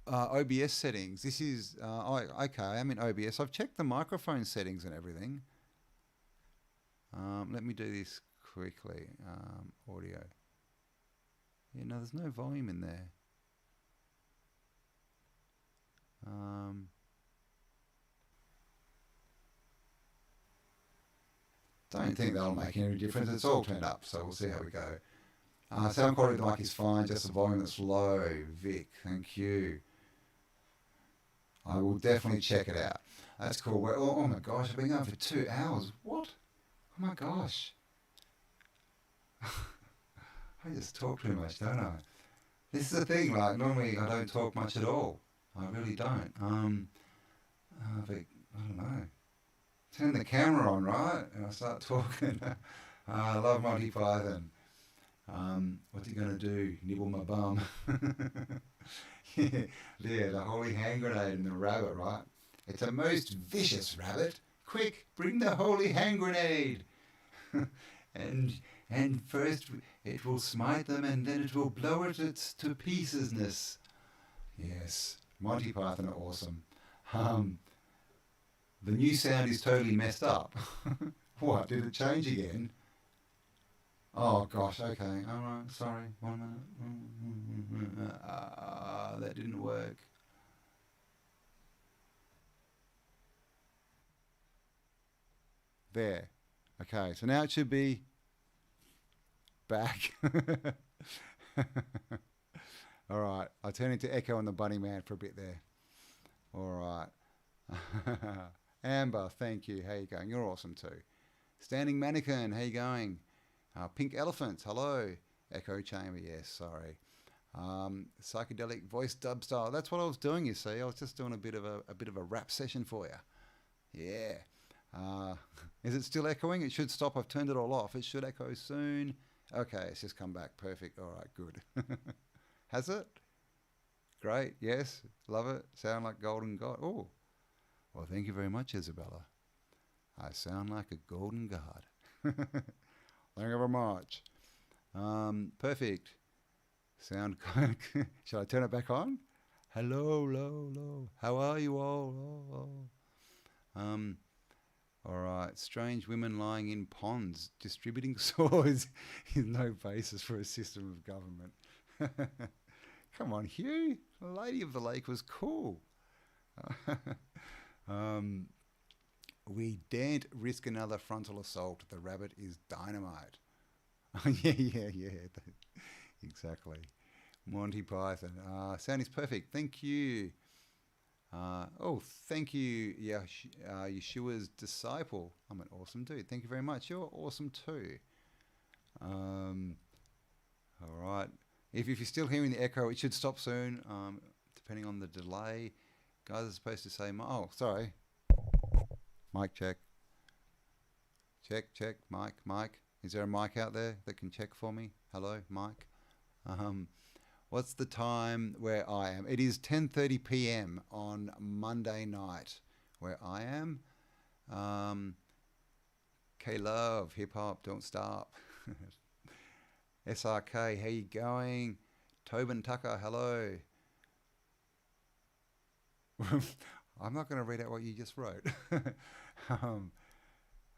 OBS settings. This is, okay, I'm in OBS. I've checked the microphone settings and everything. Let me do this quickly. Audio. Yeah, no, there's no volume in there. Don't think that'll make any difference. It's all turned up, so we'll see how we go. Sound quality of the mic is fine, just the volume that's low. Vic, thank you. I will definitely check it out. That's cool. Oh my gosh, I've been going for 2 hours. What? Oh my gosh. I just talk too much, don't I? This is the thing, like, normally I don't talk much at all. I really don't. But, I don't know. Turn the camera on, right? And I start talking. I love Monty Python. What's he going to do? Nibble my bum. Yeah, the holy hand grenade and the rabbit, right? It's a most vicious rabbit. Quick, bring the holy hand grenade. and first it will smite them, and then it will blow it to piecesness. Yes, Monty Python are awesome. The new sound is totally messed up. What, did it change again? Oh gosh, okay, alright, sorry, 1 minute. That didn't work. There. Okay, so now it should be back. Alright, I'll turn into Echo and the Bunny Man for a bit there. Alright. Amber, thank you. How you going? You're awesome too. Standing Mannequin, how you going? Pink Elephant, hello. Echo Chamber, yes, sorry. Psychedelic voice dub style. That's what I was doing, you see. I was just doing a bit of a rap session for you. Yeah. Is it still echoing? It should stop. I've turned it all off. It should echo soon. Okay, it's just come back. Perfect. All right, good. Has it? Great. Yes. Love it. Sound like golden god. Oh. Well, thank you very much, Isabella. I sound like a golden god. Thank you very much. Perfect. Sound good. Shall I turn it back on? Hello, low. How are you all? All right. Strange women lying in ponds distributing swords is no basis for a system of government. Come on, Hugh. The Lady of the Lake was cool. We daren't risk another frontal assault. The rabbit is dynamite. Yeah. Exactly. Monty Python. Sound is perfect. Thank you. Thank you, Yeshua's disciple. I'm an awesome dude. Thank you very much. You're awesome too. All right. If you're still hearing the echo, it should stop soon, depending on the delay. Guys are supposed to say, sorry. Mic check. Check. Mic. Is there a mic out there that can check for me? Hello, mic. What's the time where I am? It is 10:30 p.m. on Monday night where I am. K-Love, hip hop, don't stop. SRK, how you going? Tobin Tucker, hello. I'm not going to read out what you just wrote.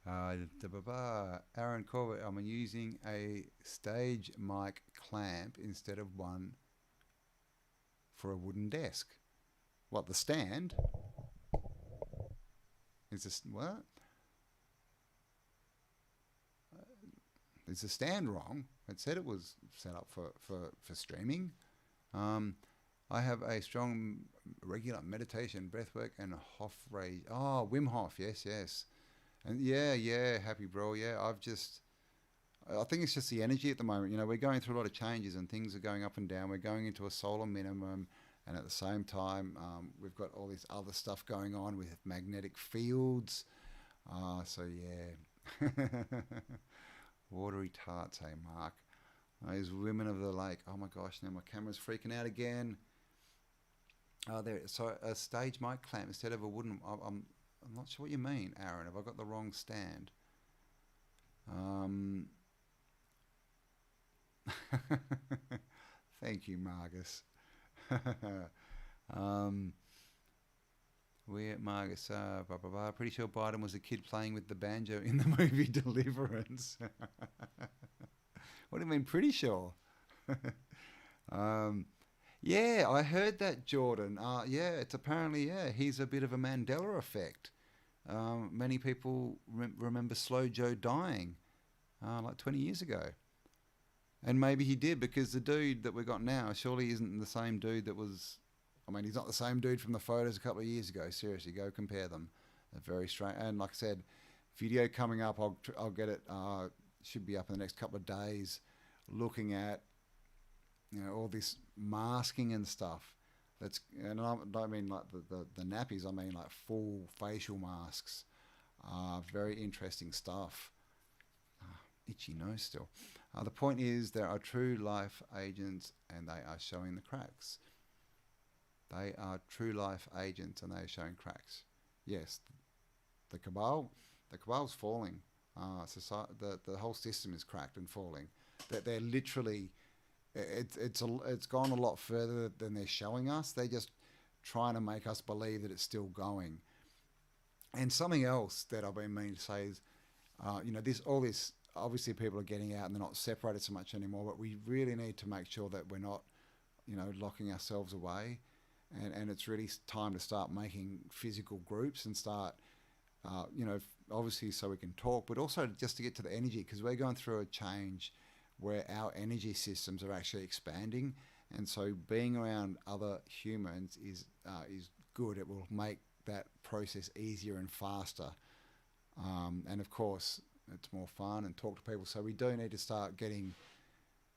Aaron Corbett, I'm using a stage mic clamp instead of one for a wooden desk. What, the stand? Is this what? Is the stand wrong? It said it was set up for streaming. I have a strong regular meditation, breathwork, and Hof rage. Oh, Wim Hof, yes. And yeah, happy bro. Yeah, I think it's just the energy at the moment. You know, we're going through a lot of changes and things are going up and down. We're going into a solar minimum, and at the same time, we've got all this other stuff going on with magnetic fields. So yeah. Watery tarts, hey Mark. Those women of the lake. Oh my gosh, now my camera's freaking out again. So a stage mic clamp instead of a wooden. I'm not sure what you mean, Aaron. Have I got the wrong stand? Thank you, Margus. Where Margus? Pretty sure Biden was a kid playing with the banjo in the movie Deliverance. What do you mean, pretty sure? Yeah, I heard that, Jordan. Yeah, it's apparently, he's a bit of a Mandela effect. many people remember Slow Joe dying like 20 years ago. And maybe he did, because the dude that we got now surely isn't the same dude that was... I mean, he's not the same dude from the photos a couple of years ago. Seriously, go compare them. They're very strange. And like I said, video coming up, I'll get it, should be up in the next couple of days, looking at, all this masking and stuff. And I don't mean like the nappies, I mean like full facial masks. Very interesting stuff. Itchy nose still. The point is, there are true life agents and they are showing the cracks. They are true life agents and they are showing cracks. Yes, the cabal's falling. The whole system is cracked and falling. That they're literally, it's gone a lot further than they're showing us. They're just trying to make us believe that it's still going. And something else that I've been meaning to say is, all this. Obviously, people are getting out and they're not separated so much anymore, but we really need to make sure that we're not, locking ourselves away. And it's really time to start making physical groups and start, obviously so we can talk, but also just to get to the energy, because we're going through a change where our energy systems are actually expanding. And so being around other humans is good. It will make that process easier and faster. And of course, it's more fun and talk to people. So we do need to start getting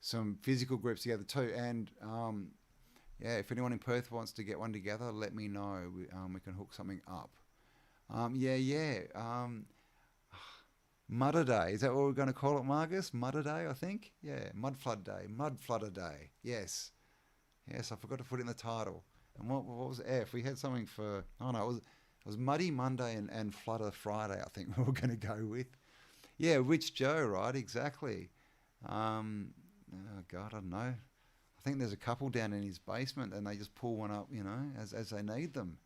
some physical groups together too. And if anyone in Perth wants to get one together, let me know. We can hook something up. Mudder Day. Is that what we're going to call it, Marcus? Mudder Day, I think? Yeah, Mud Flood Day. Mud Flooder Day. Yes, I forgot to put it in the title. And what was F? We had something for... Oh, no, it was Muddy Monday and Flooder Friday, I think we were going to go with. Yeah, Rich Joe, right? Exactly. Oh, God, I don't know. I think there's a couple down in his basement and they just pull one up, as they need them.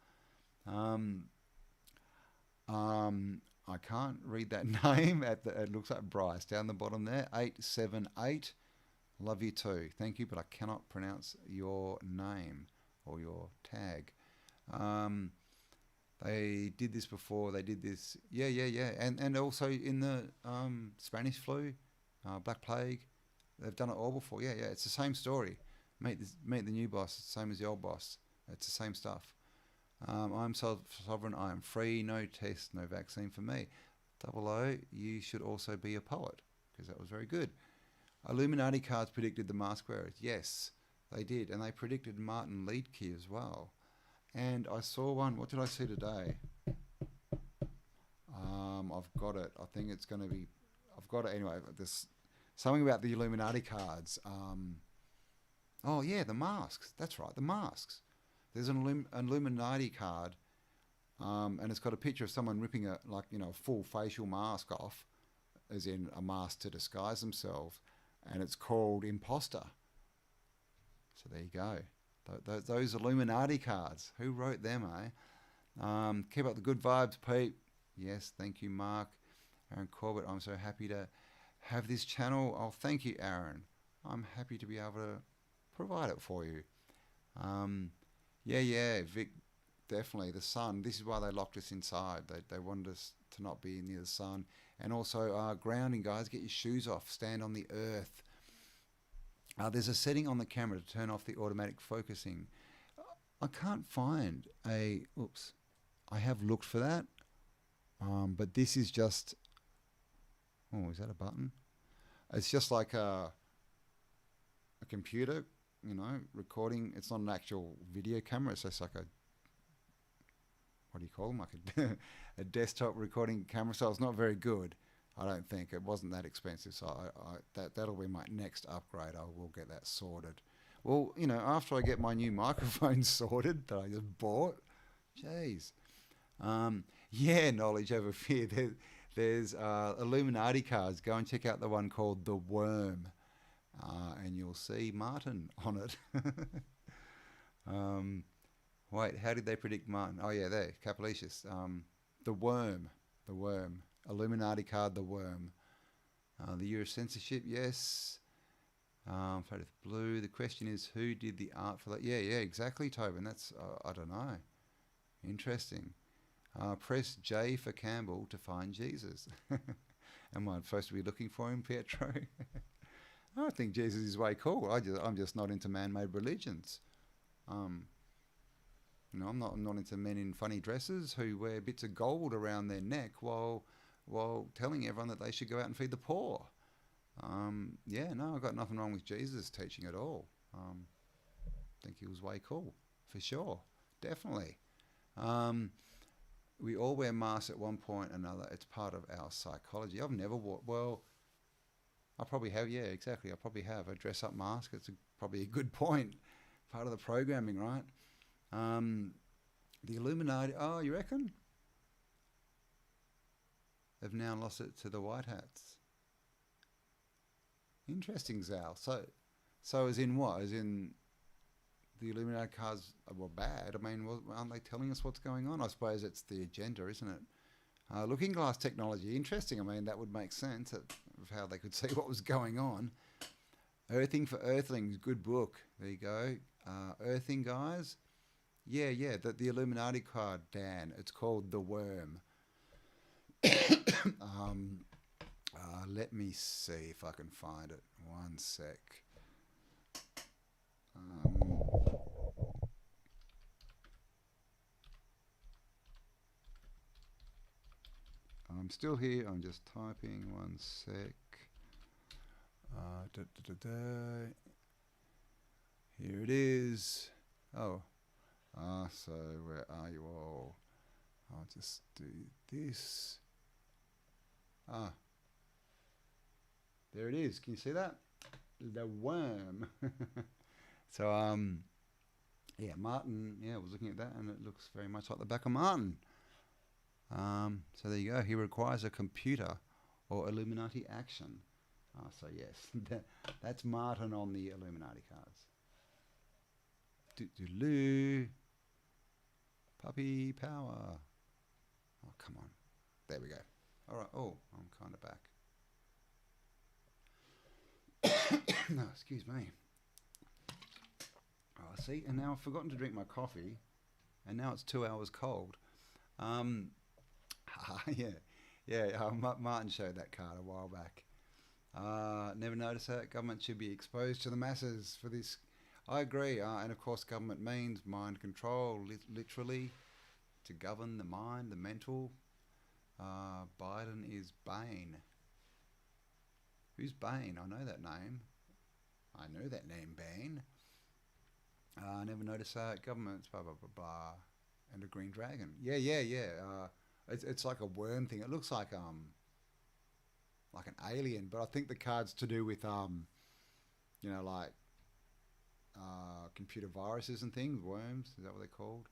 I can't read that name. It looks like Bryce down the bottom there. 878. Love you too. Thank you, but I cannot pronounce your name or your tag. They did this before. They did this. Yeah. And also in the Spanish flu, Black Plague, they've done it all before. Yeah. It's the same story. Meet the new boss, same as the old boss. It's the same stuff. I'm sovereign. I am free. No test, no vaccine for me. 00, you should also be a poet, because that was very good. Illuminati cards predicted the mask wearers. Yes, they did. And they predicted Martin Liedtke as well. And I saw one. What did I see today? I've got it. I think it's going to be... I've got it anyway. There's something about the Illuminati cards. The masks. That's right, the masks. There's an Illuminati card, and it's got a picture of someone ripping a full facial mask off, as in a mask to disguise themselves, and it's called Imposter. So there you go. Those Illuminati cards. Who wrote them, eh? Keep up the good vibes, Pete. Yes, thank you, Mark. Aaron Corbett, I'm so happy to have this channel. Oh, thank you, Aaron. I'm happy to be able to provide it for you. Vic, definitely. The sun. This is why they locked us inside. They wanted us to not be near the sun. And also grounding, guys. Get your shoes off. Stand on the earth. There's a setting on the camera to turn off the automatic focusing. I can't find a... Oops. I have looked for that. But this is just... Oh, is that a button? It's just like a computer, recording. It's not an actual video camera. It's just like a... What do you call them? Like a desktop recording camera. So it's not very good. I don't think. It wasn't that expensive, so that'll be my next upgrade. I will get that sorted. Well, after I get my new microphone sorted that I just bought, jeez. Knowledge over fear. There's Illuminati cards. Go and check out the one called The Worm, and you'll see Martin on it. Wait, how did they predict Martin? Oh, yeah, there, Capelicious. The Worm. Illuminati card, The Worm. The year of censorship, yes. Photo blue. The question is, who did the art for that? Yeah, exactly, Tobin. That's, I don't know. Interesting. Press J for Campbell to find Jesus. Am I supposed to be looking for him, Pietro? I think Jesus is way cool. I'm just not into man-made religions. I'm not into men in funny dresses who wear bits of gold around their neck while telling everyone that they should go out and feed the poor. I've got nothing wrong with Jesus' teaching at all. I think he was way cool, for sure, definitely. We all wear masks at one point or another. It's part of our psychology. I've never worn. Well, I probably have. Yeah, exactly. I probably have a dress-up mask. It's probably a good point. Part of the programming, right? The Illuminati. Oh, you reckon? They've now lost it to the white hats. Interesting, Zal. So as in what? As in the Illuminati cards were bad? I mean, aren't they telling us what's going on? I suppose it's the agenda, isn't it? Looking glass technology. Interesting. I mean, that would make sense of how they could see what was going on. Earthing for Earthlings. Good book. There you go. Earthing, guys. Yeah. The Illuminati card, Dan. It's called The Worm. Let me see if I can find it. One sec. I'm still here. I'm just typing. One sec. Here it is. Oh. So where are you all? I'll just do this. There it is. Can you see that? The Worm. So, Martin, was looking at that, and it looks very much like the back of Martin. So there you go. He requires a computer or Illuminati action. So yes, that's Martin on the Illuminati cards. Do-do-loo. Puppy power. Oh, come on. There we go. All right. Oh, I'm kind of back. No, excuse me. Oh, see, and now I've forgotten to drink my coffee, and now it's 2 hours cold. Martin showed that card a while back. Never noticed that. Government should be exposed to the masses for this. I agree. And of course, government means mind control, literally, to govern the mind, the mental. Biden is Bane. Who's Bane? I know that name. I know that name, Bane. Never noticed that. Government's blah, blah, blah, blah. And a green dragon. Yeah. It's like a worm thing. It looks like an alien, but I think the card's to do with computer viruses and things. Worms, is that what they're called?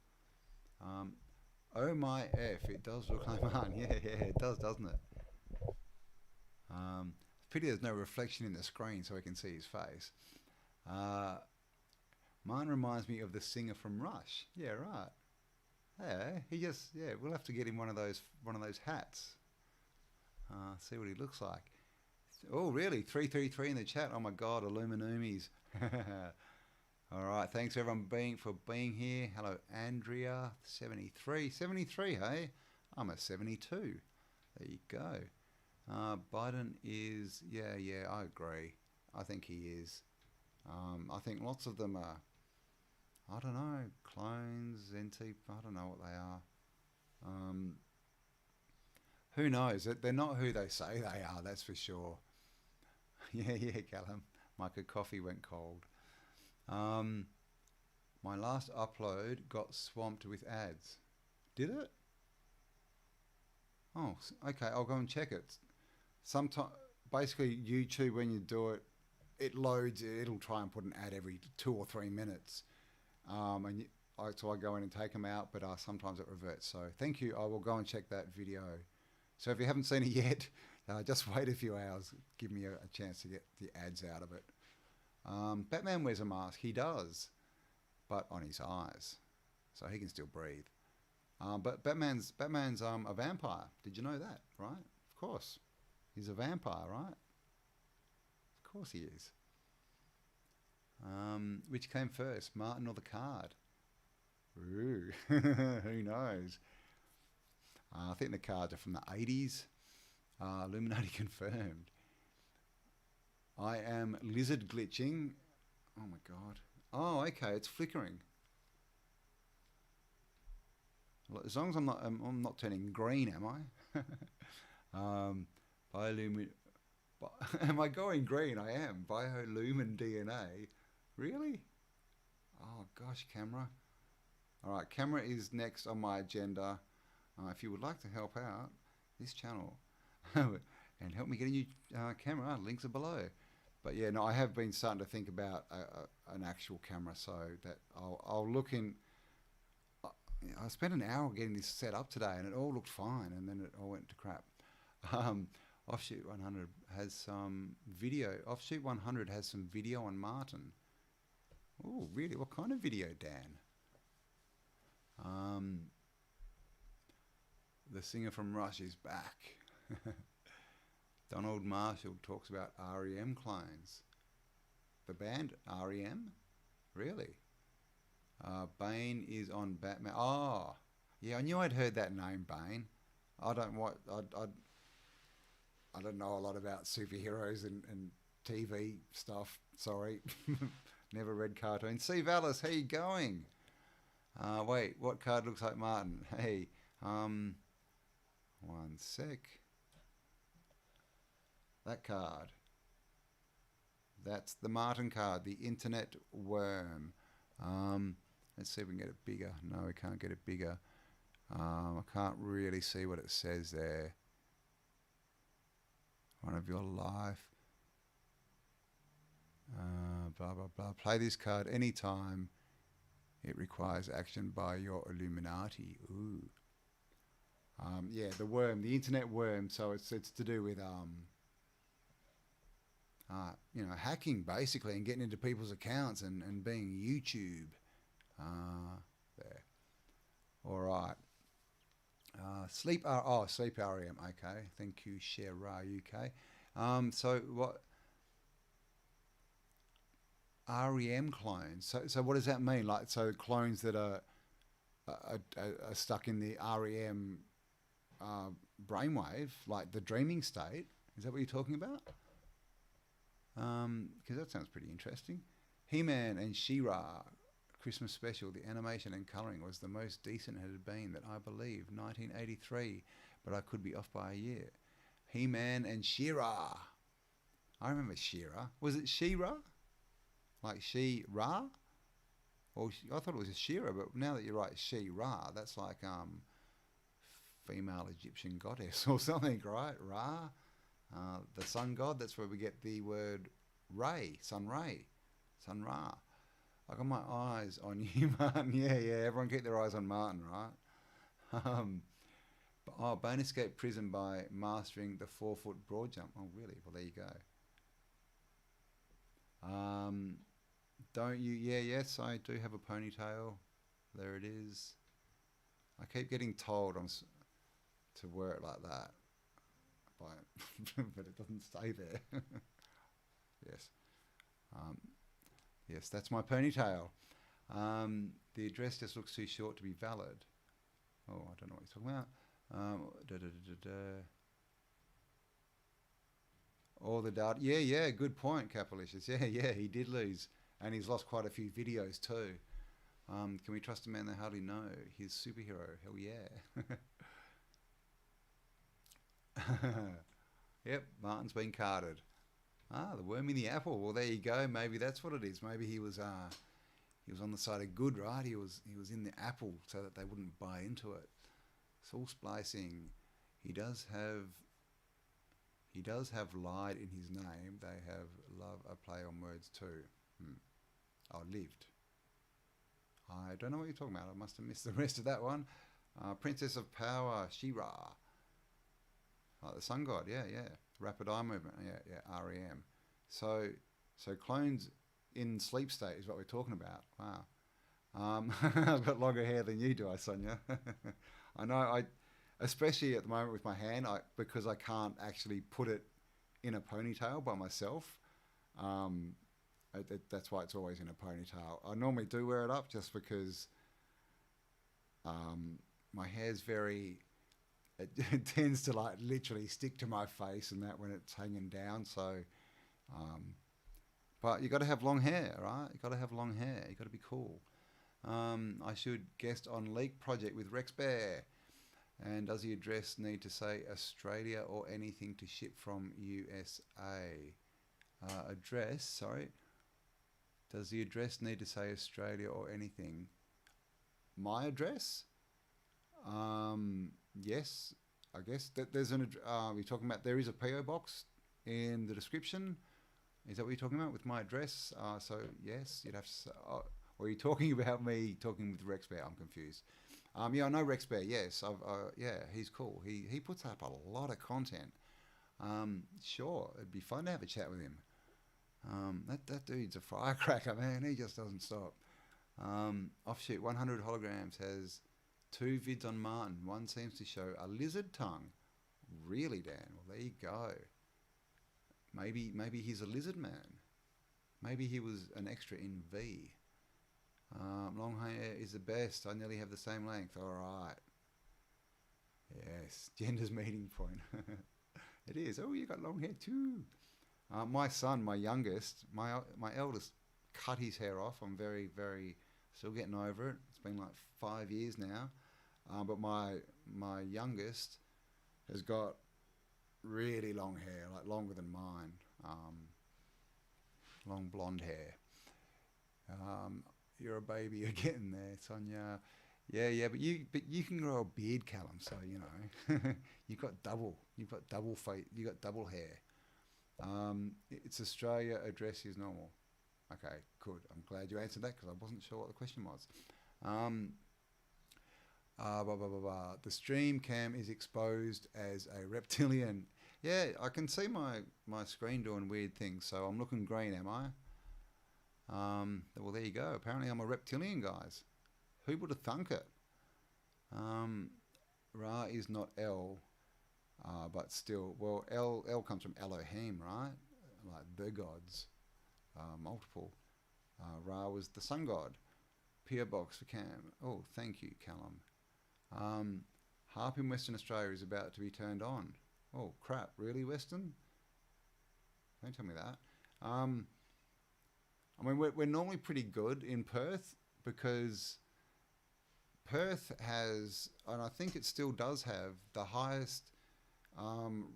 Oh my F, it does look like mine. Yeah, it does, doesn't it? Pity there's no reflection in the screen so I can see his face. Mine reminds me of the singer from Rush. Yeah, right. We'll have to get him one of those hats. See what he looks like. Oh, really? 333 in the chat. Oh my God, Illuminumis. All right, thanks everyone for being here. Hello, Andrea, 73, hey? I'm a 72. There you go. Biden is, I agree. I think he is. I think lots of them are, I don't know, clones, NT, I don't know what they are. Who knows? They're not who they say they are, that's for sure. Yeah, Callum. My coffee went cold. My last upload got swamped with ads. Did it? Oh, okay. I'll go and check it. Basically, YouTube, when you do it, it loads. It'll try and put an ad every 2 or 3 minutes, so I go in and take them out. But sometimes it reverts. So thank you. I will go and check that video. So if you haven't seen it yet, just wait a few hours. Give me a chance to get the ads out of it. Batman wears a mask. He does, but on his eyes, so he can still breathe. But Batman's a vampire. Did you know that? Right? Of course, he's a vampire, right? Of course he is. Which came first, Martin or the card? Ooh, who knows? I think the cards are from the 80s. Illuminati confirmed. I am lizard glitching. Oh my god. Oh, okay, it's flickering. As long as I'm not turning green, am I? Am I going green? I am. Biolumin DNA. Really? Oh gosh, camera. All right, camera is next on my agenda. If you would like to help out this channel and help me get a new camera, links are below. But yeah, no, I have been starting to think about an actual camera, so that I'll look in. I spent an hour getting this set up today, and it all looked fine, and then it all went to crap. Offshoot 100 has some video. Offshoot 100 has some video on Martin. Oh, really? What kind of video, Dan? The singer from Rush is back. Donald Marshall talks about REM clones. The band REM? Really? Bane is on Batman. Oh, yeah, I knew I'd heard that name, Bane. I don't know a lot about superheroes and TV stuff. Sorry. Never read cartoons. C. Vallis, how you going? Wait, what card looks like Martin? Hey, one sec. That card. That's the Martin card, the Internet Worm. Let's see if we can get it bigger. No, we can't get it bigger. I can't really see what it says there. One of your life. Blah, blah, blah. Play this card anytime. It requires action by your Illuminati. Ooh. Yeah, the worm, the Internet Worm. So it's to do with hacking basically, and getting into people's accounts and being YouTube. There. All right. Sleep REM. Okay. Thank you, Shera UK. So what? REM clones. So what does that mean? Like, so clones that are stuck in the REM brainwave, like the dreaming state. Is that what you're talking about? Because that sounds pretty interesting. He-Man and She-Ra Christmas special. The animation and colouring was the most decent it had been that I believe 1983, but I could be off by a year. He-Man and She-Ra. I remember She-Ra. Was it She-Ra? Like She-Ra? Or I thought it was a She-Ra, but now that you're right, She-Ra, that's like female Egyptian goddess or something, right? Ra, the sun god. That's where we get the word ray, sun ray, sun Ra. I got my eyes on you, Martin. Yeah, everyone keep their eyes on Martin, right? Bone escaped prison by mastering the 4-foot broad jump. Oh, really? Well, there you go. Don't you? Yeah, yes, I do have a ponytail. There it is. I keep getting told to wear it like that, but it doesn't stay there. Yes. Yes, that's my ponytail. The address just looks too short to be valid. Oh, I don't know what he's talking about. All the data. Yeah, good point, Capalicious. Yeah, he did lose. And he's lost quite a few videos too. Can we trust a man they hardly know? His superhero. Hell yeah. Yep, Martin's been carded. The worm in the apple. Well, there you go. Maybe that's what it is. Maybe he was on the side of good, right? He was in the apple so that they wouldn't buy into it. Soul splicing. He does have lied in his name. They have love a play on words too. Lived. I don't know what you're talking about. I must have missed the rest of that one. Princess of Power, She-Ra. The sun god, yeah. Rapid eye movement, yeah. REM. So clones in sleep state is what we're talking about. Wow. I've got longer hair than you do, Sonia. I know. Especially at the moment with my hand, because I can't actually put it in a ponytail by myself. That's why it's always in a ponytail. I normally do wear it up just because my hair's very it tends to like literally stick to my face and that when it's hanging down. So, but you got to have long hair, right? You got to have long hair. You got to be cool. I should guest on Leak Project with Rex Bear. And does the address need to say Australia or anything to ship from USA? Address, sorry. Does the address need to say Australia or anything? My address? Yes, I guess. There's an. You're talking about there is a PO box in the description. Is that what you're talking about with my address? So yes, you'd have to. Say, or are you talking about me talking with Rex Bear? I'm confused. Yeah, I know Rex Bear. Yes, yeah, he's cool. He puts up a lot of content. Sure, it'd be fun to have a chat with him. That dude's a firecracker, man. He just doesn't stop. Offshoot 100 holograms has 2 vids on Martin. One seems to show a lizard tongue. Really, Dan? Well, there you go. Maybe he's a lizard man. Maybe he was an extra in V. Long hair is the best. I nearly have the same length. All right. Yes, gender's meeting point. It is. Oh, you got long hair too. My son, my youngest, my eldest, cut his hair off. I'm very still getting over it. It's been like 5 years now. But my youngest has got really long hair, like longer than mine. Long blonde hair. You're a baby. You're getting there, Sonia. Yeah, but you can grow a beard, Callum. So you know you've got double hair. It's Australia. Address is normal. Okay, good. I'm glad you answered that because I wasn't sure what the question was. The stream cam is exposed as a reptilian. Yeah, I can see my screen doing weird things. So I'm looking green, am I? Well, there you go. Apparently I'm a reptilian, guys. Who would have thunk it? Ra is not L, but still. Well, L comes from Elohim, right? Like the gods. Multiple. Ra was the sun god. PO box for Cam. Oh, thank you, Callum. Harp in Western Australia is about to be turned on. Oh, crap. Really, Western? Don't tell me that. I mean, we're normally pretty good in Perth because Perth has, and I think it still does have, the highest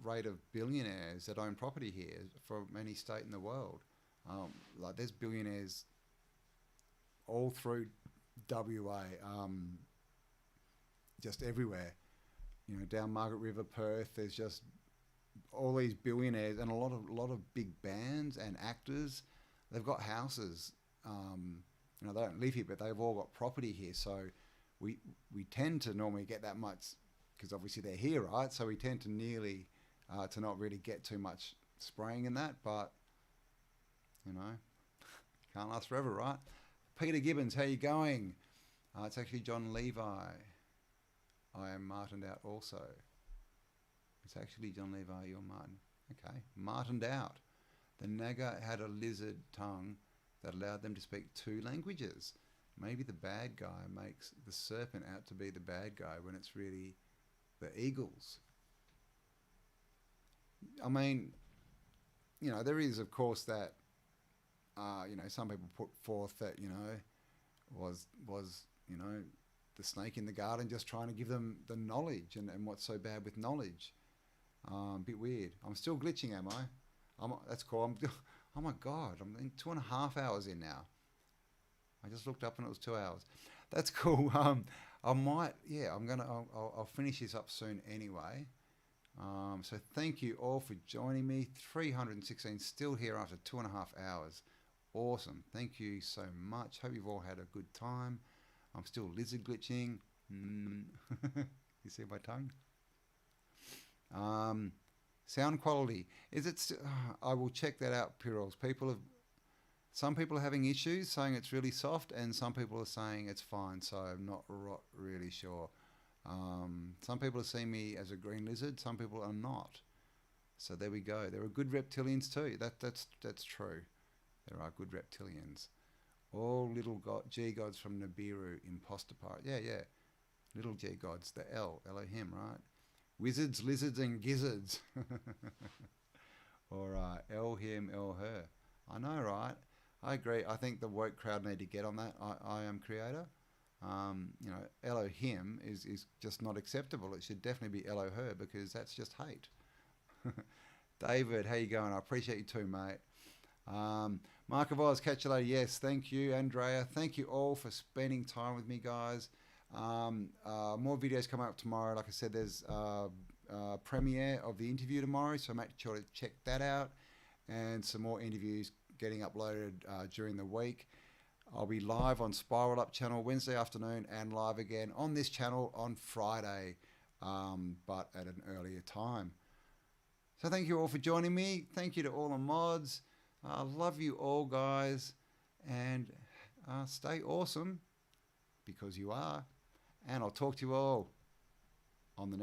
rate of billionaires that own property here from any state in the world. Like there's billionaires all through WA, just everywhere. You know, down Margaret River, Perth. There's just all these billionaires and a lot of big bands and actors. They've got houses. You know, they don't live here, but they've all got property here. So we tend to normally get that much because obviously they're here, right? So we tend to nearly to not really get too much spraying in that, but you know, can't last forever, right? Peter Gibbons, how you going? It's actually John Levi. I am martined out also. It's actually John Levi, you're Martin. Okay, martined out. The Naga had a lizard tongue that allowed them to speak 2 languages. Maybe the bad guy makes the serpent out to be the bad guy when it's really the eagles. I mean, you know, there is, of course, that, you know, some people put forth that, you know, was you know, the snake in the garden just trying to give them the knowledge and what's so bad with knowledge. A bit weird. I'm still glitching, am I? That's cool. Oh my God, I'm in 2.5 hours in now. I just looked up and it was 2 hours. That's cool. I might, yeah, I'll finish this up soon anyway. So thank you all for joining me. 316 still here after 2.5 hours. Awesome. Thank you so much. Hope you've all had a good time. I'm still lizard glitching. You see my tongue? Sound quality. Is it? I will check that out, Pirals. Some people are having issues saying it's really soft, and some people are saying it's fine. So I'm not really sure. Some people are seeing me as a green lizard. Some people are not. So there we go. There are good reptilians too. That's true. There are good reptilians. All little G gods from Nibiru, imposter part. Yeah. Little G gods. The Elohim, right? Wizards, lizards, and gizzards. All right, L him, L her. I know, right? I agree. I think the woke crowd need to get on that. I am creator. Elo him is just not acceptable. It should definitely be Elo her because that's just hate. David, how you going? I appreciate you too, mate. Mark of Oz, catch you later. Yes, thank you, Andrea. Thank you all for spending time with me, guys. More videos coming up tomorrow. Like I said, there's premiere of the interview tomorrow, so make sure to check that out. And some more interviews getting uploaded during the week. I'll be live on Spiral Up channel Wednesday afternoon and live again on this channel on Friday, but at an earlier time. So thank you all for joining me. Thank you to all the mods. I love you all, guys. And stay awesome, because you are. And I'll talk to you all on the next